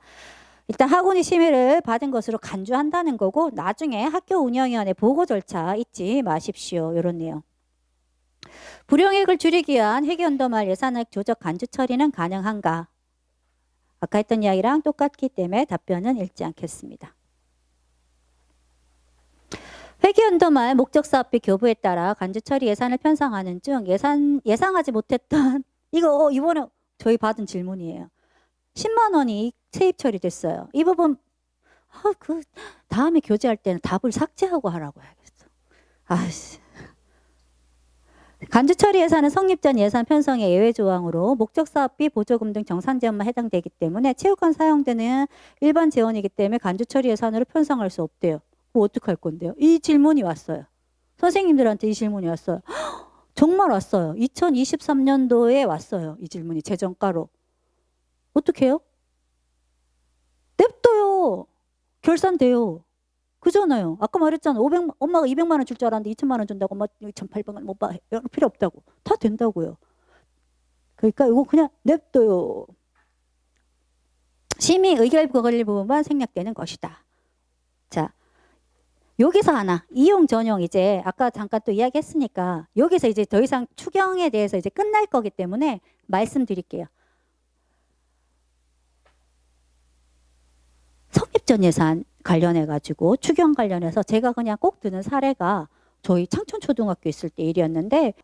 일단 학원이 심의를 받은 것으로 간주한다는 거고 나중에 학교 운영위원회 보고 절차 잊지 마십시오. 이런 내용. 불용액을 줄이기 위한 회계연도 말 예산액 조정 간주 처리는 가능한가? 아까 했던 이야기랑 똑같기 때문에 답변은 읽지 않겠습니다. 회계연도 말 목적사업비 교부에 따라 간주 처리 예산을 편성하는 중 예상하지 못했던 이거 이번에 저희 받은 질문이에요. 10만 원이 세입 처리됐어요. 이 부분 그 다음에 교재할 때는 답을 삭제하고 하라고 해야겠어. 아씨. 간주 처리 예산은 성립 전 예산 편성의 예외 조항으로 목적 사업비, 보조금 등 정산 지원만 해당되기 때문에 체육관 사용되는 일반 재원이기 때문에 간주 처리 예산으로 편성할 수 없대요. 뭐 어떡할 건데요? 이 질문이 왔어요. 선생님들한테 이 질문이 왔어요. 정말 왔어요. 2023년도에 왔어요. 이 질문이 재정가로. 어떻게 해요? 냅둬요. 결산돼요. 그잖아요. 아까 말했잖아. 엄마가 200만 원 줄 줄 알았는데 2천만 원 준다고 엄마 2,800원 못 봐. 필요 없다고. 다 된다고요. 그러니까 이거 그냥 냅둬요. 심의 의결 권리 부분만 생략되는 것이다. 자, 여기서 하나 이용 전용 이제 아까 잠깐 또 이야기했으니까 여기서 이제 더 이상 추경에 대해서 이제 끝날 거기 때문에 말씀드릴게요. 성립전 예산 관련해가지고 추경 관련해서 제가 그냥 꼭 드는 사례가 저희 창천초등학교 있을 때 일이었는데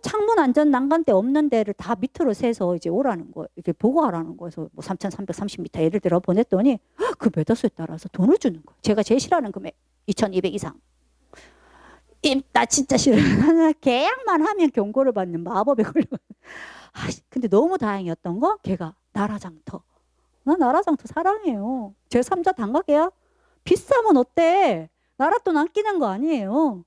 창문 안전 난간대 없는 데를 다 밑으로 세서 이제 오라는 거예요. 이렇게 보고하라는 거예요. 그래서 뭐 3,330m 예를 들어 보냈더니 그 메더스에 따라서 돈을 주는 거예요. 제가 제일 싫어하는 금액 2,200 이상. 나 진짜 싫어. 계약만 하면 경고를 받는 마법에 걸려. 근데 너무 다행이었던 거 걔가 나라장터. 나 나라장터 사랑해요. 제3자 단가계약 비싸면 어때? 나라 돈 안 끼는 거 아니에요.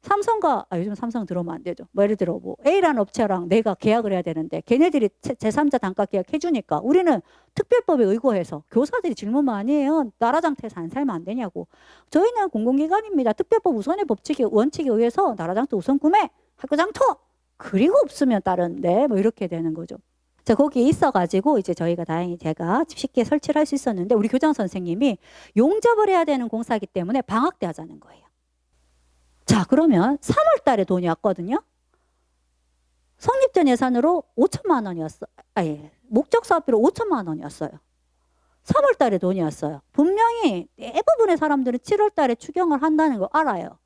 삼성과 요즘 삼성 들어오면 안 되죠. 뭐 예를 들어 뭐 A라는 업체랑 내가 계약을 해야 되는데 걔네들이 제3자 단가 계약 해주니까 우리는 특별법에 의거해서 교사들이 질문 많이 해요. 나라장터에서 안 살면 안 되냐고. 저희는 공공기관입니다. 특별법 우선의 법칙에 원칙에 의해서 나라장터 우선 구매, 학교장터 그리고 없으면 다른데 뭐 이렇게 되는 거죠. 자, 거기에 있어가지고 이제 저희가 다행히 제가 쉽게 설치를 할 수 있었는데 우리 교장 선생님이 용접을 해야 되는 공사이기 때문에 방학 때 하자는 거예요. 자, 그러면 3월 달에 돈이 왔거든요. 성립전 예산으로 5천만 원이었어. 목적 사업비로 5천만 원이었어요. 3월 달에 돈이 왔어요. 분명히 대부분의 사람들은 7월 달에 추경을 한다는 걸 알아요.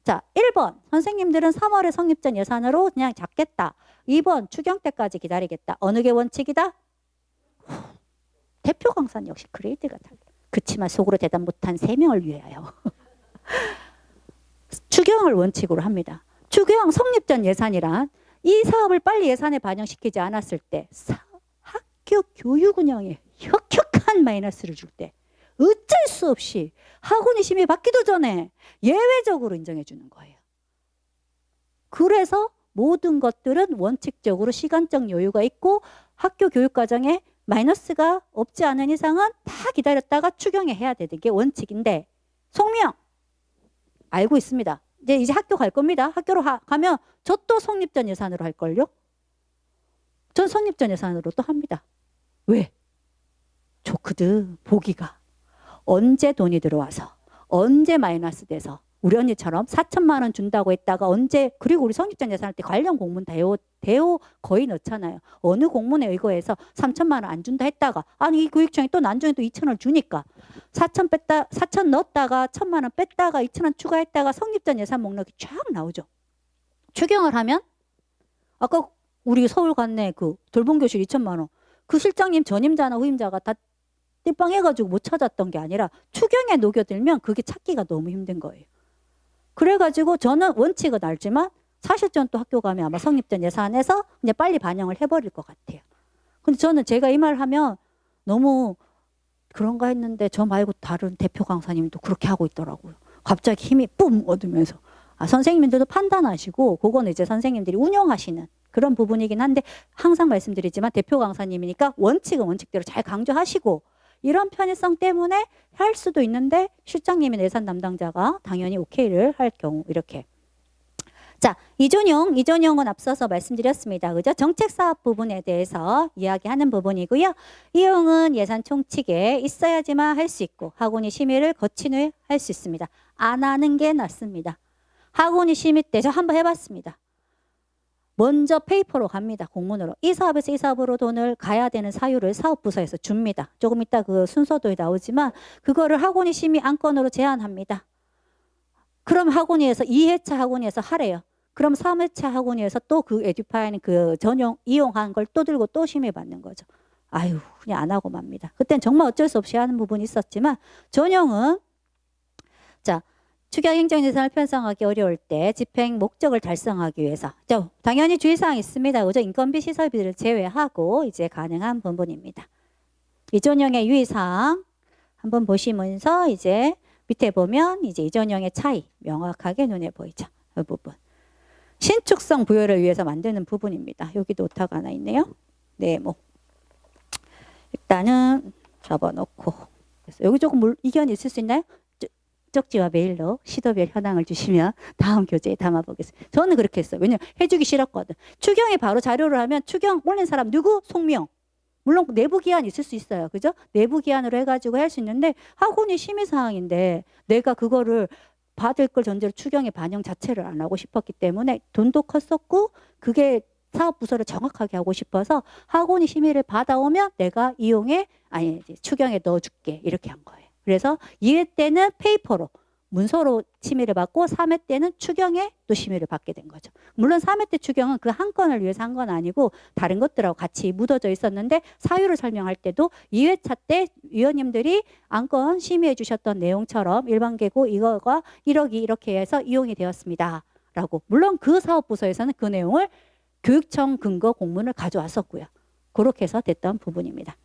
자, 1번 선생님들은 3월에 성립전 예산으로 그냥 잡겠다. 2번 추경 때까지 기다리겠다. 어느 게 원칙이다? 대표 강사는 역시 그레이드가 달라. 그치만 속으로 대답 못한 3명을 위하여 추경을 원칙으로 합니다. 추경 성립전 예산이란 이 사업을 빨리 예산에 반영시키지 않았을 때 학교 교육 운영에 혁혁한 마이너스를 줄 때 어쩔 수 없이 학원이 심의 받기도 전에 예외적으로 인정해 주는 거예요. 그래서 모든 것들은 원칙적으로 시간적 여유가 있고 학교 교육 과정에 마이너스가 없지 않은 이상은 다 기다렸다가 추경에 해야 되는 게 원칙인데 송미영 알고 있습니다. 이제 학교 갈 겁니다. 학교로 가면 저 또 성립전 예산으로 할걸요? 전 성립전 예산으로 또 합니다. 왜? 좋거든. 보기가. 언제 돈이 들어와서 언제 마이너스 돼서 우리 언니처럼 4천만 원 준다고 했다가 언제 그리고 우리 성립전 예산할 때 관련 공문 대호 거의 넣잖아요. 어느 공문에 의거해서 3천만 원 안 준다 했다가 아니 이 교육청이 또 난중에 또 2천 원을 주니까 4천 넣었다가 1,000만 원 뺐다가 2천 원 추가했다가 성립전 예산 목록이 쫙 나오죠. 추경을 하면 아까 우리 서울 갔네 그 돌봄교실 2천만 원 그 실장님 전임자나 후임자가 다 띠빵해가지고 못 찾았던 게 아니라 추경에 녹여들면 그게 찾기가 너무 힘든 거예요. 그래가지고 저는 원칙은 알지만 사실 저는 또 학교 가면 아마 성립전 예산에서 이제 빨리 반영을 해버릴 것 같아요. 근데 저는 제가 이 말 하면 너무 그런가 했는데 저 말고 다른 대표 강사님도 그렇게 하고 있더라고요. 갑자기 힘이 뿜 얻으면서. 선생님들도 판단하시고 그거는 이제 선생님들이 운영하시는 그런 부분이긴 한데 항상 말씀드리지만 대표 강사님이니까 원칙은 원칙대로 잘 강조하시고 이런 편의성 때문에 할 수도 있는데 실장님이 예산 담당자가 당연히 오케이를 할 경우 이렇게. 자, 이전용은 앞서서 말씀드렸습니다. 그죠? 정책사업 부분에 대해서 이야기하는 부분이고요. 이용은 예산 총칙에 있어야지만 할 수 있고 학원이 심의를 거친 후에 할 수 있습니다. 안 하는 게 낫습니다. 학원이 심의 때 저 한번 해봤습니다. 먼저 페이퍼로 갑니다. 공문으로. 이 사업에서 이 사업으로 돈을 가야 되는 사유를 사업부서에서 줍니다. 조금 이따 그 순서도 나오지만 그거를 학원이 심의 안건으로 제안합니다. 그럼 학원위에서 2회차 학원위에서 하래요. 그럼 3회차 학원위에서 또 그 에듀파이는 그 전용 이용한 걸 또 들고 또 심의 받는 거죠. 아유 그냥 안 하고 맙니다. 그땐 정말 어쩔 수 없이 하는 부분이 있었지만 전용은 자 추경 행정 예산을 편성하기 어려울 때 집행 목적을 달성하기 위해서 당연히 주의사항이 있습니다. 그죠? 인건비 시설비를 제외하고 이제 가능한 부분입니다. 이전형의 유의사항 한번 보시면서 이제 밑에 보면 이제 이전형의 차이 명확하게 눈에 보이죠. 이 부분. 신축성 부여를 위해서 만드는 부분입니다. 여기도 오타가 하나 있네요. 네모. 일단은 접어놓고 여기 조금 이견이 있을 수 있나요? 쪽지와 메일로 시도별 현황을 주시면 다음 교재에 담아보겠습니다. 저는 그렇게 했어요. 왜냐면 해주기 싫었거든. 추경에 바로 자료를 하면 추경 올린 사람 누구? 송명. 물론 내부 기한 있을 수 있어요. 그죠? 내부 기한으로 해가지고 할 수 있는데 학원이 심의사항인데 내가 그거를 받을 걸 전제로 추경에 반영 자체를 안 하고 싶었기 때문에 돈도 컸었고 그게 사업부서를 정확하게 하고 싶어서 학원이 심의를 받아오면 내가 이용해, 아니, 이제 추경에 넣어줄게. 이렇게 한 거예요. 그래서 2회 때는 페이퍼로, 문서로 심의를 받고 3회 때는 추경에 또 심의를 받게 된 거죠. 물론 3회 때 추경은 그 한 건을 위해서 한 건 아니고 다른 것들하고 같이 묻어져 있었는데 사유를 설명할 때도 2회차 때 위원님들이 안건 심의해 주셨던 내용처럼 일반 계고 이거가 1억이 이렇게 해서 이용이 되었습니다. 라고. 물론 그 사업부서에서는 그 내용을 교육청 근거 공문을 가져왔었고요. 그렇게 해서 됐던 부분입니다.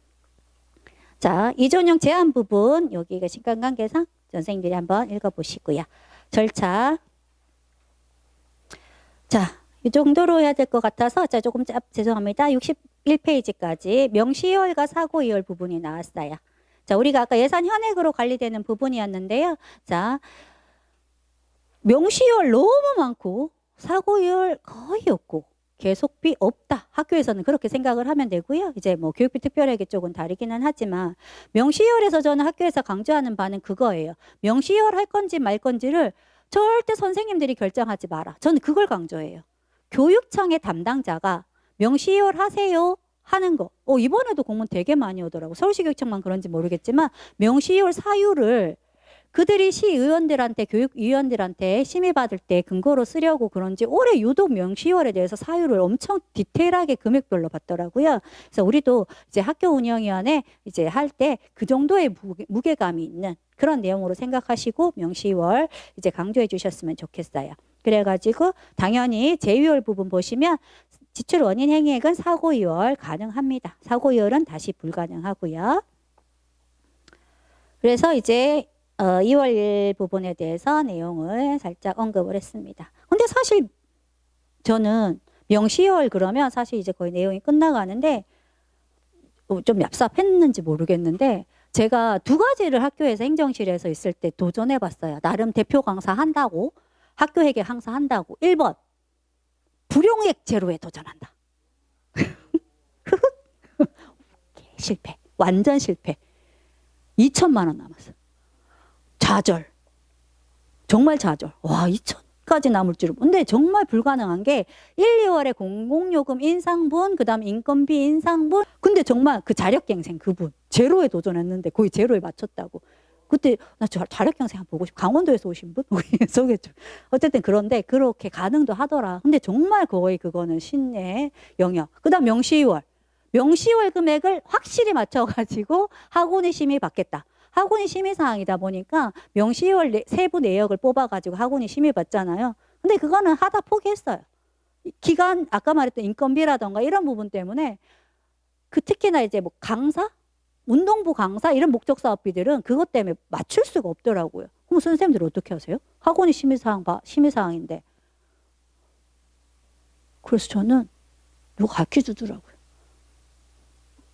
자, 이전용 제한 부분 여기가 신간관계상 선생님들이 한번 읽어보시고요. 절차. 자, 이 정도로 해야 될 것 같아서 자 조금 죄송합니다. 61페이지까지 명시이월과 사고이월 부분이 나왔어요. 자, 우리가 아까 예산 현액으로 관리되는 부분이었는데요. 자, 명시이월 너무 많고 사고이월 거의 없고 계속비 없다. 학교에서는 그렇게 생각을 하면 되고요. 이제 뭐 교육비 특별회계 쪽은 다르기는 하지만 명시이월에서 저는 학교에서 강조하는 바는 그거예요. 명시이월 할 건지 말 건지를 절대 선생님들이 결정하지 마라. 저는 그걸 강조해요. 교육청의 담당자가 명시이월 하세요 하는 거. 이번에도 공문 되게 많이 오더라고. 서울시 교육청만 그런지 모르겠지만 명시이월 사유를 그들이 시의원들한테 교육위원들한테 심의받을 때 근거로 쓰려고 그런지 올해 유독 명시이월에 대해서 사유를 엄청 디테일하게 금액별로 받더라고요. 그래서 우리도 이제 학교 운영위원회 이제 할 때 그 정도의 무게감이 있는 그런 내용으로 생각하시고 명시이월 이제 강조해 주셨으면 좋겠어요. 그래가지고 당연히 제2월 부분 보시면 지출 원인 행위액은 사고이월 가능합니다. 사고이월은 다시 불가능하고요. 그래서 이제 2월 부분에 대해서 내용을 살짝 언급을 했습니다. 근데 사실 저는 명시이월 그러면 사실 이제 거의 내용이 끝나가는데 좀 얍삽했는지 모르겠는데 제가 두 가지를 학교에서 행정실에서 있을 때 도전해 봤어요. 나름 대표 강사 한다고 학교 회계 강사 한다고 1번 불용액 제로에 도전한다. 실패. 완전 실패. 2천만 원 남았어요. 좌절. 정말 좌절. 와, 2천까지 남을 줄은. 근데 정말 불가능한 게 1, 2월에 공공요금 인상분, 그 다음 인건비 인상분. 근데 정말 그 자력갱생 그분. 제로에 도전했는데 거의 제로에 맞췄다고. 그때 나 자력갱생 한번 보고 싶어. 강원도에서 오신 분? 소개죠. 어쨌든 그런데 그렇게 가능도 하더라. 근데 정말 거의 그거는 신의 영역. 그 다음 명시이월. 명시이월 금액을 확실히 맞춰가지고 학원의 심의 받겠다. 학원이 심의사항이다 보니까 명시이월 세부 내역을 뽑아가지고 학원이 심의 받잖아요. 근데 그거는 하다 포기했어요. 기간, 아까 말했던 인건비라던가 이런 부분 때문에 그 특히나 이제 뭐 강사? 운동부 강사? 이런 목적 사업비들은 그것 때문에 맞출 수가 없더라고요. 그럼 선생님들 어떻게 하세요? 학원이 심의사항인데. 그래서 저는 누가 가르쳐 주더라고요.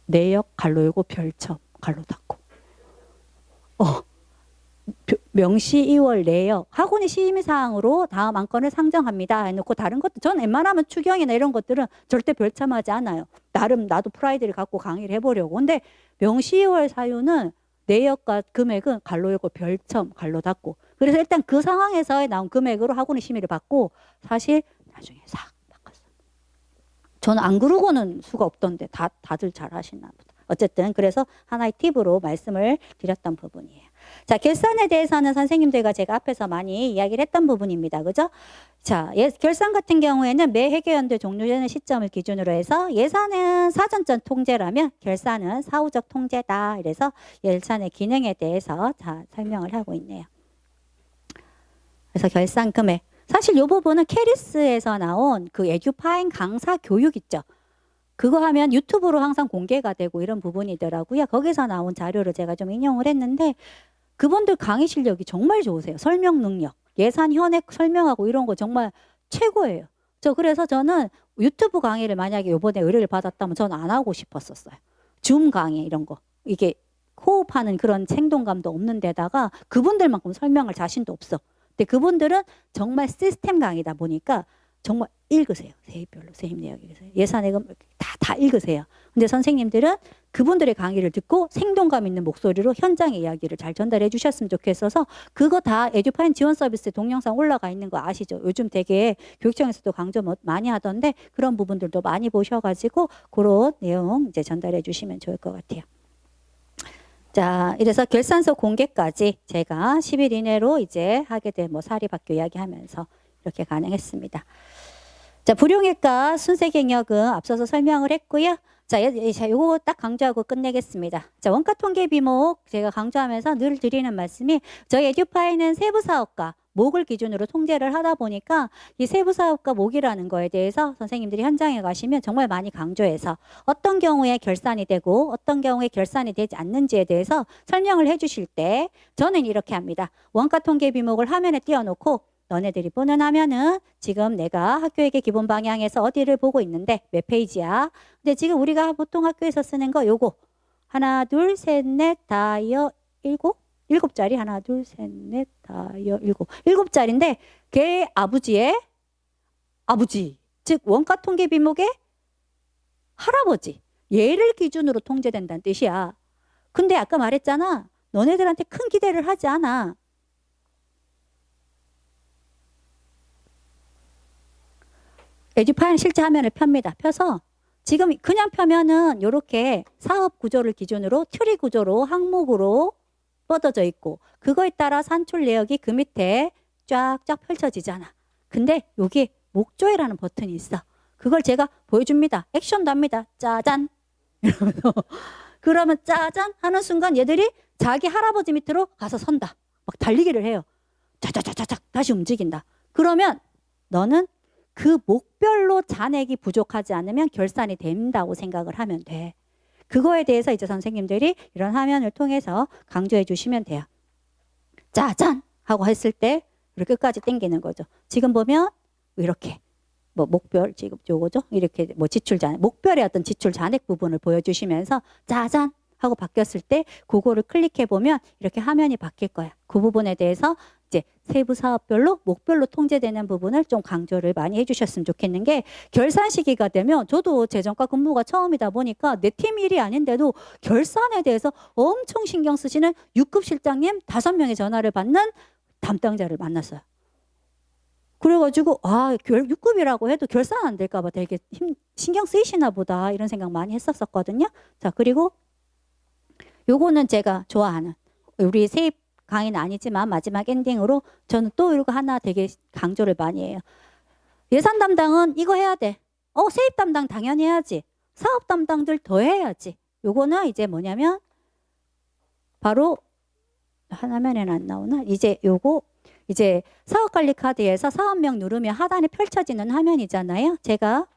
내역 갈로 열고 별첨 갈로 닫고. 명시이월 내역 학원이 심의사항으로 다음 안건을 상정합니다 해놓고 다른 것도 저는 웬만하면 추경이나 이런 것들은 절대 별참하지 않아요. 나름 나도 프라이드를 갖고 강의를 해보려고. 근데 명시이월 사유는 내역과 금액은 갈로 열고 별첨 갈로 닫고. 그래서 일단 그 상황에서 나온 금액으로 학원이 심의를 받고 사실 나중에 싹 바꿨어요. 저는 안 그러고는 수가 없던데 다들 잘 하시나 보다. 어쨌든 그래서 하나의 팁으로 말씀을 드렸던 부분이에요. 자, 결산에 대해서는 선생님들과 제가 앞에서 많이 이야기를 했던 부분입니다. 그죠? 자, 결산 같은 경우에는 매 회계연도 종료되는 시점을 기준으로 해서 예산은 사전적 통제라면 결산은 사후적 통제다. 이래서 결산의 기능에 대해서 자, 설명을 하고 있네요. 그래서 결산 금액. 사실 이 부분은 캐리스에서 나온 그 에듀파인 강사 교육 있죠. 그거 하면 유튜브로 항상 공개가 되고 이런 부분이더라고요. 거기서 나온 자료를 제가 좀 인용을 했는데 그분들 강의 실력이 정말 좋으세요. 설명 능력, 예산 현액 설명하고 이런 거 정말 최고예요. 그래서 저는 유튜브 강의를 만약에 이번에 의뢰를 받았다면 저는 안 하고 싶었었어요. 줌 강의 이런 거. 이게 호흡하는 그런 생동감도 없는 데다가 그분들만큼 설명할 자신도 없어. 근데 그분들은 정말 시스템 강의다 보니까 정말 읽으세요. 세입별로 세입 내역에서 예산액은 다 읽으세요. 근데 선생님들은 그분들의 강의를 듣고 생동감 있는 목소리로 현장의 이야기를 잘 전달해 주셨으면 좋겠어서 그거 다 에듀파인 지원 서비스 동영상 올라가 있는 거 아시죠? 요즘 되게 교육청에서도 강조 많이 하던데 그런 부분들도 많이 보셔가지고 그런 내용 이제 전달해 주시면 좋을 것 같아요. 자, 이래서 결산서 공개까지 제가 10일 이내로 이제 하게 된 뭐 사립학교 이야기하면서 이렇게 가능했습니다. 자, 불용외과 순세경역은 앞서서 설명을 했고요. 자, 요거 딱 강조하고 끝내겠습니다. 자, 원가 통계 비목 제가 강조하면서 늘 드리는 말씀이 저희 에듀파이는 세부 사업과 목을 기준으로 통제를 하다 보니까 이 세부 사업과 목이라는 거에 대해서 선생님들이 현장에 가시면 정말 많이 강조해서 어떤 경우에 결산이 되고 어떤 경우에 결산이 되지 않는지에 대해서 설명을 해 주실 때 저는 이렇게 합니다. 원가 통계 비목을 화면에 띄워놓고 너네들이 보는 화면은 지금 내가 학교에게 기본 방향에서 어디를 보고 있는데 몇 페이지야? 근데 지금 우리가 보통 학교에서 쓰는 거 요거 하나 둘 셋 넷 다여 일곱 자리 하나 둘 셋 넷 다여 일곱 자리인데 걔 아버지의 아버지 즉 원가 통계 비목의 할아버지 얘를 기준으로 통제된다는 뜻이야. 근데 아까 말했잖아. 너네들한테 큰 기대를 하지 않아. 에듀파이는 실제 화면을 펴니다. 펴서 지금 그냥 펴면은 이렇게 사업 구조를 기준으로 트리 구조로 항목으로 뻗어져 있고 그거에 따라 산출 내역이 그 밑에 쫙쫙 펼쳐지잖아. 근데 여기 목조회라는 버튼이 있어. 그걸 제가 보여줍니다. 액션도 합니다. 짜잔. 그러면 짜잔 하는 순간 얘들이 자기 할아버지 밑으로 가서 선다. 막 달리기를 해요. 짜자자자작 다시 움직인다. 그러면 너는 그 목별로 잔액이 부족하지 않으면 결산이 된다고 생각을 하면 돼. 그거에 대해서 이제 선생님들이 이런 화면을 통해서 강조해 주시면 돼요. 짜잔! 하고 했을 때 이렇게 끝까지 당기는 거죠. 지금 보면 이렇게 뭐 목별 지금 요거죠. 이렇게 뭐 지출 잔액, 목별의 어떤 지출 잔액 부분을 보여주시면서 짜잔! 하고 바뀌었을 때 그거를 클릭해 보면 이렇게 화면이 바뀔 거야. 그 부분에 대해서 이제 세부 사업별로 목별로 통제되는 부분을 좀 강조를 많이 해주셨으면 좋겠는 게 결산 시기가 되면 저도 재정과 근무가 처음이다 보니까 내 팀 일이 아닌데도 결산에 대해서 엄청 신경 쓰시는 6급 실장님 5명의 전화를 받는 담당자를 만났어요. 그래가지고 6급이라고 해도 결산 안 될까 봐 되게 신경 쓰이시나 보다 이런 생각 많이 했었거든요. 자, 그리고 요거는 제가 좋아하는 우리 세입 강의는 아니지만 마지막 엔딩으로 저는 또 이거 하나 되게 강조를 많이 해요. 예산 담당은 이거 해야 돼. 세입 담당 당연히 해야지. 사업 담당들 더 해야지. 요거는 이제 뭐냐면 바로 화면에는 안 나오나? 이제 요거 이제 사업관리 카드에서 사업명 누르면 하단에 펼쳐지는 화면이잖아요. 제가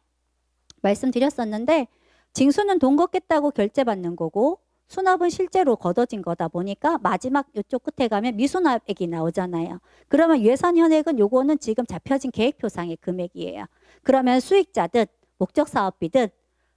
말씀드렸었는데 징수는 돈 걷겠다고 결제받는 거고 수납은 실제로 걷어진 거다 보니까 마지막 이쪽 끝에 가면 미수납액이 나오잖아요. 그러면 예산 현액은 요거는 지금 잡혀진 계획표상의 금액이에요. 그러면 수익자든 목적 사업비든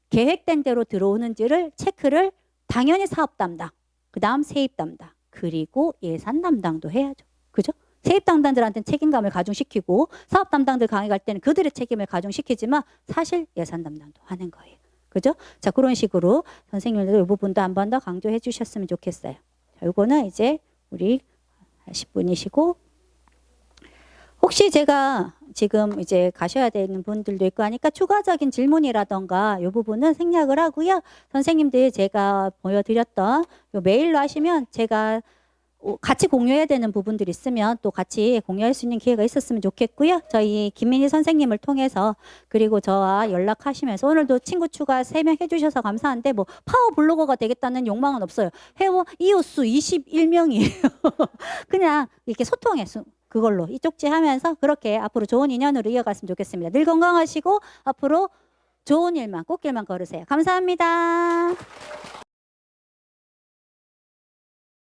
계획된 대로 들어오는지를 체크를 당연히 사업 담당, 그 다음 세입 담당, 그리고 예산 담당도 해야죠. 그죠? 세입 담당들한테는 책임감을 가중시키고 사업 담당들 강의 갈 때는 그들의 책임을 가중시키지만 사실 예산 담당도 하는 거예요. 그죠? 자, 그런 식으로 선생님들 이 부분도 한 번 더 강조해 주셨으면 좋겠어요. 자, 요거는 이제 우리 10분이시고 혹시 제가 지금 이제 가셔야 되는 분들도 있고 하니까 추가적인 질문이라던가 이 부분은 생략을 하고요. 선생님들 제가 보여드렸던 요 메일로 하시면 제가 같이 공유해야 되는 부분들이 있으면 또 같이 공유할 수 있는 기회가 있었으면 좋겠고요. 저희 김민희 선생님을 통해서 그리고 저와 연락하시면서 오늘도 친구 추가 3명 해주셔서 감사한데 뭐 파워 블로거가 되겠다는 욕망은 없어요. 회원 이웃수 21명이에요. 그냥 이렇게 소통해서 그걸로 이쪽지 하면서 그렇게 앞으로 좋은 인연으로 이어갔으면 좋겠습니다. 늘 건강하시고 앞으로 좋은 일만 꽃길만 걸으세요. 감사합니다.